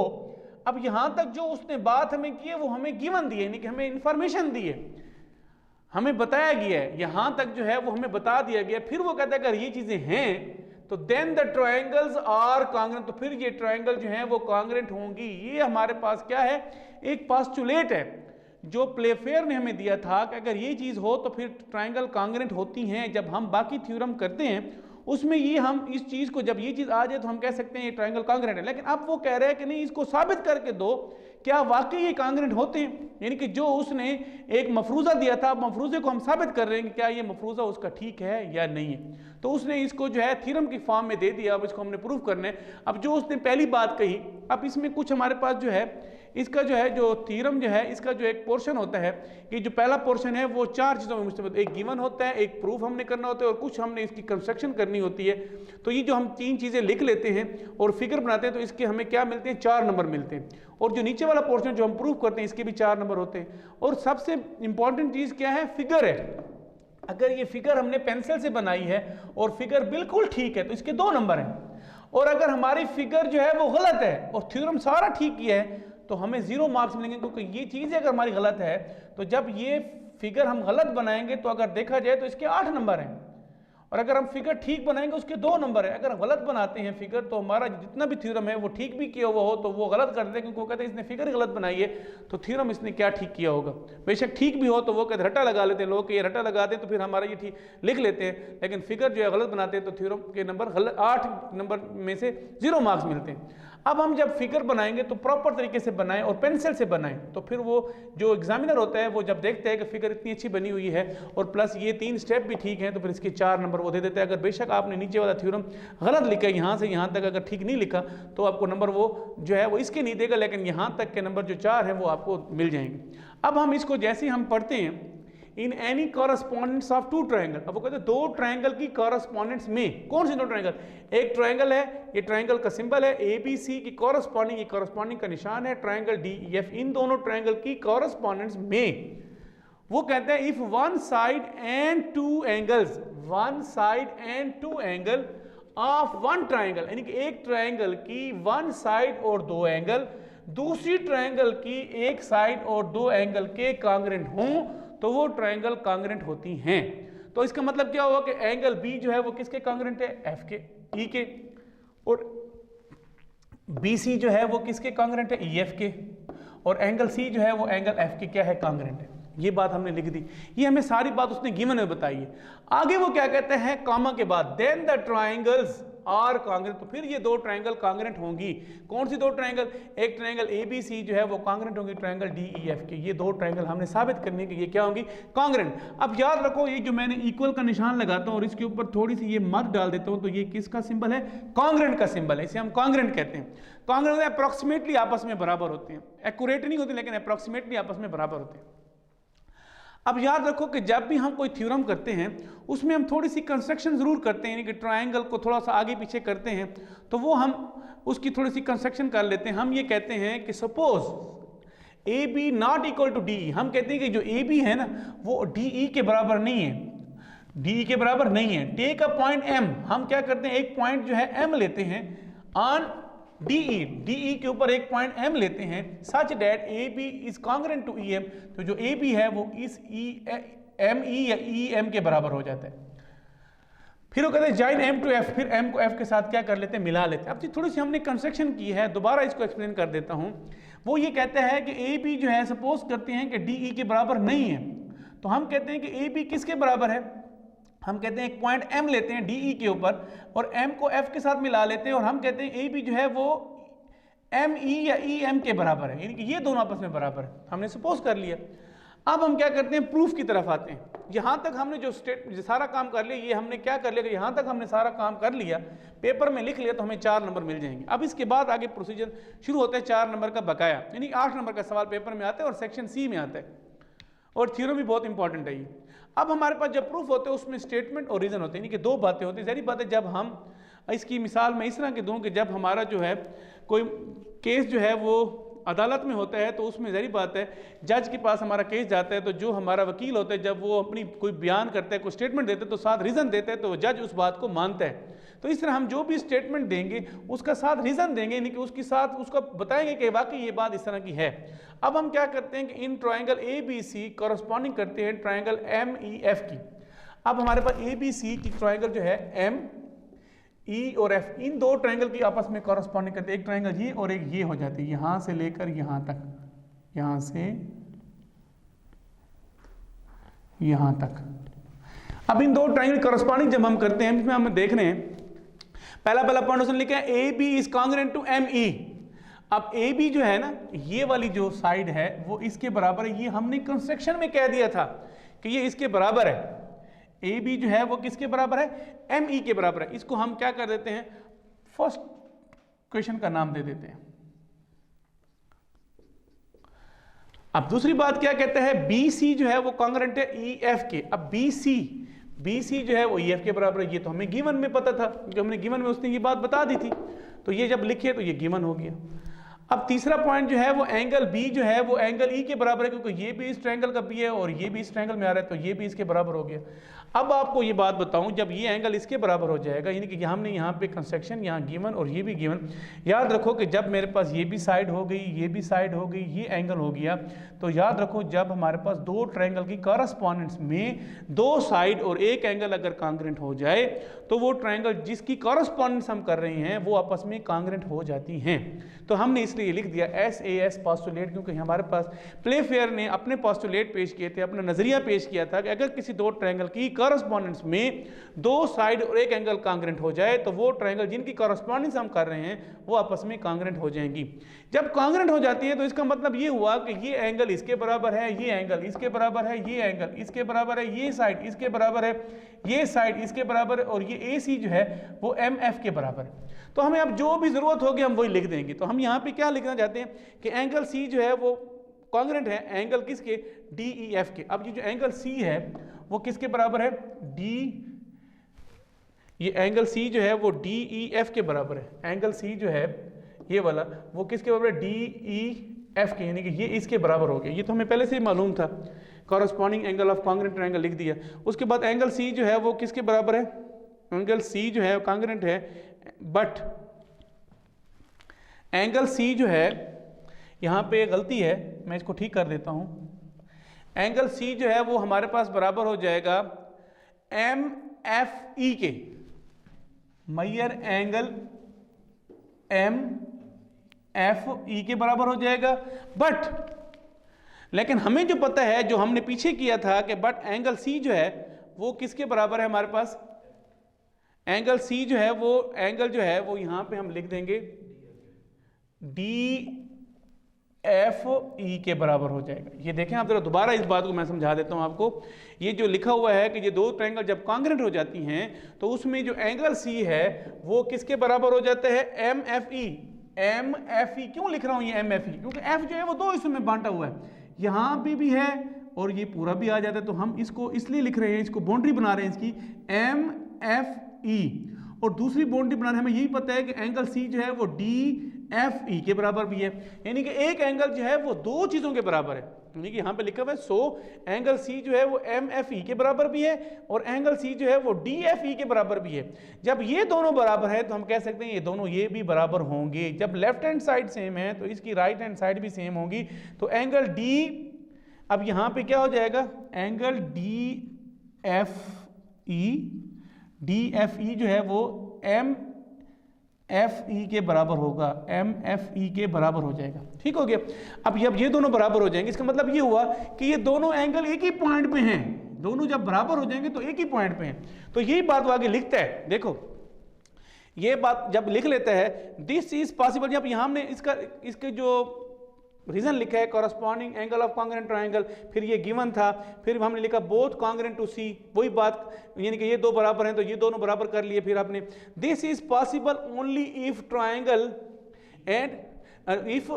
D: अब यहां तक जो उसने बात हमें की है वो हमें गिवन दी है, यानी कि हमें इंफॉर्मेशन दी है, हमें बताया गया है, यहां तक जो है वो हमें बता दिया गया। फिर वो कहता है अगर ये चीजें हैं तो then the triangles are congruent, तो फिर ये ट्रायंगल जो हैं वो कॉन्ग्रुएंट होंगी। ये हमारे पास क्या है, एक पोस्टुलेट है जो प्लेफेयर ने हमें दिया था कि अगर ये चीज़ हो तो फिर ट्रायंगल कॉन्ग्रुएंट होती हैं। जब हम बाकी थ्योरम करते हैं उसमें ये हम इस चीज़ को, जब ये चीज़ आ जाए तो हम कह सकते हैं ये ट्रायंगल कॉन्ग्रुएंट है। लेकिन अब वो कह रहे हैं कि नहीं, इसको साबित करके दो क्या वाकई ये कॉन्ग्रुएंट होते हैं, यानी कि जो उसने एक मफरूज़ा दिया था, मफरूज़े को हम साबित कर रहे हैं कि क्या ये मफरूज़ा उसका ठीक है या नहीं है। तो उसने इसको जो है थ्योरम की फॉर्म में दे दिया। अब इसको हमने प्रूव करना है। अब जो उसने पहली बात कही, अब इसमें कुछ हमारे पास जो है इसका जो है जो थ्योरम जो है इसका जो एक पोर्शन होता है कि जो पहला पोर्शन है वो 4 चीज़ों में मुश्तमिल, एक गिवन होता है, एक प्रूफ हमने करना होता है और कुछ हमने इसकी कंस्ट्रक्शन करनी होती है। तो ये जो हम 3 चीज़ें लिख लेते हैं और फिगर बनाते हैं तो इसके हमें क्या मिलते हैं, 4 नंबर मिलते हैं। और जो नीचे वाला पोर्शन जो हम प्रूफ करते हैं इसके भी 4 नंबर होते हैं। और सबसे इंपॉर्टेंट चीज़ क्या है, फिगर है। अगर ये फिगर हमने पेंसिल से बनाई है और फिगर बिल्कुल ठीक है तो इसके 2 नंबर हैं। और अगर हमारी फिगर जो है वो गलत है और थ्योरम सारा ठीक किया है तो हमें 0 मार्क्स मिलेंगे, क्योंकि ये चीज़ अगर हमारी गलत है तो जब ये फिगर हम गलत बनाएंगे तो अगर देखा जाए तो इसके 8 नंबर हैं और अगर हम फिगर ठीक बनाएंगे उसके 2 नंबर है। अगर गलत बनाते हैं फिगर तो हमारा जितना भी थ्योरम है वो ठीक भी किया हुआ हो तो वो गलत कर देते हैं, क्योंकि वो कहते हैं इसने फिगर गलत बनाई है तो थ्योरम इसने क्या ठीक किया होगा। बेशक ठीक भी हो तो वो कहते रट्टा लगा लेते हैं लोग कि ये रट्टा लगा दें तो फिर हमारा ये ठीक लिख लेते हैं, लेकिन फिगर जो है गलत बनाते हैं तो थ्योरम के नंबर 8 नंबर में से 0 मार्क्स मिलते हैं। अब हम जब फिगर बनाएंगे तो प्रॉपर तरीके से बनाएं और पेंसिल से बनाएं, तो फिर वो जो एग्जामिनर होता है वो जब देखते हैं कि फिगर इतनी अच्छी बनी हुई है और प्लस ये 3 स्टेप भी ठीक हैं, तो फिर इसके 4 नंबर वो दे देते हैं। अगर बेशक आपने नीचे वाला थ्योरम गलत लिखा है, यहाँ से यहाँ तक अगर ठीक नहीं लिखा तो आपको नंबर वो जो है वो इसके नहीं देगा, लेकिन यहाँ तक के नंबर जो 4 है वो आपको मिल जाएंगे। अब हम इसको जैसे ही हम पढ़ते हैं, in any correspondence of 2 triangle, अब वो कहते हैं 2 ट्रायंगल की कॉरस्पॉन्डेंस में, कौन से 2 ट्रायंगल, एक ट्रायंगल है, ये ट्रायंगल का सिंबल है ABC की कॉरस्पॉन्डिंग, ये कॉरस्पॉन्डिंग का निशान है, ट्रायंगल DEF, इन दोनों ट्रायंगल की कॉरस्पॉन्डेंस में वो कहते हैं if one side and 2 angles, one side and 2 angle of one triangle, यानी कि एक ट्रायंगल की वन साइड और 2 एंगल दूसरी ट्रायंगल की एक साइड और 2 एंगल के कांग्रेंट हों तो वो ट्रायंगल कांग्रेंट होती हैं। तो इसका मतलब क्या हुआ कि एंगल B जो है वो किसके कांग्रेंट है, F के, E के, और BC जो है वो किसके कांग्रेंट है, EF के, और एंगल C जो है वो एंगल F के क्या है, कांग्रेंट है। ये बात हमने लिख दी, ये हमें सारी बात उसने गिवन में बताई है। आगे वो क्या कहते हैं, कॉमा के बाद then the triangles are congruent, तो फिर ये 2 ट्रायंगल कांग्रेंट होंगी। कौन सी 2 ट्रायंगल, एक ट्रायंगल ABC जो है वो कांग्रेंट होंगी ट्रायंगल DEF के, ये 2 ट्रायंगल हमने साबित करने के ये क्या होंगी, कांग्रेंट। अब याद रखो ये जो मैंने इक्वल का निशान लगाता हूं और इसके ऊपर थोड़ी सी ये मत डाल देता हूं, तो ये किसका सिंबल है, कांग्रेंट का सिंबल है, इसे हम कांग्रेंट कहते हैं। कांग्रेंट अप्रोक्सीमेटली आपस में बराबर होते हैं, एक्यूरेट नहीं होते लेकिन अप्रोक्सीमेटली आपस में बराबर होते हैं। अब याद रखो कि जब भी हम कोई थ्योरम करते हैं उसमें हम थोड़ी सी कंस्ट्रक्शन जरूर करते हैं, यानी कि ट्रायंगल को थोड़ा सा आगे पीछे करते हैं, तो वो हम उसकी थोड़ी सी कंस्ट्रक्शन कर लेते हैं। हम ये कहते हैं कि suppose AB not equal to DE, हम कहते हैं कि जो AB है ना वो DE के बराबर नहीं है, DE के बराबर नहीं है। टेक अ पॉइंट M, हम क्या करते हैं एक पॉइंट जो है M लेते हैं ऑन DE के ऊपर एक पॉइंट M लेते हैं, such that AB is congruent to EM, तो जो AB है वो इस ME या EM के बराबर हो जाता है। फिर वो कहते हैं जॉइन M टू F, फिर M को F के साथ क्या कर लेते हैं, मिला लेते हैं। अब थोड़ी सी हमने कंस्ट्रक्शन की है, दोबारा इसको एक्सप्लेन कर देता हूं। वो ये कहता है कि AB जो है सपोज करते हैं कि DE के बराबर नहीं है, तो हम कहते हैं कि AB किसके बराबर है, हम कहते हैं एक पॉइंट M लेते हैं DE के ऊपर और M को F के साथ मिला लेते हैं और हम कहते हैं AB जो है वो ME या EM के बराबर है, यानी कि ये दोनों आपस में बराबर है, हमने सपोज कर लिया। अब हम क्या करते हैं, प्रूफ की तरफ आते हैं। यहां तक हमने जो सारा काम कर लिया, ये हमने क्या कर लिया कि यहां तक हमने सारा काम कर लिया, पेपर में लिख लिया, तो हमें 4 नंबर मिल जाएंगे। अब इसके बाद आगे प्रोसीजर शुरू होता है 4 नंबर का बकाया, यानी 8 नंबर का सवाल पेपर में आता है और सेक्शन C में आता है, और थ्योरम भी बहुत इंपॉर्टेंट है ये। अब हमारे पास जब प्रूफ होते हैं उसमें स्टेटमेंट और रीजन होते हैं, यानी कि 2 बातें होती हैं। सारी बातें जब हम इसकी मिसाल मैं इस तरह की दूं कि जब हमारा जो है कोई केस जो है वो अदालत में होता है, तो उसमें ज़ाहिर बात है जज के पास हमारा केस जाता है, तो जो हमारा वकील होता है जब वो अपनी कोई बयान करता है, कोई स्टेटमेंट देता है, तो साथ रीज़न देता है, तो जज उस बात को मानता है। तो इस तरह हम जो भी स्टेटमेंट देंगे उसका साथ रीज़न देंगे, यानी कि उसके साथ उसको बताएंगे कि वाकई ये बात इस तरह की है। अब हम क्या करते हैं कि इन ट्रायंगल ABC कॉरस्पॉन्डिंग करते हैं ट्रायंगल MEF की। अब हमारे पास ABC की ट्रायंगल जो है ME और F, इन 2 ट्रायंगल की आपस में कॉरस्पॉन्डिंग करते हैं, एक ट्रायंगल ये और एक ये हो जाती है, यहां से लेकर यहां तक, यहां से यहां तक। अब इन 2 ट्रायंगल कॉरस्पॉन्डिंग जब हम करते हैं, इसमें हम देख रहे हैं पहला पॉइंट उसने लिखा है AB is congruent to ME। अब AB जो है ना, ये वाली जो साइड है वो इसके बराबर है, ये हमने कंस्ट्रक्शन में कह दिया था कि ये इसके बराबर है। AB जो है वो किसके बराबर है, ME के बराबर है। इसको हम क्या कर देते हैं, फर्स्ट क्वेश्चन का नाम दे देते हैं। अब दूसरी बात क्या कहते हैं, BC जो है वो कांग्रेंट है EF के। अब BC जो है वो EF के बराबर है, ये तो हमें गिवन में पता था, जो हमने गिवन में उसने ये बात बता दी थी, तो ये जब लिखे तो ये गिवन हो गया। अब तीसरा पॉइंट जो है वो एंगल B जो है वो एंगल E के बराबर है, क्योंकि ये भी इस ट्रायंगल का B है और ये भी इस ट्रायंगल में आ रहा है, तो ये भी इसके बराबर हो गया। अब आपको ये बात बताऊं, जब ये एंगल इसके बराबर हो जाएगा, यानी कि हमने यहाँ पे कंस्ट्रक्शन, यहाँ गिवन और ये भी गिवन, याद रखो कि जब मेरे पास ये भी साइड हो गई, ये भी साइड हो गई, ये एंगल हो गया, तो याद रखो जब हमारे पास 2 ट्रायंगल की कॉरस्पॉन्डेंस में 2 साइड और एक एंगल अगर कांग्रेंट हो जाए, तो वो ट्रायंगल जिसकी कॉरस्पॉन्डेंस हम कर रहे हैं वो आपस में कांग्रेंट हो जाती हैं। तो हमने इसलिए लिख दिया SAS पोस्टुलेट, क्योंकि हमारे पास प्लेफेयर ने अपने पोस्टुलेट पेश किए थे, अपना नजरिया पेश किया था कि अगर किसी 2 ट्रायंगल की कॉरस्पॉन्डेंस में दो साइड और एक एंगल कांग्रेंट हो जाए तो वो ट्रायंगल जिनकी कॉरस्पॉन्डेंस हम कर रहे हैं वो आपस में कांग्रेंट हो जाएंगी। जब कांग्रेंट हो जाती है तो इसका मतलब ये हुआ कि ये एंगल इसके बराबर है, ये एंगल इसके बराबर है, ये एंगल इसके बराबर है, ये साइड इसके बराबर है, ये साइड इसके बराबर है और ये AC जो है वो MF के बराबर है। तो हमें अब जो भी जरूरत होगी हम वही लिख देंगे। तो हम यहाँ पे क्या लिखना चाहते हैं कि एंगल C जो है वो कांग्रेंट है एंगल किसके, DEF के। अब ये जो एंगल C है वो किसके बराबर है, ये एंगल C जो है वो DEF के बराबर है। एंगल C जो है ये वाला वो किसके बराबर है, DEF के, यानी कि ये इसके बराबर हो गया। ये तो हमें पहले से ही मालूम था, corresponding angle of congruent triangle लिख दिया। उसके बाद एंगल C जो है वो किसके बराबर है, एंगल C जो है कांग्रेंट है, बट एंगल C जो है यहाँ पे गलती है, मैं इसको ठीक कर देता हूँ। एंगल C जो है वो हमारे पास बराबर हो जाएगा MFE के, मेजर एंगल MFE के बराबर हो जाएगा। बट लेकिन हमें जो पता है, जो हमने पीछे किया था कि बट एंगल C जो है वो किसके बराबर है, हमारे पास एंगल C जो है वो एंगल जो है वो यहां पे हम लिख देंगे DFE के बराबर हो जाएगा। ये देखें आप जरा दोबारा इस बात को मैं समझा देता हूं आपको। ये जो लिखा हुआ है कि ये दो ट्रायंगल जब कांग्रेंट हो जाती हैं तो उसमें जो एंगल C है वो किसके बराबर हो जाता है, MFE। MFE क्यों लिख रहा हूं ये MFE, क्योंकि F जो है वो दो हिस्सों में बांटा हुआ है, यहां भी है और ये पूरा भी आ जाता है। तो हम इसको इसलिए लिख रहे हैं, इसको बाउंड्री बना रहे हैं इसकी MFE, और दूसरी बाउंड्री बनाने हमें यही पता है कि एंगल C जो है वो DFE के बराबर भी है। यानी कि एक एंगल जो है वो दो चीजों के बराबर है, यानी कि यहाँ पे लिखा हुआ है सो एंगल C जो है वो MFE के बराबर भी है और एंगल C जो है वो DFE के बराबर भी है। जब ये दोनों बराबर है तो हम कह सकते हैं ये दोनों ये भी बराबर होंगे। जब लेफ्ट हैंड साइड सेम है तो इसकी राइट हैंड साइड भी सेम होगी। तो एंगल D, अब यहाँ पे क्या हो जाएगा, एंगल DFE जो है वो MFE के बराबर होगा, MFE के बराबर हो जाएगा। ठीक हो गया। अब ये दोनों बराबर हो जाएंगे, इसका मतलब ये हुआ कि ये दोनों एंगल एक ही पॉइंट पे हैं। दोनों जब बराबर हो जाएंगे तो एक ही पॉइंट पे हैं। तो यही बात वो आगे लिखता है, देखो ये बात जब लिख लेता है, दिस इज पॉसिबल। जब यहाँ हमने इसके जो रीजन लिखा है corresponding angle of congruent triangle, फिर ये गिवन था, फिर हमने लिखा बोथ कांग्रेंट टू सी, वही बात, यानी कि ये दो बराबर हैं तो ये दोनों बराबर कर लिए। फिर आपने this is possible only if triangle and if,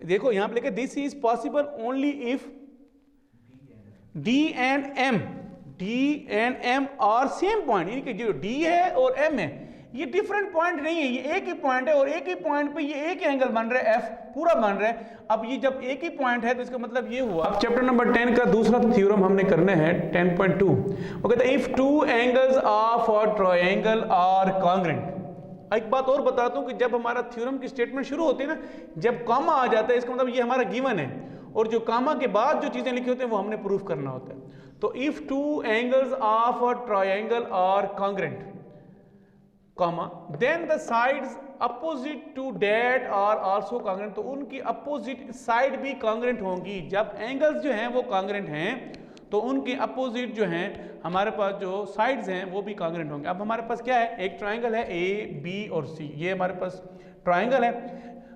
D: देखो यहां पे लिखा this is possible only if D and M are same point, यानी कि जो D है और M है ये डिफरेंट पॉइंट नहीं है, ये एक ही पॉइंट है और एक ही पॉइंट पे ये एक एंगल बन रहा है, F पूरा बन रहा है। अब ये जब एक ही पॉइंट है तो इसका मतलब ये हुआ। अब चैप्टर नंबर 10 का दूसरा थ्योरम हमने करना है 10.2। वो कहता है if two angles of a triangle are congruent. एक बात और बताता हूं कि जब हमारा थ्योरम की स्टेटमेंट शुरू होती है ना, जब कामा आ जाता है इसका मतलब ये हमारा गिवन है, और जो कामा के बाद जो चीजें लिखी होती हैं वो हमने प्रूफ करना होता है। तो if two angles of a triangle are congruent, comma then the sides opposite to that are also congruent, तो उनकी अपोजिट साइड भी कांग्रेंट होंगी। जब एंगल्स जो हैं वो कांग्रेंट हैं तो उनके अपोजिट जो हैं हमारे पास जो साइड्स हैं वो भी कांग्रेंट होंगे। अब हमारे पास क्या है, एक ट्रायंगल है A B और C, ये हमारे पास ट्रायंगल है।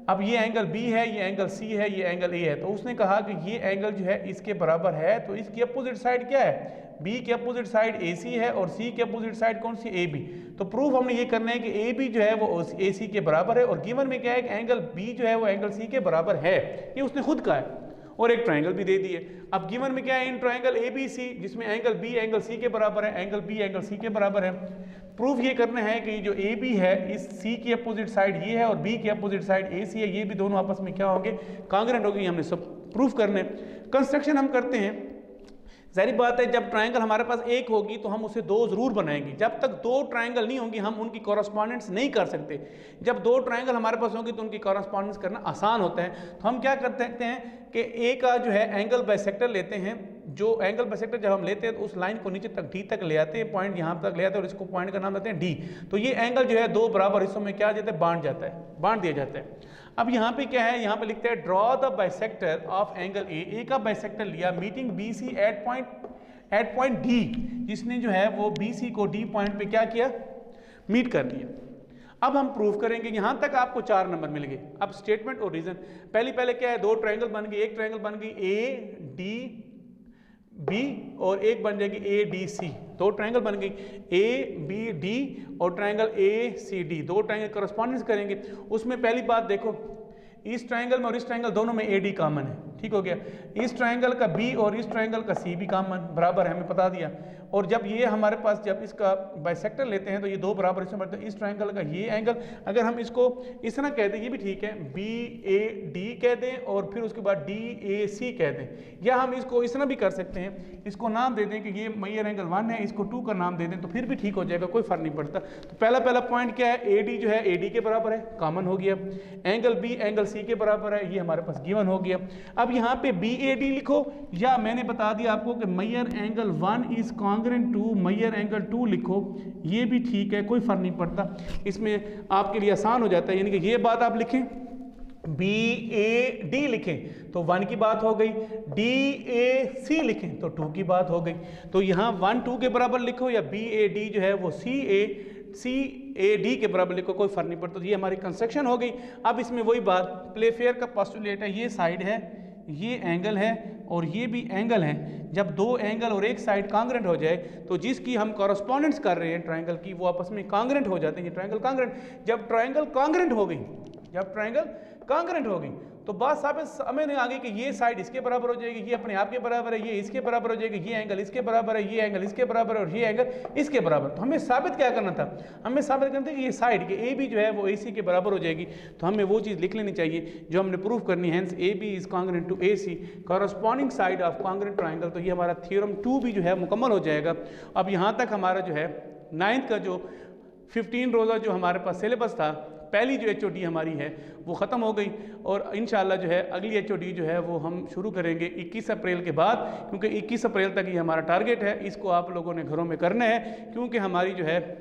D: अब ये एंगल B है, ये एंगल C है, ये एंगल A है। तो उसने कहा कि ये एंगल जो है इसके बराबर है, तो इसकी अपोजिट साइड क्या है, B के अपोजिट साइड AC है और C के अपोजिट साइड कौन सी, AB। तो प्रूफ हमने ये करना है कि AB जो है वो AC के बराबर है, और गिवन में क्या है कि एंगल B जो है वो एंगल C के बराबर है, ये उसने खुद कहा है, और एक ट्रायंगल भी दे दिए। अब गिवन में क्या है, इन ट्रायंगल ABC जिसमें एंगल B एंगल C के बराबर है, एंगल B एंगल C के बराबर है। प्रूफ ये करना है कि जो AB है इस C की अपोजिट साइड ये है और B की अपोजिट साइड AC है, ये भी दोनों आपस में क्या होंगे, कांग्रेंट होंगे। हमने सब प्रूफ करने। कंस्ट्रक्शन हम करते हैं, जाहिर बात है जब ट्रायंगल हमारे पास एक होगी तो हम उसे दो जरूर बनाएंगे। जब तक दो ट्रायंगल नहीं होंगी हम उनकी कॉरस्पॉन्डेंस नहीं कर सकते। जब दो ट्रायंगल हमारे पास होंगी तो उनकी कॉरस्पॉन्डेंस करना आसान होता है। तो हम क्या करते हैं कि ए का जो है एंगल बाइसेक्टर लेते हैं। जो एंगल बाइसेक्टर जब हम लेते हैं तो उस लाइन को नीचे तक D तक ले आते हैं, पॉइंट यहाँ तक ले आते हैं, और इसको पॉइंट का नाम देते हैं D। तो ये एंगल जो है दो बराबर हिस्सों में क्या जाता है, बांट जाता है, बांट दिया जाता है। अब यहाँ पे क्या है, यहाँ पे लिखते हैं draw the bisector of angle A. का बाइसेक्टर लिया meeting BC at point at point D, जिसने जो है वो BC को D पॉइंट पे क्या किया, मीट कर लिया। अब हम प्रूव करेंगे, यहां तक आपको 4 नंबर मिल गए। अब स्टेटमेंट और रीजन, पहले क्या है, 2 ट्रायंगल बन गई, एक ट्रायंगल बन गई ADB और एक बन जाएगी ADC, 2 ट्रायंगल बन गई ABD और ट्रायंगल ACD, 2 ट्रायंगल करस्पॉन्डेंस करेंगे। उसमें पहली बात देखो, इस ट्रायंगल में और इस ट्रायंगल दोनों में AD कॉमन है, ठीक हो गया। इस ट्रायंगल का B और इस ट्रायंगल का C भी कॉमन बराबर है, हमें बता दिया। और जब ये हमारे पास जब इसका बाइसेक्टर लेते हैं तो ये 2 बराबर इसमें बढ़ते हैं। इस ट्रायंगल का ये एंगल अगर हम इसको इस तरह कह दें, ये भी ठीक है, BAD कह दें और फिर उसके बाद DAC कह दें, या हम इसको इस तरह भी कर सकते हैं, इसको नाम दे दें कि ये मेजर एंगल 1 है, इसको 2 का नाम दे दें तो फिर भी ठीक हो जाएगा, कोई फर्क नहीं पड़ता। तो पहला पॉइंट क्या है, AD जो है AD के बराबर है, कॉमन हो गया। एंगल B एंगल C के बराबर है, ये हमारे पास गिवन हो गया। अब यहाँ पे BAD लिखो, या मैंने बता दिया आपको कि measure angle 1 is congruent to measure angle 2 लिखो, ये भी ठीक है, कोई फर्क नहीं पड़ता, इसमें आपके लिए आसान हो जाता है। यानी कि ये बात आप लिखें, BAD लिखें तो 1 की बात हो गई, DAC लिखें तो 2 की बात हो गई। तो यहाँ 1 2 के बराबर लिखो, या BAD जो है वो CAD के बराबर लिखो, कोई फर्क नहीं पड़ता। तो ये हमारी कंस्ट्रक्शन हो गई। अब इसमें वही बात, प्लेफेयर का पोस्टुलेट है, ये साइड है, ये एंगल है और ये भी एंगल है। जब 2 एंगल और एक साइड कॉन्ग्रुएंट हो जाए तो जिसकी हम कॉरेस्पॉन्डेंस कर रहे हैं ट्रायंगल की, वो आपस में कॉन्ग्रुएंट हो जाते हैं। ये ट्रायंगल कॉन्ग्रुएंट, जब ट्रायंगल कॉन्ग्रुएंट हो गई, जब ट्रायंगल कॉन्ग्रुएंट हो गई तो बात साबित समझ में आ गई कि ये साइड इसके बराबर हो जाएगी, ये अपने आप के बराबर है, ये इसके बराबर हो जाएगी, ये एंगल इसके बराबर है, ये एंगल इसके बराबर है और ये एंगल इसके बराबर। तो हमें साबित क्या करना था, हमें साबित करना था कि ये साइड के AB जो है वो AC के बराबर हो जाएगी। तो हमें वो चीज़ लिख लेनी चाहिए जो हमने प्रूव करनी है, AB is congruent to AC, corresponding side of congruent triangle. तो ये हमारा थ्योरम 2 भी जो है मुकम्मल हो जाएगा। अब यहाँ तक हमारा जो है 9th का जो 15 रोज़ा जो हमारे पास सिलेबस था, पहली जो HOD हमारी है वो ख़त्म हो गई और इंशाल्लाह जो है अगली HOD जो है वो हम शुरू करेंगे 21 अप्रैल के बाद, क्योंकि 21 अप्रैल तक ये हमारा टारगेट है। इसको आप लोगों ने घरों में करना है, क्योंकि हमारी जो है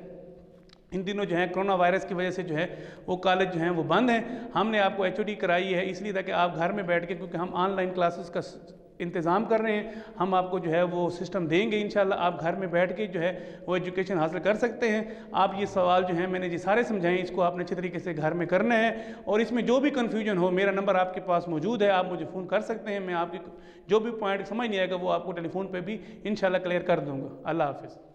D: इन दिनों जो है कोरोना वायरस की वजह से जो है वो कॉलेज जो हैं वो बंद हैं। हमने आपको HOD कराई है इसलिए ताकि आप घर में बैठ के, क्योंकि हम ऑनलाइन क्लासेस का इंतज़ाम कर रहे हैं, हम आपको जो है वो सिस्टम देंगे इंशाल्लाह, आप घर में बैठ के जो है वो एजुकेशन हासिल कर सकते हैं। आप ये सवाल जो है मैंने जी सारे समझाएं, इसको आपने अच्छे तरीके से घर में करना है। और इसमें जो भी कन्फ्यूजन हो, मेरा नंबर आपके पास मौजूद है, आप मुझे फ़ोन कर सकते हैं। मैं आपकी जो भी पॉइंट समझ नहीं आएगा वो आपको टेलीफोन पर भी इंशाल्लाह क्लियर कर दूँगा। अल्लाह हाफ़िज़।